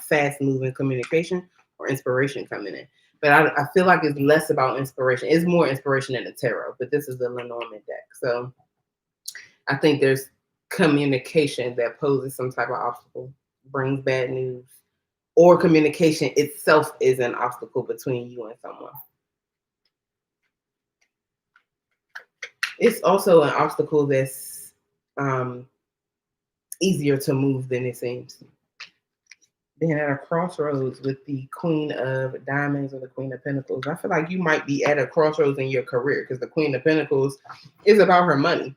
fast moving communication or inspiration coming in. But I feel like it's less about inspiration. It's more inspiration in the tarot, but this is the Lenormand deck. So I think there's communication that poses some type of obstacle, brings bad news, or communication itself is an obstacle between you and someone. It's also an obstacle that's easier to move than it seems. Being at a crossroads with the Queen of Diamonds or the Queen of Pentacles, I feel like you might be at a crossroads in your career because the Queen of Pentacles is about her money.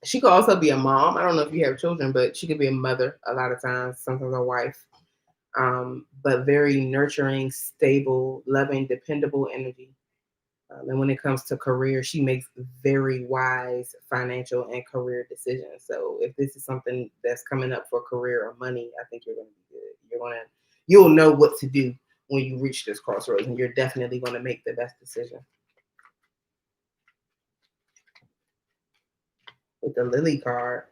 She could also be a mom. I don't know if you have children, but she could be a mother a lot of times, sometimes a wife. But very nurturing, stable, loving, dependable energy. And when it comes to career, she makes very wise financial and career decisions. So if this is something that's coming up for career or money, I think you're going to be good. You'll know what to do when you reach this crossroads, and you're definitely going to make the best decision. With the Lily card,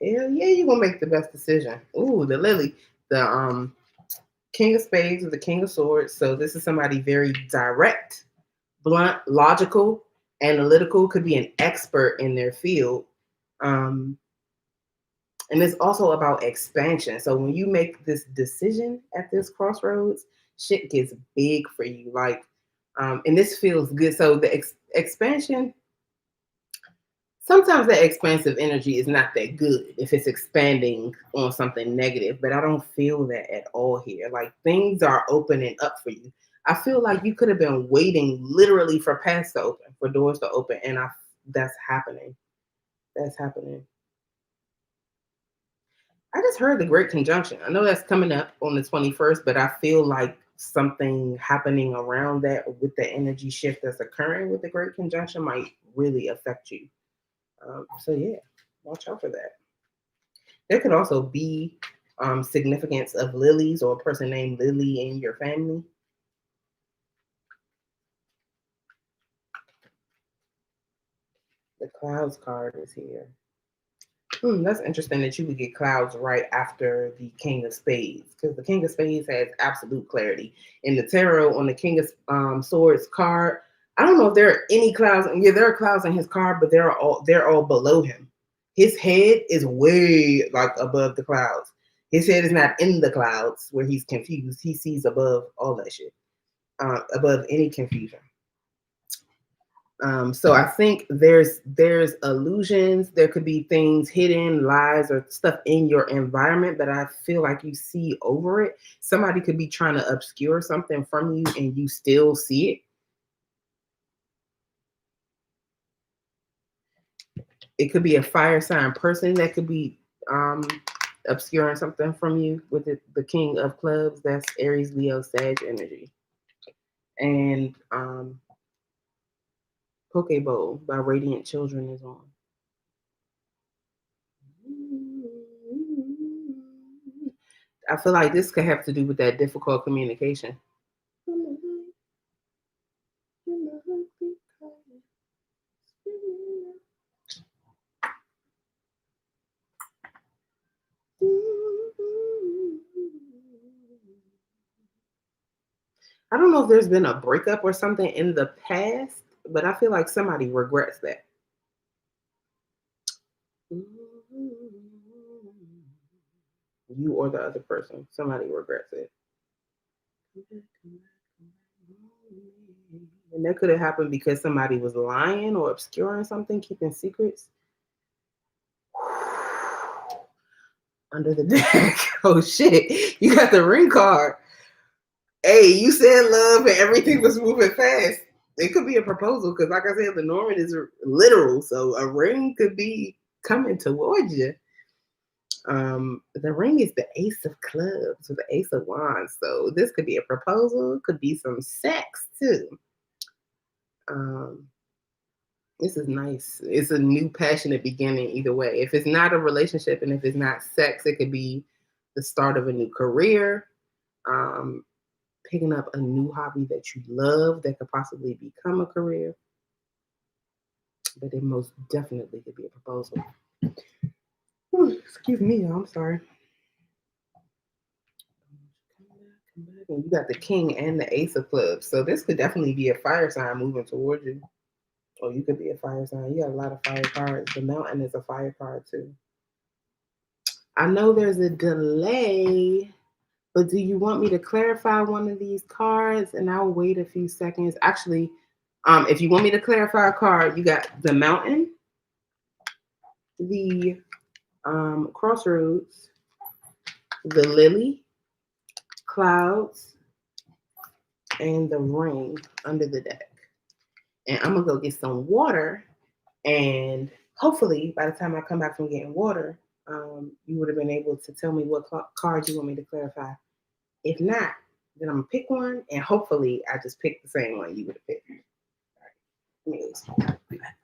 hell yeah, you're going to make the best decision. Ooh, the Lily, the King of Spades or the King of Swords. So this is somebody very direct, blunt, logical, analytical, could be an expert in their field. And it's also about expansion. So when you make this decision at this crossroads, shit gets big for you. Like, and this feels good. So the expansion, sometimes that expansive energy is not that good if it's expanding on something negative, but I don't feel that at all here. Like things are opening up for you. I feel like you could have been waiting literally for paths to open, for doors to open, and that's happening. That's happening. I just heard the Great Conjunction. I know that's coming up on the 21st, but I feel like something happening around that with the energy shift that's occurring with the Great Conjunction might really affect you. So yeah, watch out for that. There could also be significance of lilies or a person named Lily in your family. The Clouds card is here. That's interesting that you would get Clouds right after the King of Spades, because the King of Spades has absolute clarity. In the tarot, on the King of Swords card, I don't know if there are any clouds. Yeah, there are clouds in his card, but they're all below him. His head is way like above the clouds. His head is not in the clouds where he's confused. He sees above all that shit, above any confusion. So I think there's illusions. There could be things hidden, lies, or stuff in your environment, but I feel like you see over it. Somebody could be trying to obscure something from you, and you still see it. It could be a fire sign person that could be obscuring something from you with the King of Clubs. That's Aries, Leo, Sag energy. And Pokeball by Radiant Children is on. I feel like this could have to do with that difficult communication. I don't know if there's been a breakup or something in the past, but I feel like somebody regrets that. You or the other person, somebody regrets it. And that could have happened because somebody was lying or obscuring something, keeping secrets. under the deck. Oh shit, you got the ring card. Hey, you said love and everything was moving fast. It could be a proposal because, like I said, the Norman is literal, so a ring could be coming towards you. The ring is the Ace of Clubs or the Ace of Wands, so this could be a proposal, could be some sex too. This is nice. It's a new passionate beginning either way. If it's not a relationship and if it's not sex, it could be the start of a new career, picking up a new hobby that you love that could possibly become a career. But it most definitely could be a proposal. Excuse me, I'm sorry. And you got the King and the Ace of Clubs. So this could definitely be a fire sign moving towards you. Or you could be a fire sign. You got a lot of fire cards. The Mountain is a fire card too. I know there's a delay, but do you want me to clarify one of these cards? And I'll wait a few seconds. Actually, if you want me to clarify a card, you got the Mountain, the Crossroads, the Lily, Clouds, and the Ring under the deck. And I'm gonna go get some water, and hopefully by the time I come back from getting water, you would have been able to tell me what card you want me to clarify. If not, then I'm gonna pick one, and hopefully I just pick the same one you would have picked. All right. Anyways, be back.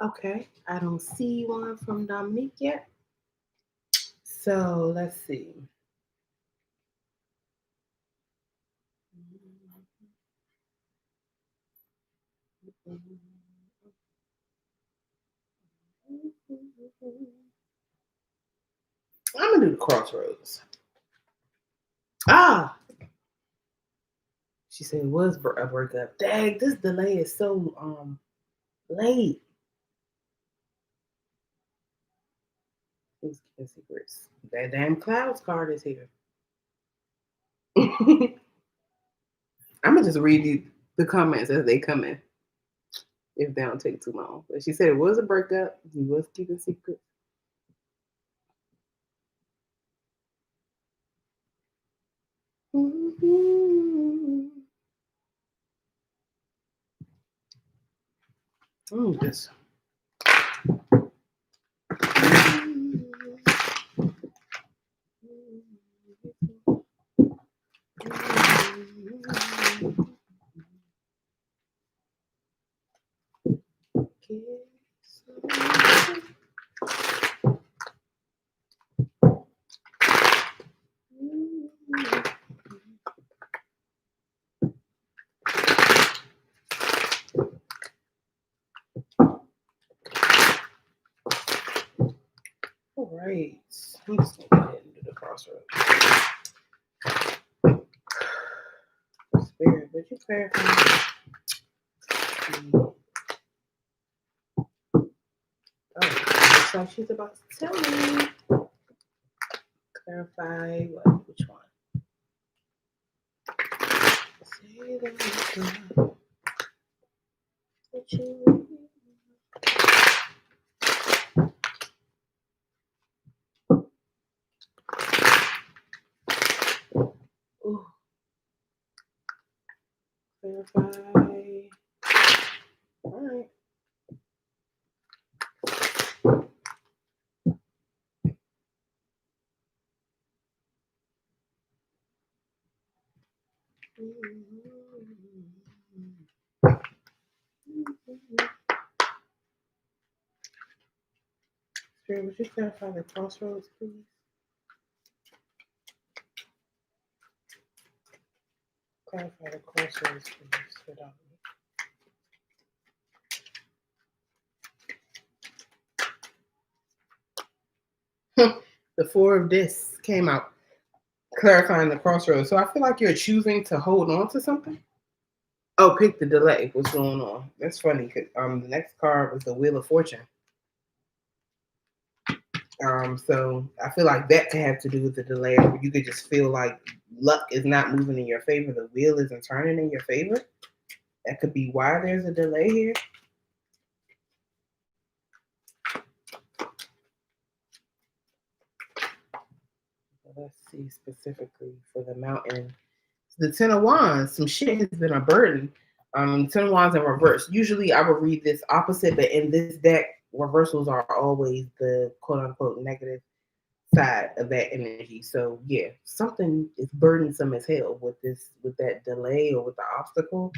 Okay, I don't see one from Dominique yet. So let's see. I'm gonna do the Crossroads. Ah, she said it was a breakup. Dang, this delay is so late. Who's keeping secrets? That damn Clouds card is here. I'm gonna just read the comments as they come in, if they don't take too long. But she said it was a breakup. He was keeping secrets. This. All right, I'm just gonna go ahead and do the Crossroads. Spirit, would you clarify? Oh, looks like she's about to tell me. Clarify what? Which one? Say that. let you. Ooh. Clarify. All right. Spirit, would you clarify the crossroads, please? Clarify the crossroads, please, for Dominique. The Four of Discs came out, clarifying the crossroads. So I feel like you're choosing to hold on to something. Oh, pick the delay. What's going on? That's funny because the next card was the Wheel of Fortune. So I feel like that could have to do with the delay. Or you could just feel like luck is not moving in your favor. The wheel isn't turning in your favor. That could be why there's a delay here. Let's see specifically for the mountain. The Ten of Wands, some shit has been a burden. Ten of Wands in reverse. Usually I would read this opposite, but in this deck, reversals are always the quote unquote negative side of that energy. So yeah, something is burdensome as hell with that delay or with the obstacle.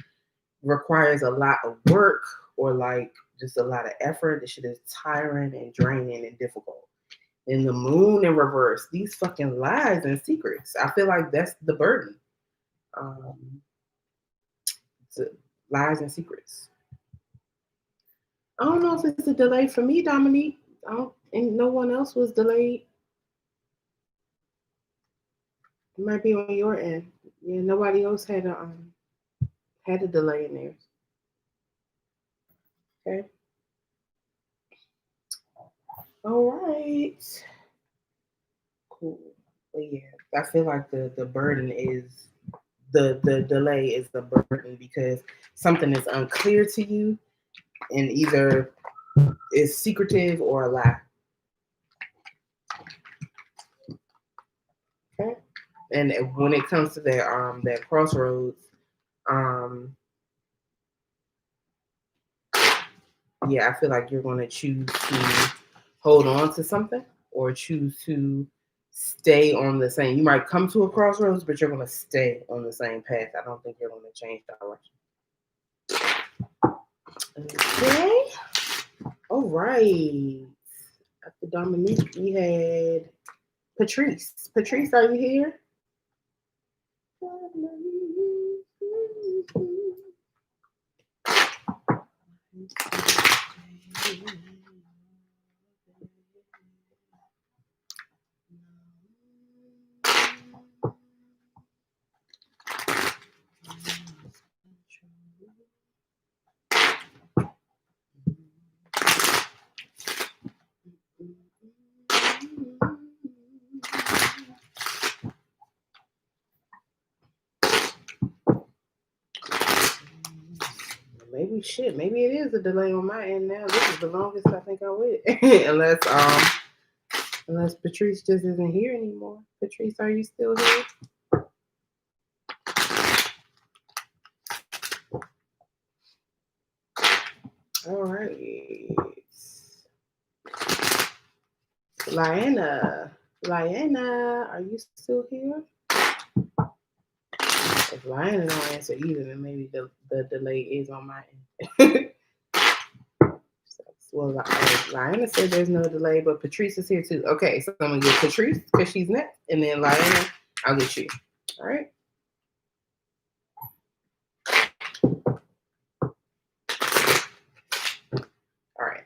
Requires a lot of work or like just a lot of effort. This shit is tiring and draining and difficult. And the moon in reverse, these fucking lies and secrets. I feel like that's the burden. Lies and secrets. I don't know if it's a delay for me, Dominique. I don't think no one else was delayed. It might be on your end. Yeah, nobody else had a delay in theirs. Okay. All right. Cool. But yeah, I feel like the burden is the delay is the burden because something is unclear to you and either is secretive or a lie. Okay. And when it comes to that crossroads, yeah, I feel like you're going to choose to hold on to something or choose to stay on the same. You might come to a crossroads, but you're going to stay on the same path. I don't think you're going to change direction. Okay. All right. After Dominique, we had Patrice. Patrice, are you here? Maybe it is a delay on my end now. This is the longest I think I wait. unless Patrice just isn't here anymore. Patrice, are you still here? All right. Lyanna, are you still here? If Lyanna don't answer either, then maybe the delay is on my end. Well, Lyanna said there's no delay, but Patrice is here too. Okay, so I'm gonna get Patrice because she's next, and then Lyanna, I'll get you. All right. All right.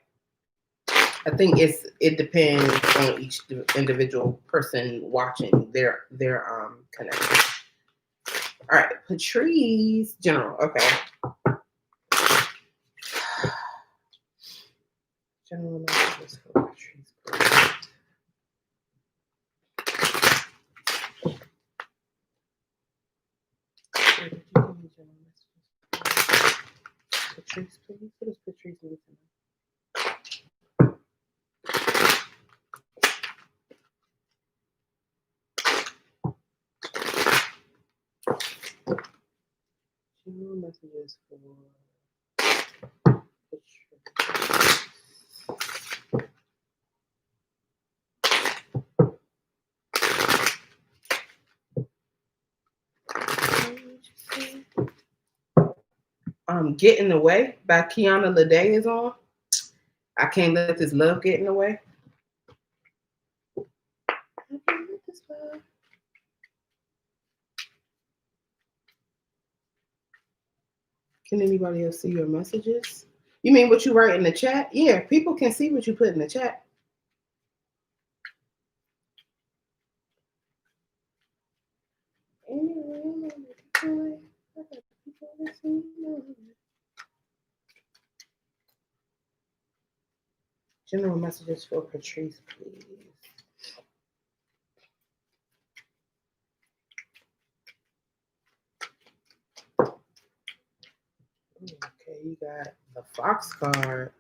I think it depends on each individual person watching their connection. All right, Patrice, general. Okay. General messages for Patrice. Patrice, please. What does Patrice need to know? General messages for Patrice. Get in the Way by Kiana Lede is on. I can't let this love get in the way. I can't let this love. Can anybody else see your messages? You mean what you write in the chat? Yeah, people can see what you put in the chat. General messages for Patrice, please. Okay, you got the Fox card.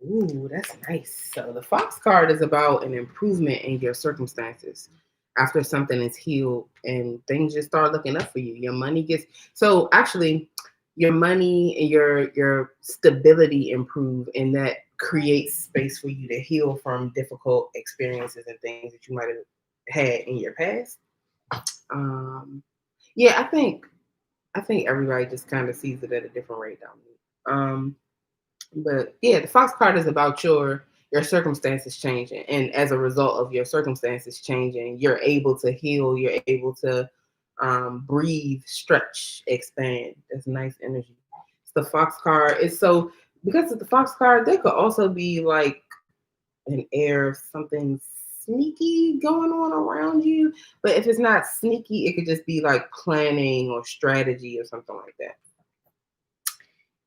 Ooh, that's nice. So the Fox card is about an improvement in your circumstances after something is healed and things just start looking up for you. Your money gets so actually your money and your stability improve, and that creates space for you to heal from difficult experiences and things that you might have had in your past. Yeah, I think everybody just kind of sees it at a different rate down there. But yeah, the Fox card is about your circumstances changing, and as a result of your circumstances changing, you're able to heal. You're able to breathe, stretch, expand. That's nice energy. It's the Fox card. It's so because it's the Fox card, there could also be like an air of something sneaky going on around you. But if it's not sneaky, it could just be like planning or strategy or something like that.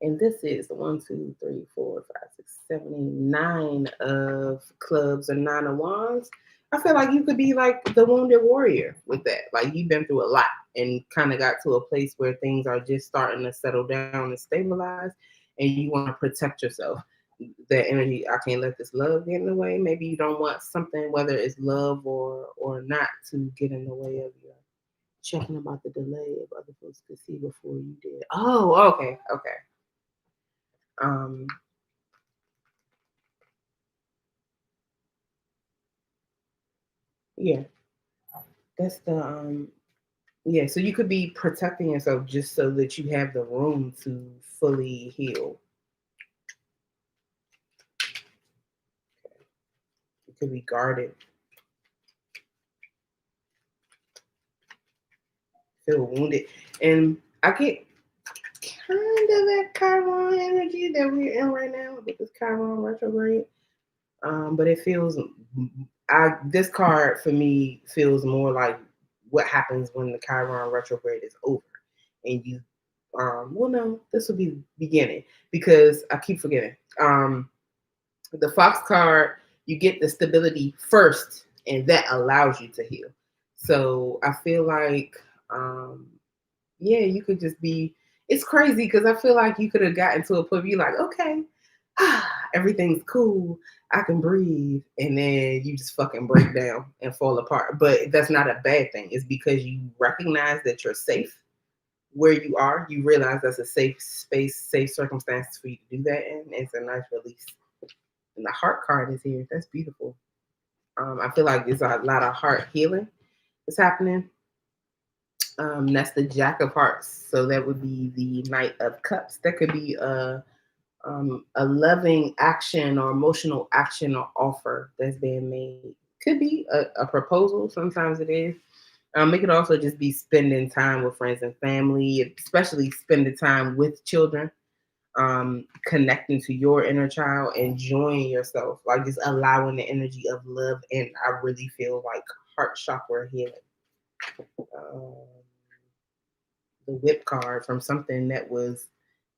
And this is 1, 2, 3, 4, 5, 6, 7, 9 of clubs and 9 of wands. I feel like you could be like the wounded warrior with that. Like you've been through a lot and kind of got to a place where things are just starting to settle down and stabilize, and you want to protect yourself. That energy, I can't let this love get in the way. Maybe you don't want something, whether it's love or not, to get in the way of your checking about the delay of other folks could see before you did. Oh, okay. Yeah, that's the yeah, so you could be protecting yourself just so that you have the room to fully heal. You could be guarded, feel wounded. And I get kind of that Chiron energy that we're in right now with this Chiron retrograde. But it feels this card for me feels more like what happens when the Chiron retrograde is over and you well no, this will be the beginning because I keep forgetting. The Fox card, you get the stability first, and that allows you to heal. So I feel like yeah, you could just be. It's crazy because I feel like you could have gotten to a point where you're like, okay, everything's cool. I can breathe. And then you just fucking break down and fall apart. But that's not a bad thing. It's because you recognize that you're safe where you are. You realize that's a safe space, safe circumstances for you to do that in. It's a nice release. And the heart card is here. That's beautiful. I feel like there's a lot of heart healing that's happening. That's the Jack of Hearts. So that would be the Knight of Cups. That could be a loving action or emotional action or offer that's being made. Could be a proposal. Sometimes it is. It could also just be spending time with friends and family, especially spending time with children, connecting to your inner child, enjoying yourself, like just allowing the energy of love. And I really feel like heart chakra healing. The Whip card from something that was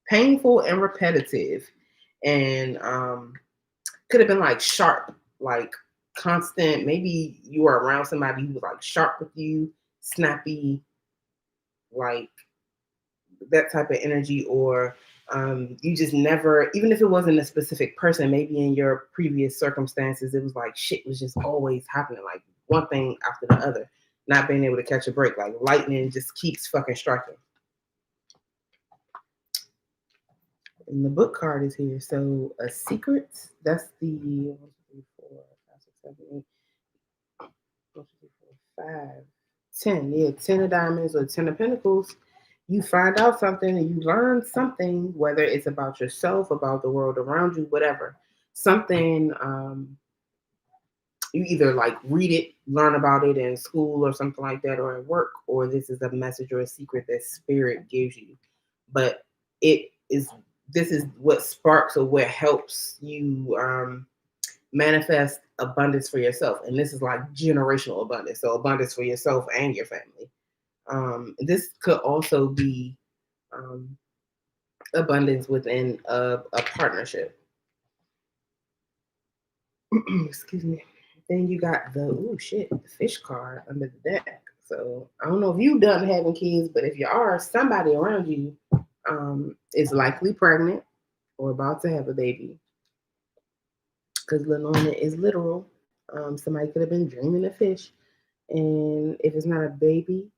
painful and repetitive, and could have been like sharp, like constant. Maybe you were around somebody who was like sharp with you, snappy, like that type of energy, or You just never, even if it wasn't a specific person, maybe in your previous circumstances, it was like shit was just always happening, like one thing after the other, not being able to catch a break, like lightning just keeps fucking striking. And the book card is here. So a secret, that's the 1, 2, 3, 4, 5, 6, 7, 8, 1, 2, 3, 4, 5, 10. Yeah, 10 of diamonds or 10 of pentacles. You find out something and you learn something, whether it's about yourself, about the world around you, whatever. Something you either like read it, learn about it in school or something like that, or at work, or this is a message or a secret that spirit gives you. But this is what sparks or what helps you manifest abundance for yourself. And this is like generational abundance. So abundance for yourself and your family. This could also be abundance within a partnership. Excuse me. Then you got the fish card under the deck. So I don't know if you done having kids, but if you are, somebody around you is likely pregnant or about to have a baby. Because Lenora is literal. Somebody could have been dreaming of fish. And if it's not a baby,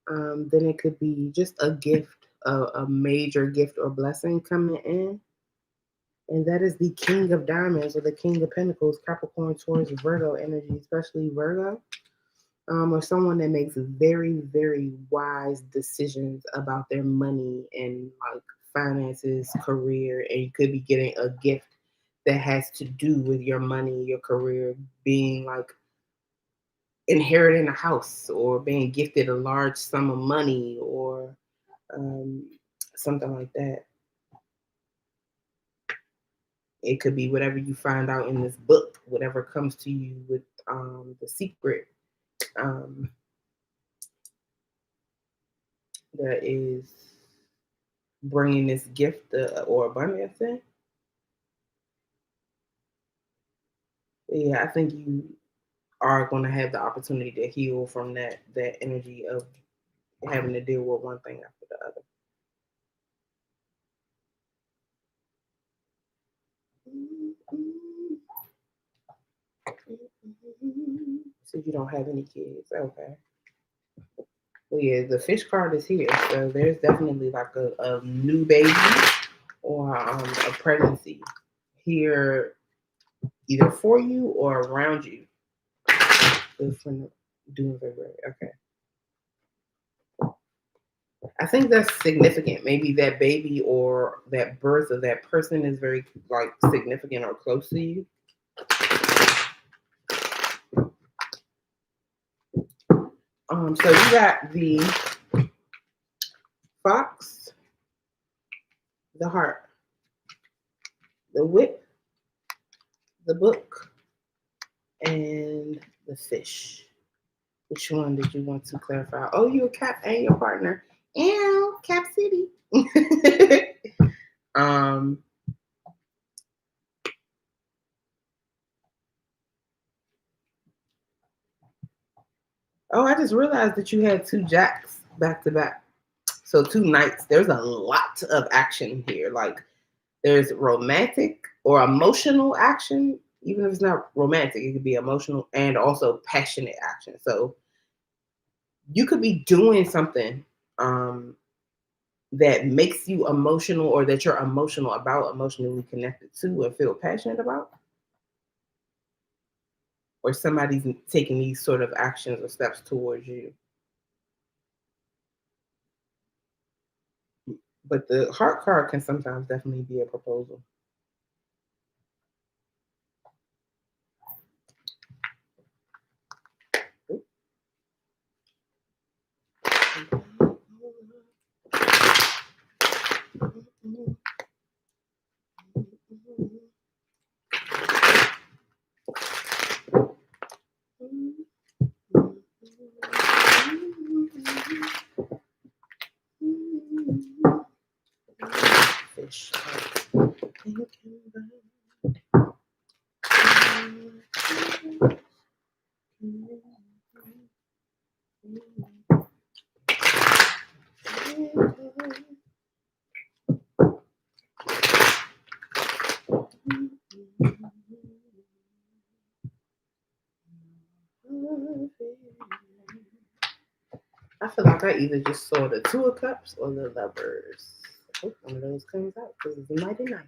then it could be just a gift, a major gift or blessing coming in. And that is the King of Diamonds or the King of Pentacles, Capricorn, Taurus, Virgo energy, especially Virgo, or someone that makes very, very wise decisions about their money and like finances, career, and you could be getting a gift that has to do with your money, your career, being like inheriting a house or being gifted a large sum of money or something like that. It could be whatever you find out in this book, whatever comes to you with the secret that is bringing this gift or abundance in. Yeah, I think you are going to have the opportunity to heal from that energy of having to deal with one thing after the other. So you don't have any kids, okay? Well, yeah, the fish card is here, so there's definitely like a new baby or a pregnancy here, either for you or around you. From doing February, okay. I think that's significant. Maybe that baby or that birth of that person is very like significant or close to you. So you got the fox, the heart, the whip, the book, and the fish. Which one did you want to clarify? Oh, you a Cap and your partner. Ew, Cap City. Oh, I just realized that you had 2 jacks back to back. So 2 knights. There's a lot of action here. Like there's romantic or emotional action. Even if it's not romantic, it could be emotional and also passionate action. So you could be doing something that makes you emotional or that you're emotional about, emotionally connected to, or feel passionate about. Or somebody's taking these sort of actions or steps towards you. But the heart card can sometimes definitely be a proposal. Fish. I feel like I either just saw the Two of Cups or the Lovers. I hope one of those comes out because it's mighty nice.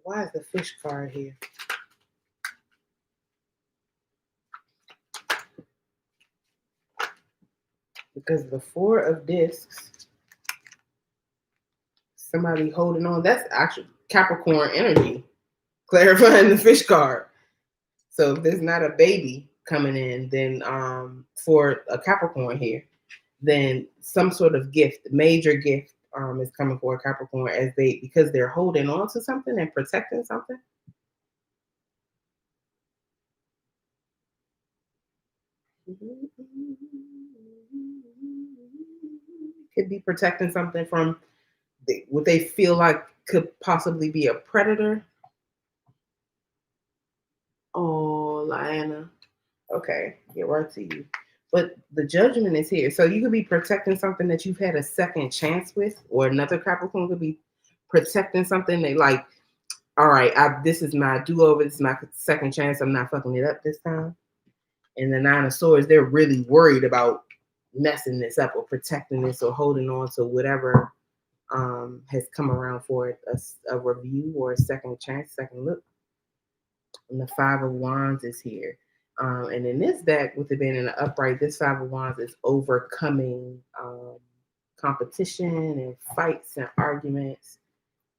Why is the Fish card here? Because the Four of Discs, somebody holding on. That's actually Capricorn energy, clarifying the Fish card. So if there's not a baby coming in, then for a Capricorn here, then some sort of gift, major gift, is coming for a Capricorn because they're holding on to something and protecting something. Could be protecting something from what they feel like could possibly be a predator. Oh, Lana. Okay, get right to you. But the Judgment is here. So you could be protecting something that you've had a second chance with, or another Capricorn could be protecting something they like, all right, this is my do-over, this is my second chance, I'm not fucking it up this time. And the Nine of Swords, they're really worried about messing this up or protecting this or holding on to whatever has come around for it, a review or a second chance, second look. And the Five of Wands is here. And in this deck, with it being in the upright, this Five of Wands is overcoming competition and fights and arguments,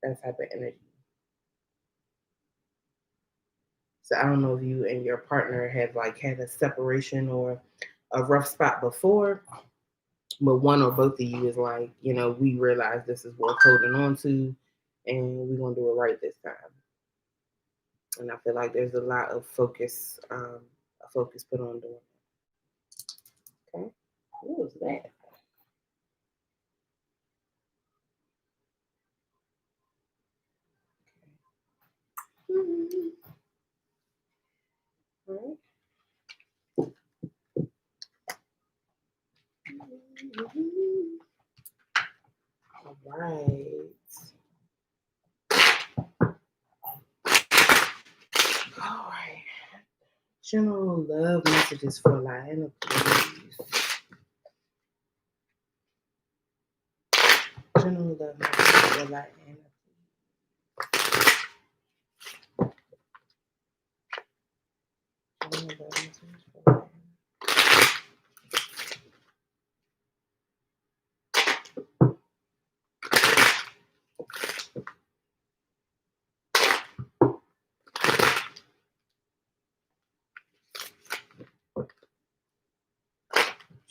that type of energy. So I don't know if you and your partner have like had a separation or a rough spot before, but one or both of you is like, we realize this is worth holding on to, and we're gonna do it right this time. And I feel like there's a lot of focus put on doing it. Okay, what was that? All right. All right. General love messages for Lionel, please. General love messages for Lionel.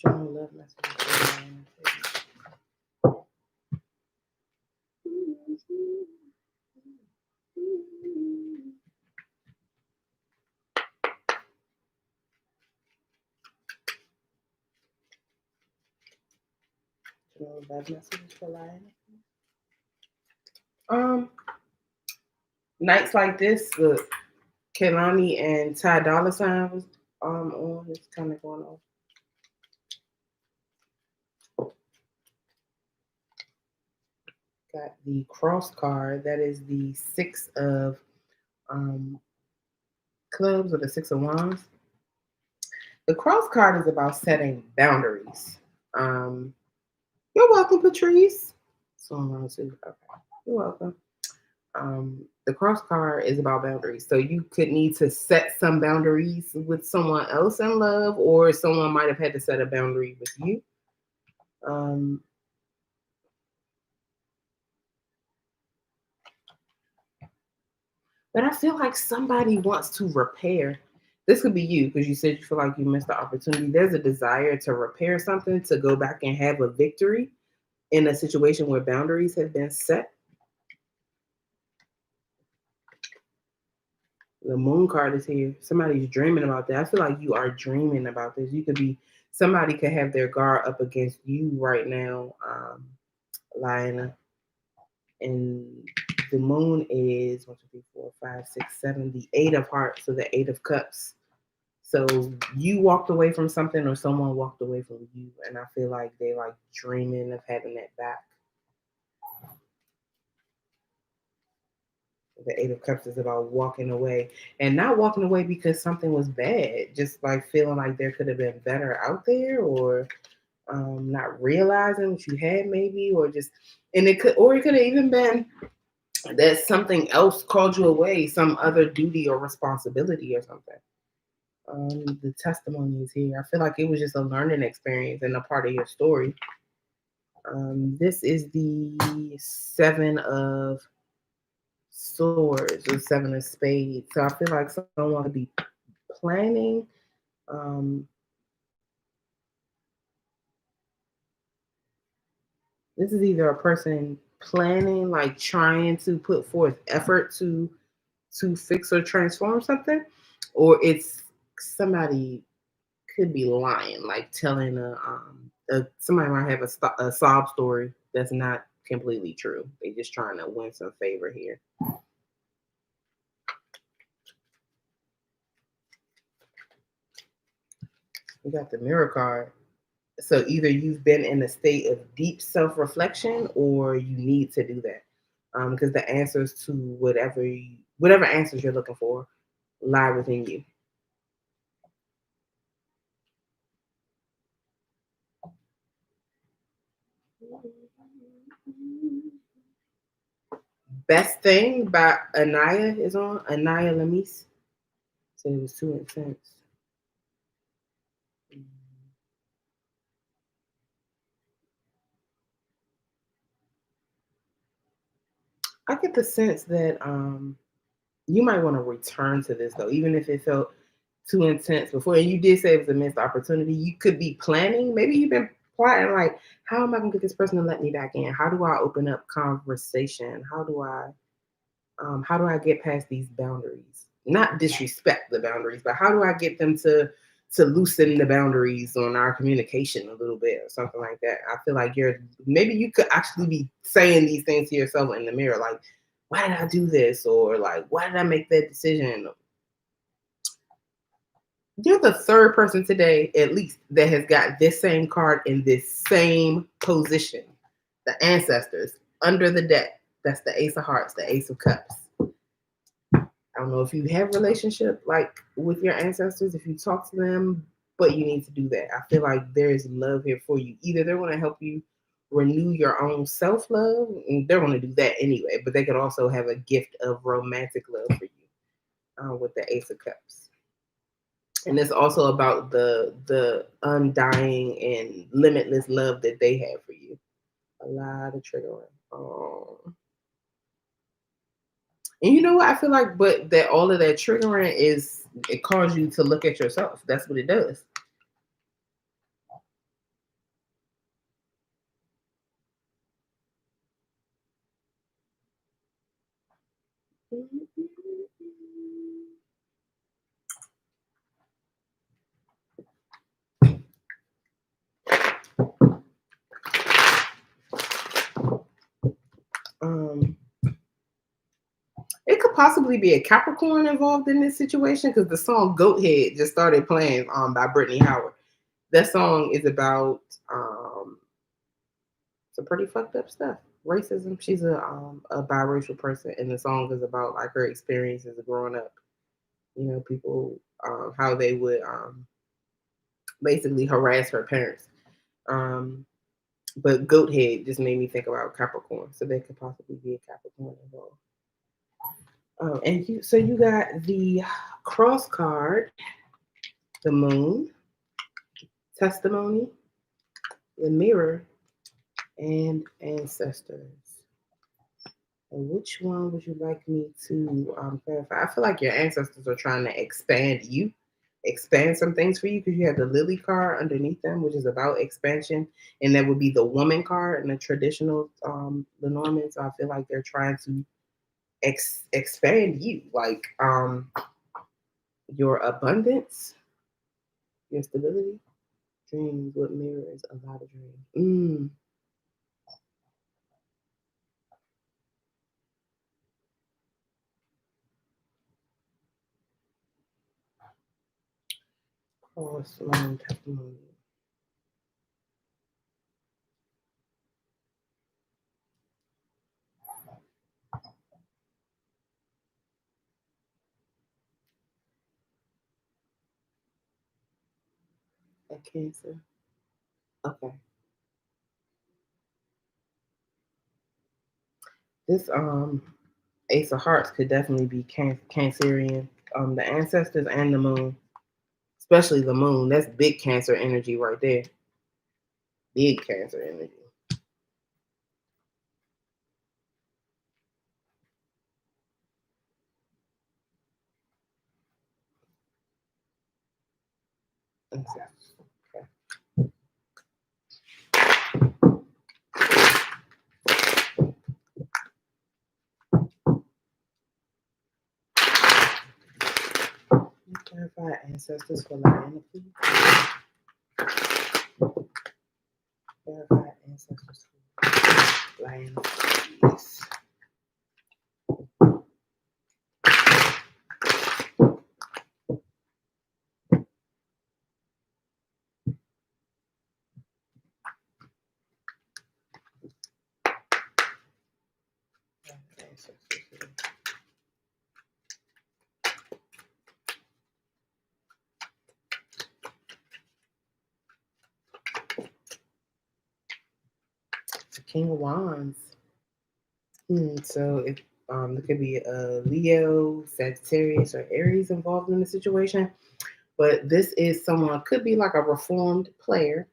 General love messages for Lionel. General love messages for Lionel. Nights like this, the Kehlani and Ty Dolla $ign was on. It's kind of going on. Got the cross card. That is the Six of Clubs or the Six of Wands. The cross card is about setting boundaries. You're welcome, Patrice. So I'm wrong too. Okay, you're welcome. The cross card is about boundaries. So you could need to set some boundaries with someone else in love, or someone might have had to set a boundary with you. But I feel like somebody wants to repair. This could be you, because you said you feel like you missed the opportunity. There's a desire to repair something, to go back and have a victory in a situation where boundaries have been set. The Moon card is here. Somebody's dreaming about that. I feel like you are dreaming about this. Somebody could have their guard up against you right now, Lionel. And the Moon is 1, 2, 3, 4, 5, 6, 7, the Eight of Hearts, so the Eight of Cups. So you walked away from something, or someone walked away from you, and I feel like they like dreaming of having that back. The Eight of Cups is about walking away, and not walking away because something was bad, just like feeling like there could have been better out there, or not realizing what you had maybe, or just, and it could have even been that something else called you away, some other duty or responsibility or something. The testimony is here. I feel like it was just a learning experience and a part of your story. This is the Seven of Swords or Seven of Spades. So I feel like someone could be planning. This is either a person planning, like trying to put forth effort to fix or transform something, or it's somebody could be lying, like telling somebody might have a sob story that's not completely true. They're just trying to win some favor here. We got the Mirror card. So either you've been in a state of deep self-reflection, or you need to do that, because the answers to whatever answers you're looking for lie within you. Best Thing by Anaya is on. Anaya Lamise. So it was too intense. I get the sense that you might want to return to this though, even if it felt too intense before. And you did say it was a missed opportunity. You could be planning. Maybe you've been plotting, like, how am I gonna get this person to let me back in? How do I open up conversation? How do I get past these boundaries? Not disrespect the boundaries, but how do I get them to loosen the boundaries on our communication a little bit or something like that? I feel like maybe you could actually be saying these things to yourself in the mirror, like, why did I do this? Or like, why did I make that decision? You're the third person today, at least, that has got this same card in this same position. The ancestors under the deck. That's the Ace of Hearts, the Ace of Cups. I don't know if you have a relationship like with your ancestors, if you talk to them, but you need to do that. I feel like there is love here for you. Either they're going to help you renew your own self-love, and they're going to do that anyway, but they could also have a gift of romantic love for you with the Ace of Cups. And it's also about the undying and limitless love that they have for you. A lot of triggering. Oh. And you know what? I feel like, but that all of that triggering it causes you to look at yourself. That's what it does. It could possibly be a Capricorn involved in this situation, because the song Goat Head just started playing by Brittany Howard. That song is about some pretty fucked up stuff. Racism. She's a biracial person, and the song is about like her experiences of growing up. You know, people how they would basically harass her parents. But Goat Head just made me think about Capricorn, so there could possibly be a Capricorn involved. And you got the cross card, the Moon, Testimony, the Mirror, and Ancestors. And which one would you like me to clarify? I feel like your ancestors are trying to expand some things for you, because you have the Lily card underneath them, which is about expansion, and that would be the Woman card in the traditional Lenormand. So I feel like they're trying to expand you, like your abundance, your stability, dreams. What mirrors a lot of dreams? Cross line testimony. A Cancer. Okay. This Ace of Hearts could definitely be Cancerian. The ancestors and the moon, especially the moon. That's big Cancer energy right there. Big Cancer energy. Ancestors. Okay. Clarify ancestors for Lyanna, please. Clarify ancestors for Lyanna, please. The King of Wands. So if there could be a Leo, Sagittarius, or Aries involved in the situation, but this is someone, could be like a reformed player,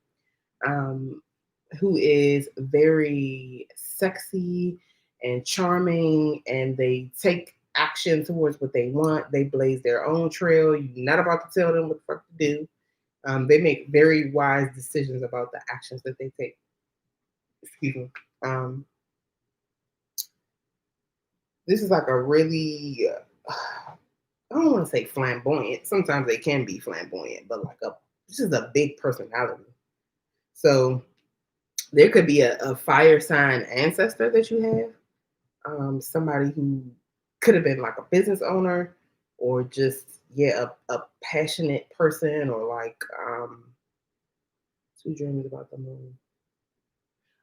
who is very sexy and charming, and they take action towards what they want. They blaze their own trail. You're not about to tell them what the fuck to do. They make very wise decisions about the actions that they take. Excuse me. This is like a really, I don't want to say flamboyant. Sometimes they can be flamboyant, but this is a big personality. So there could be a fire sign ancestor that you have. Somebody who could have been like a business owner, or just a passionate person, or two dreams about the moon.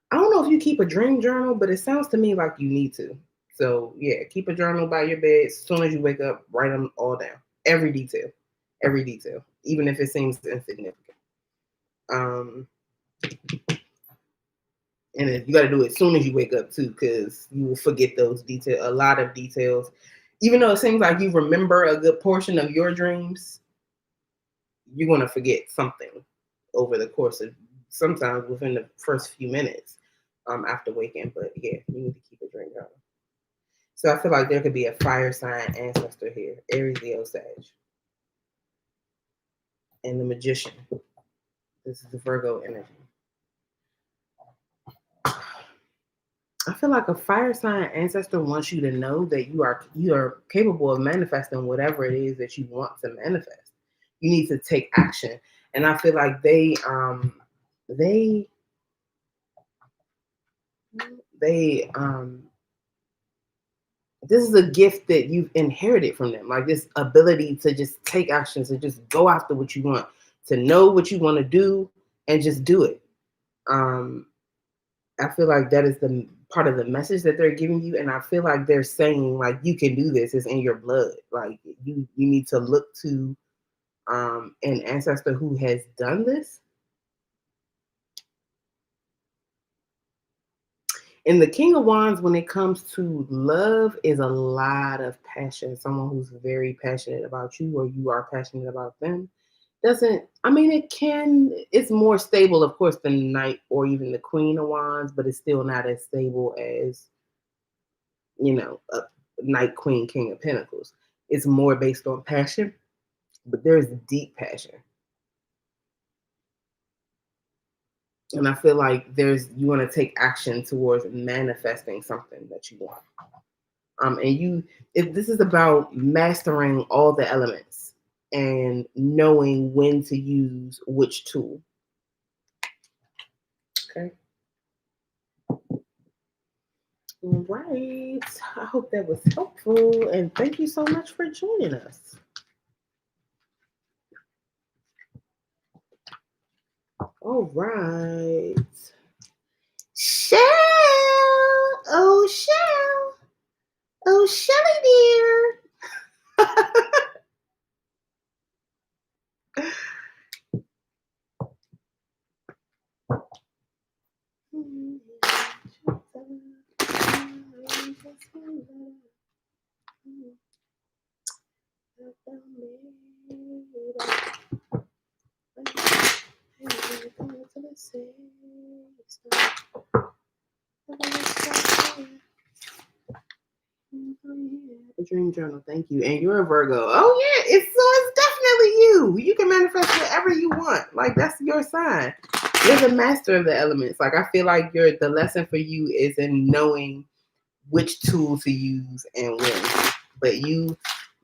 I don't know if you keep a dream journal, but it sounds to me like you need to. So yeah, keep a journal by your bed. As soon as you wake up, write them all down. Every detail, even if it seems insignificant. Um, and you got to do it as soon as you wake up too, because you will forget those details. A lot of details, even though it seems like you remember a good portion of your dreams, you're gonna forget something over the course of, sometimes within the first few minutes after waking. But yeah, you need to keep a dream journal. So I feel like there could be a fire sign ancestor here, Aries, Leo, Sag. And the Magician. This is the Virgo energy. I feel like a fire sign ancestor wants you to know that you are capable of manifesting whatever it is that you want to manifest. You need to take action. And I feel like they this is a gift that you've inherited from them, like this ability to just take action, to just go after what you want, to know what you want to do and just do it. I feel like that is the part of the message that they're giving you, and I feel like they're saying like you can do this. It's in your blood. Like you need to look to an ancestor who has done this. And the King of Wands, when it comes to love, is a lot of passion. Someone who's very passionate about you, or you are passionate about them. It's more stable, of course, than the Knight or even the Queen of Wands, but it's still not as stable as, a Knight, Queen, King of Pentacles. It's more based on passion, but there's deep passion. And I feel like you want to take action towards manifesting something that you want. This is about mastering all the elements and knowing when to use which tool. Okay. All right. I hope that was helpful, and thank you so much for joining us. All right. Shell. Oh, Shell. Oh, Shelly dear. The dream journal, thank you. And you're a Virgo. Oh yeah, it's definitely you. You can manifest whatever you want. Like that's your sign. You're the master of the elements. Like I feel like the lesson for you is in knowing which tool to use and when. But you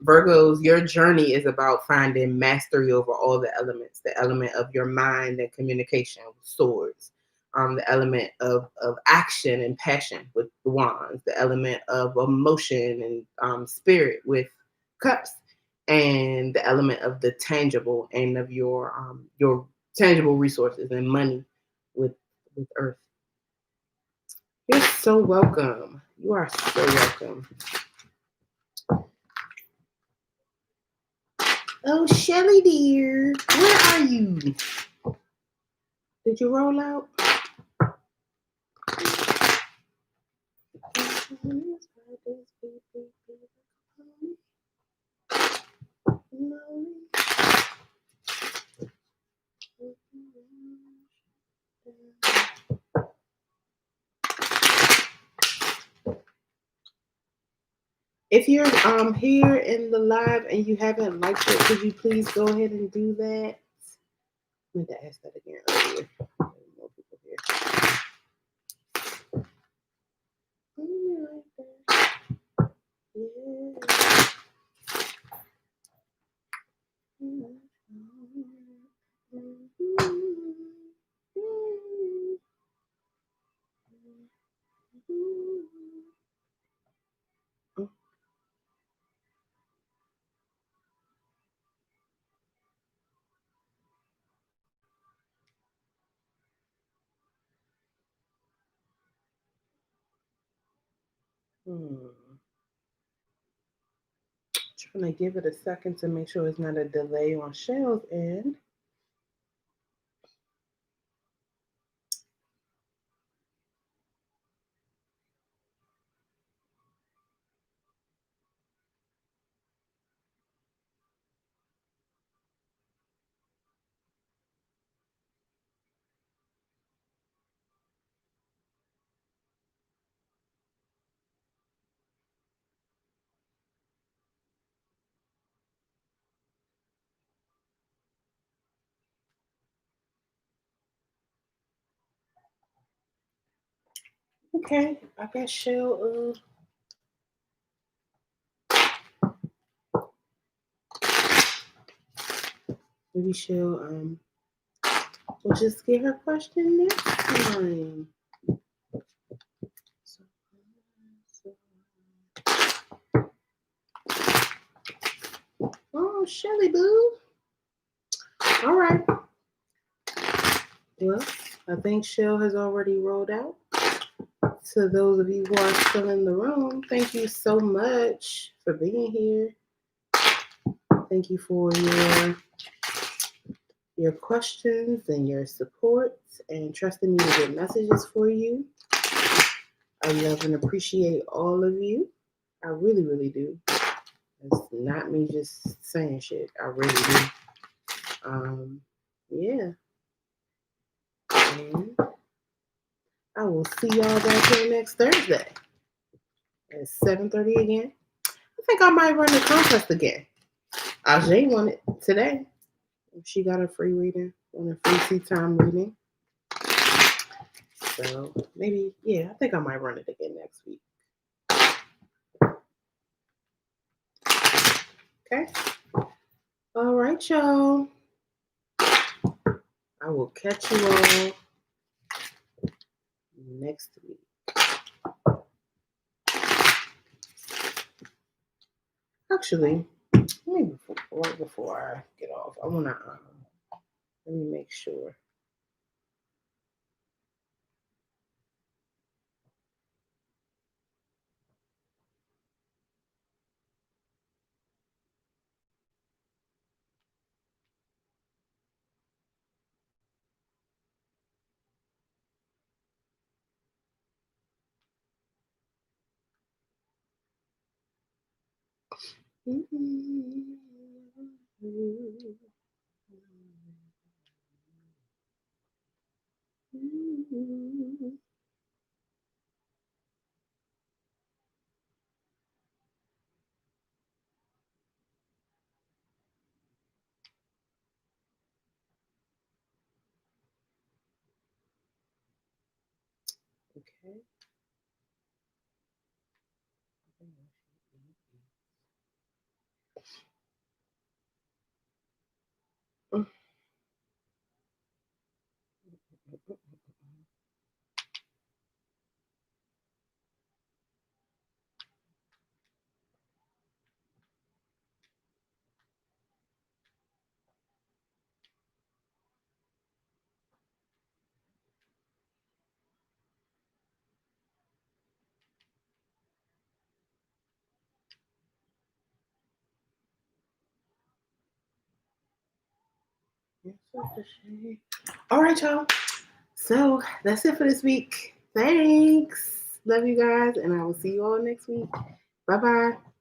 Virgos, your journey is about finding mastery over all the elements. The element of your mind and communication with swords. The element of action and passion with the wands, the element of emotion and spirit with cups, and the element of the tangible and of your tangible resources and money with earth. You're so welcome. You are so welcome. Oh, Shelly dear, where are you? Did you roll out? If you're here in the live and you haven't liked it, could you please go ahead and do that? I meant to ask that again earlier. More people here. Trying to give it a second to make sure it's not a delay on Shell's end. Okay, I guess Shell. Maybe she'll we'll just get her question next time. Oh, Shelly Boo. All right. Well, I think Shell has already rolled out. To those of you who are still in the room, thank you so much for being here. Thank you for your questions and your support and trusting me to get messages for you. I love and appreciate all of you. I really, really do. It's not me just saying shit. I really do. Yeah. And I will see y'all back here next Thursday at 7:30 again. I think I might run the contest again. Ajay won it today. She got a free reading, on a free tea time reading. So maybe, yeah, I think I might run it again next week. Okay. All right, y'all. I will catch you all next week. Actually, maybe right before I get off, I want to let me make sure. Okay. All right, y'all. So that's it for this week. Thanks. Love you guys, and I will see you all next week. Bye bye.